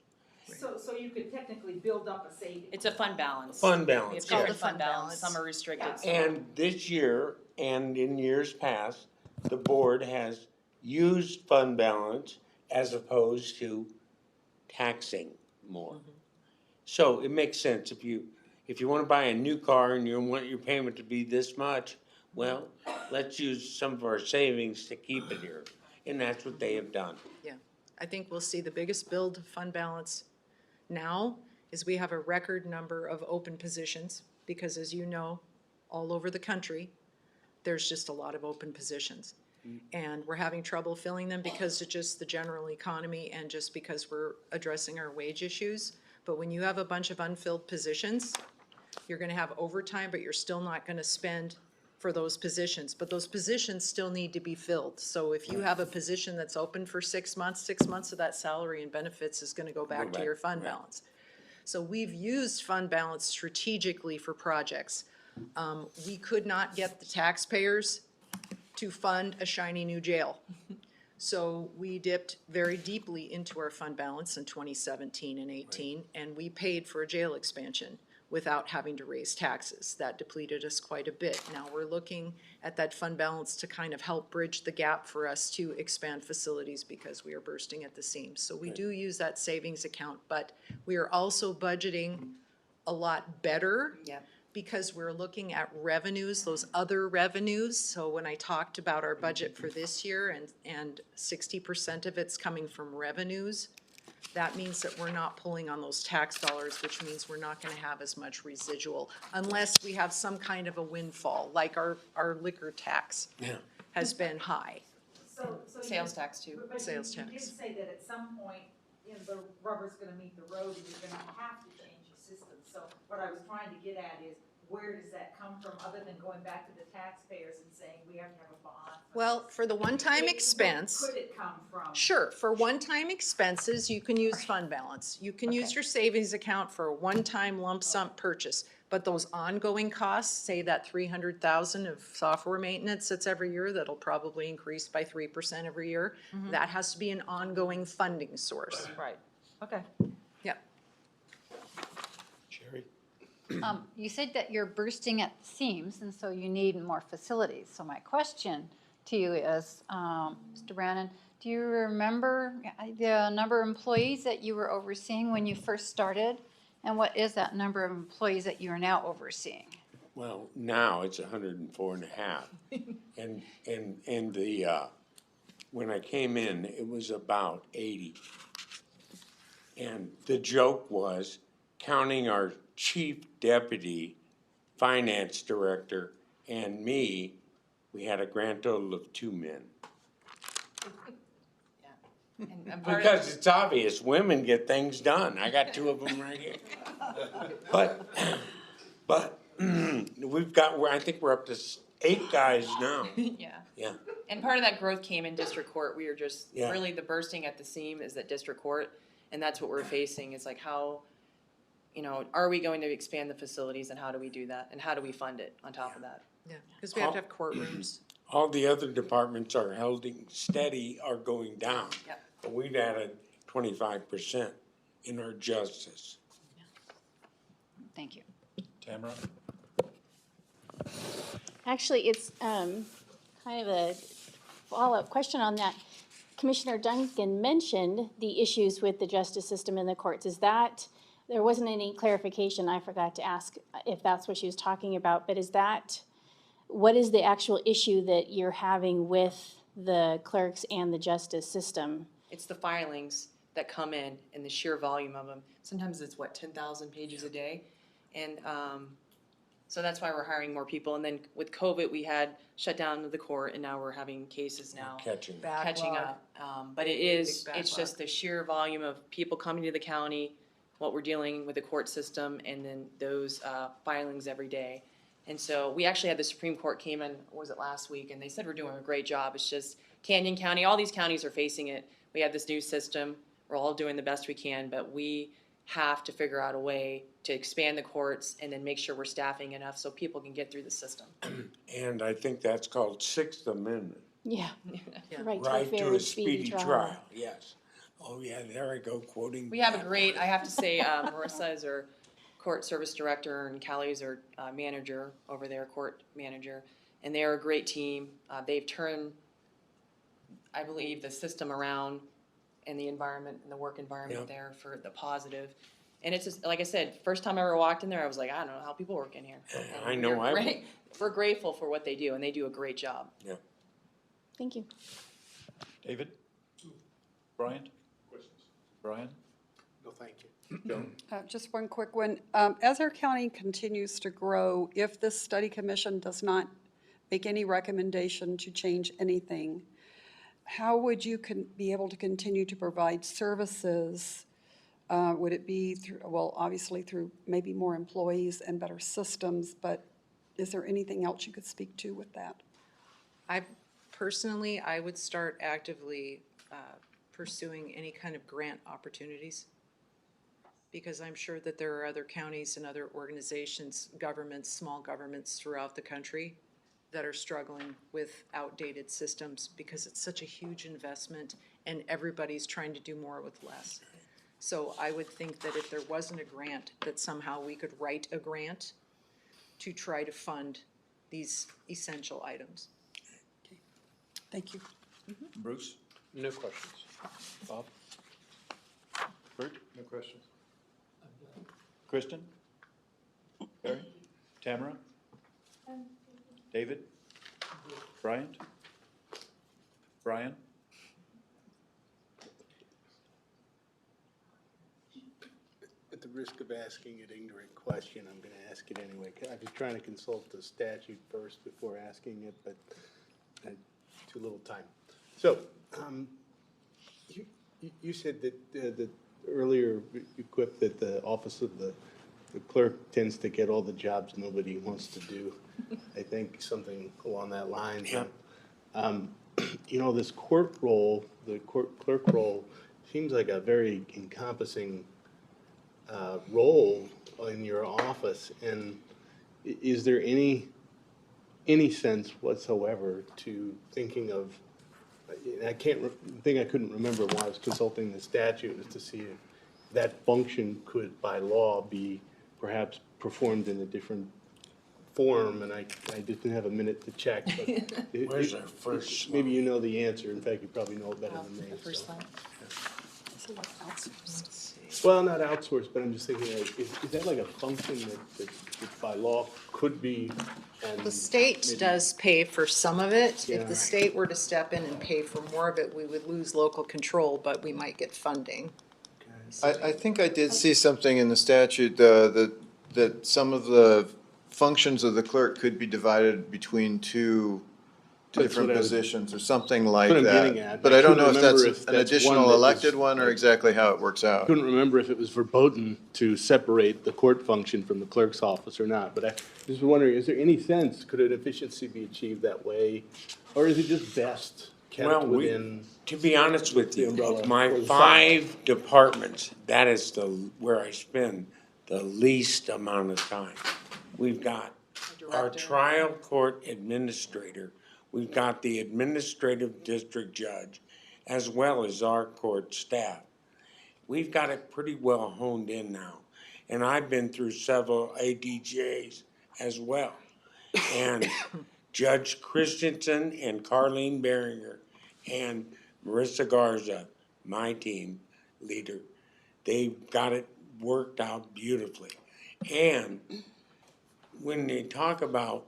So you could technically build up a savings. It's a fund balance. Fund balance, It's called yeah. a fund balance. Some are restricted. Some And this year, and in years past, the board has used fund balance as opposed to taxing more. So it makes sense if you want to buy a new car and you want your payment to be this much, well, let's use some of our savings to keep it here. And that's what they have done. Yeah, I think we'll see the biggest build fund balance now is we have a record number of open positions, because as you know, all over the country, there's just a lot of open positions. And we're having trouble filling them because of just the general economy and just because we're addressing our wage issues. But when you have a bunch of unfilled positions, you're gonna have overtime, but you're still not gonna spend for those positions. But those positions still need to be filled. So if you have a position that's open for 6 months, 6 months of that salary and benefits is gonna go back to your fund balance. So we've used fund balance strategically for projects. We could not get the taxpayers to fund a shiny new jail. So we dipped very deeply into our fund balance in 2017 and 18, and we paid for a jail expansion without having to raise taxes. That depleted us quite a bit. Now we're looking at that fund balance to kind of help bridge the gap for us to expand facilities because we are bursting at the seams. So we do use that savings account, but we are also budgeting a lot better. Yep. Because we're looking at revenues, those other revenues. So when I talked about our budget for this year and 60% of it's coming from revenues, that means that we're not pulling on those tax dollars, which means we're not gonna have as much residual unless we have some kind of a windfall, like our liquor tax has been high. So Sales tax too. But Sales you tax. did say that at some point, the rubber's gonna meet the road and you're gonna have to change the system. So what I was trying to get at is, where does that come from, other than going back to the taxpayers and saying, we have to have a bond? Well, for the one-time expense. Where could it come from? Sure, for one-time expenses, you can use fund balance. You can use your savings account for a one-time lump sum purchase. But those ongoing costs, say that $300,000 of software maintenance that's every year, that'll probably increase by 3% every year. That has to be an ongoing funding source. Right. Okay. Yep. Sherry? You said that you're bursting at the seams, and so you need more facilities. So my question to you is, Mr. Brannon, do you remember the number of employees that you were overseeing when you first started? And what is that number of employees that you are now overseeing? Well, now it's 104.5. And the, when I came in, it was about 80. And the joke was, counting our chief deputy, finance director, and me, we had a grand total of 2 men. And part of, Because it's obvious, women get things done. I got 2 of them right here. But we've got, I think we're up to 8 guys now. yeah. Yeah. And part of that growth came in district court. We were just, Yeah. really the bursting at the seam is that district court. And that's what we're facing, is like how, are we going to expand the facilities and how do we do that? And how do we fund it on top of that? Yeah, because we have to have courtrooms. All the other departments are holding steady or going down. Yep. But we've added 25% in our justice. Thank you. Tamara? Actually, it's kind of a follow-up question on that. Commissioner Duncan mentioned the issues with the justice system in the courts. Is that, there wasn't any clarification, I forgot to ask if that's what she was talking about, but is that, what is the actual issue that you're having with the clerks and the justice system? It's the filings that come in and the sheer volume of them. Sometimes it's 10,000 pages a day. And so that's why we're hiring more people. And then with COVID, we had shut down the court and now we're having cases now. Catching. Catching up. But it's just the sheer volume of people coming to the county, what we're dealing with the court system, and then those filings every day. And so we actually had the Supreme Court came in, was it last week, and they said we're doing a great job. It's just Canyon County, all these counties are facing it. We have this new system. We're all doing the best we can, but we have to figure out a way to expand the courts and then make sure we're staffing enough so people can get through the system. And I think that's called Sixth Amendment. Yeah. Right Right to to a a fair speedy trial, yes. Oh, yeah, there I go quoting. We have a great, I have to say, Marissa is our court service director and Callie's our manager over there, court manager. And they're a great team. They've turned, I believe, the system around and the environment and the work environment there for the positive. And it's just, like I said, first time I ever walked in there, I was like, I don't know how people work in here. I know I would. We're grateful for what they do, and they do a great job. Yeah. Thank you. David? Brian? Questions? Brian? No, thank Thank you. Just one quick one. As our county continues to grow, if this study commission does not make any recommendation to change anything, how would you be able to continue to provide services? Would it be through, well, obviously through maybe more employees and better systems, but is there anything else you could speak to with that? Personally, I would start actively pursuing any kind of grant opportunities, because I'm sure that there are other counties and other organizations, governments, small governments throughout the country that are struggling with outdated systems because it's such a huge investment and everybody's trying to do more with less. So I would think that if there wasn't a grant, that somehow we could write a grant to try to fund these essential items. Thank you. Bruce? No questions. Bob? Bert? No questions. Kristen? Barry? Tamara? David? Bryant? Brian? At the risk of asking an ignorant question, I'm going to ask it anyway. I was trying to consult the statute first before asking it, but I had too little time. So, you said that earlier you quipped that the office of the clerk tends to get all the jobs nobody wants to do. I think something along that line. Yeah. You know, this court role, the court clerk role, seems like a very encompassing role in your office. And is there any sense whatsoever to thinking of, I couldn't remember when I was consulting the statute, is to see if that function could, by law, be perhaps performed in a different form, and I didn't have a minute to check, but Where's our first maybe you know the answer. In fact, you probably know it better than me. The first so. slide. Well, not outsourced, but I'm just thinking, like, is that like a function that by law could be? And The state maybe- does pay for some of it. Yeah. If the state were to step in and pay for more of it, we would lose local control, but we might get funding. I think I did see something in the statute, that some of the functions of the clerk could be divided between two That's different what I was- positions or something like what I'm getting that. at. But I I don't couldn't know if remember that's if an that's one additional that was, elected one or like- exactly how it works out. Couldn't remember if it was verboten to separate the court function from the clerk's office or not, but I just wondering, is there any sense, could an efficiency be achieved that way? Or is it just best kept Well, within? to be honest with the you, umbrella of my or the 5 departments, that is where I spend the least amount of time. We've got our trial court administrator, we've got the administrative district judge, as well as our court staff. We've got it pretty well honed in now, and I've been through several ADJs as well. And Judge Christensen and Carlene Behringer and Marissa Garza, my team leader, they've got it worked out beautifully. And when they talk about,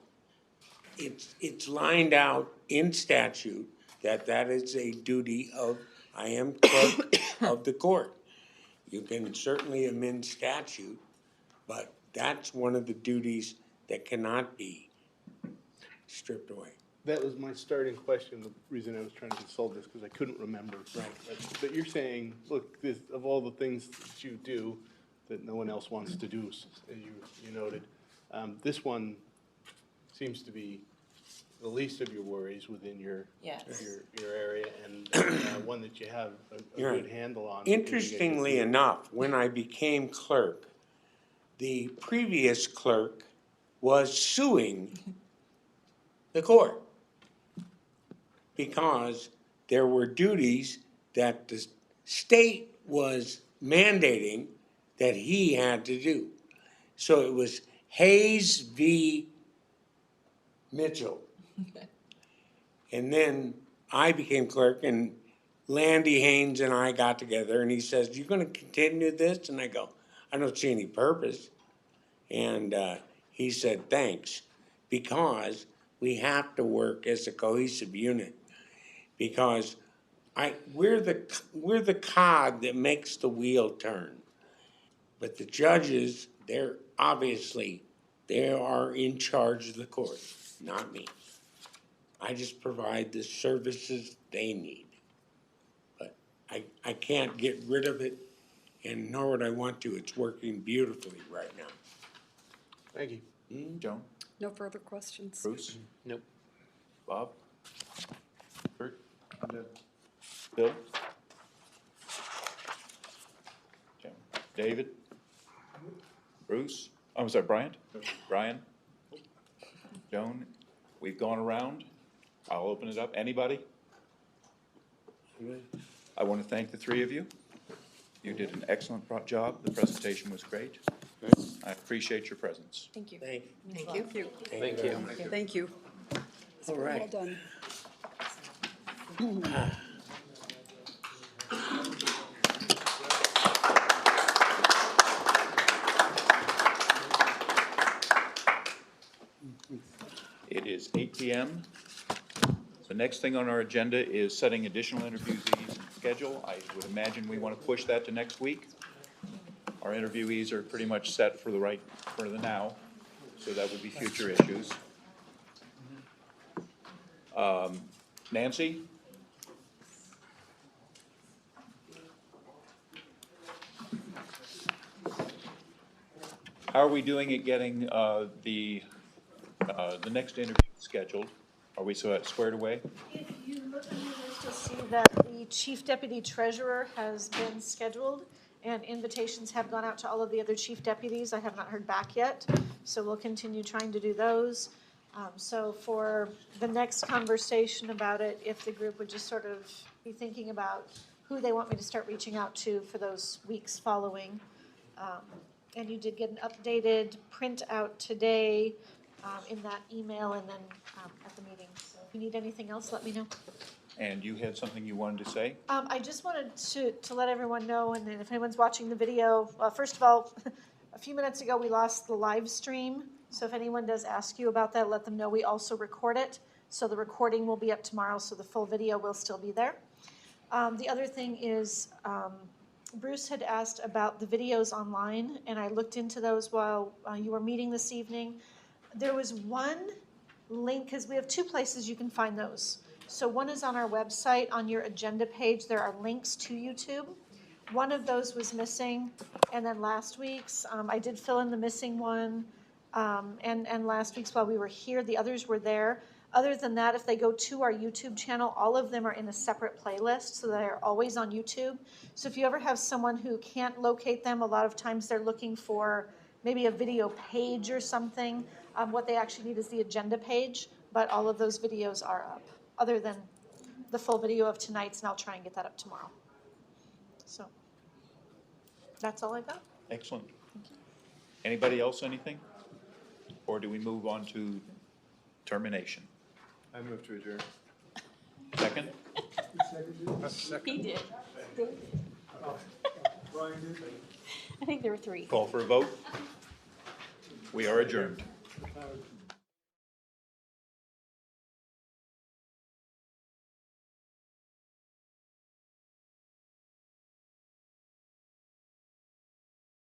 it's lined out in statute that is a duty of, I am clerk of the court. You can certainly amend statute, but that's one of the duties that cannot be stripped away. That was my starting question. The reason I was trying to consult this, because I couldn't remember. Right. But you're saying, look, this, of all the things that you do that no one else wants to do, as you noted, this one seems to be the least of your worries within your area, and one that you have a You're good right. handle on. Interestingly enough, when I became clerk, the previous clerk was suing the court because there were duties that the state was mandating that he had to do. So it was Hayes v. Mitchell. And then I became clerk, and Landy Haynes and I got together, and he says, "You gonna continue this?" And I go, "I don't see any purpose." And he said, "Thanks, because we have to work as a cohesive unit, because we're the cog that makes the wheel turn. But the judges, they are in charge of the court, not me. I just provide the services they need. But I can't get rid of it, and nor would I want to. It's working beautifully right now. Thank you. Joan? No further questions? Bruce? Nope. Bob? Kurt? Bill? Okay. David? Bruce? Oh, I'm sorry, Brian? Brian? Joan? We've gone around. I'll open it up. Anybody? I want to thank the three of you. You did an excellent job. The presentation was great. I appreciate your presence. Thank you. Thank you. Thank you. Thank you. All right. Well done. It is 8 p.m. The next thing on our agenda is setting additional interviewees and schedule. I would imagine we want to push that to next week. Our interviewees are pretty much set for the now, so that would be future issues. Nancy? How are we doing at getting the next interview scheduled? Are we squared away? If you look on the list, you'll see that the chief deputy treasurer has been scheduled, and invitations have gone out to all of the other chief deputies. I have not heard back yet, so we'll continue trying to do those. So for the next conversation about it, if the group would just sort of be thinking about who they want me to start reaching out to for those weeks following. And you did get an updated printout today in that email and then at the meeting. So if you need anything else, let me know. And you had something you wanted to say? I just wanted to let everyone know, and then if anyone's watching the video, first of all, a few minutes ago, we lost the live stream. So if anyone does ask you about that, let them know we also record it. So the recording will be up tomorrow, so the full video will still be there. The other thing is, Bruce had asked about the videos online, and I looked into those while you were meeting this evening. There was one link, because we have two places you can find those. So one is on our website, on your agenda page, there are links to YouTube. One of those was missing, and then last week's, I did fill in the missing one, and last week's while we were here, the others were there. Other than that, if they go to our YouTube channel, all of them are in a separate playlist, so they're always on YouTube. So if you ever have someone who can't locate them, a lot of times they're looking for maybe a video page or something. What they actually need is the agenda page, but all of those videos are up, other than the full video of tonight's, and I'll try and get that up tomorrow. So that's all I've got. Excellent. Anybody else, anything? Or do we move on to termination? I move to adjourn. Second? He did. Brian did? I think there were three. Call for a vote? We are adjourned.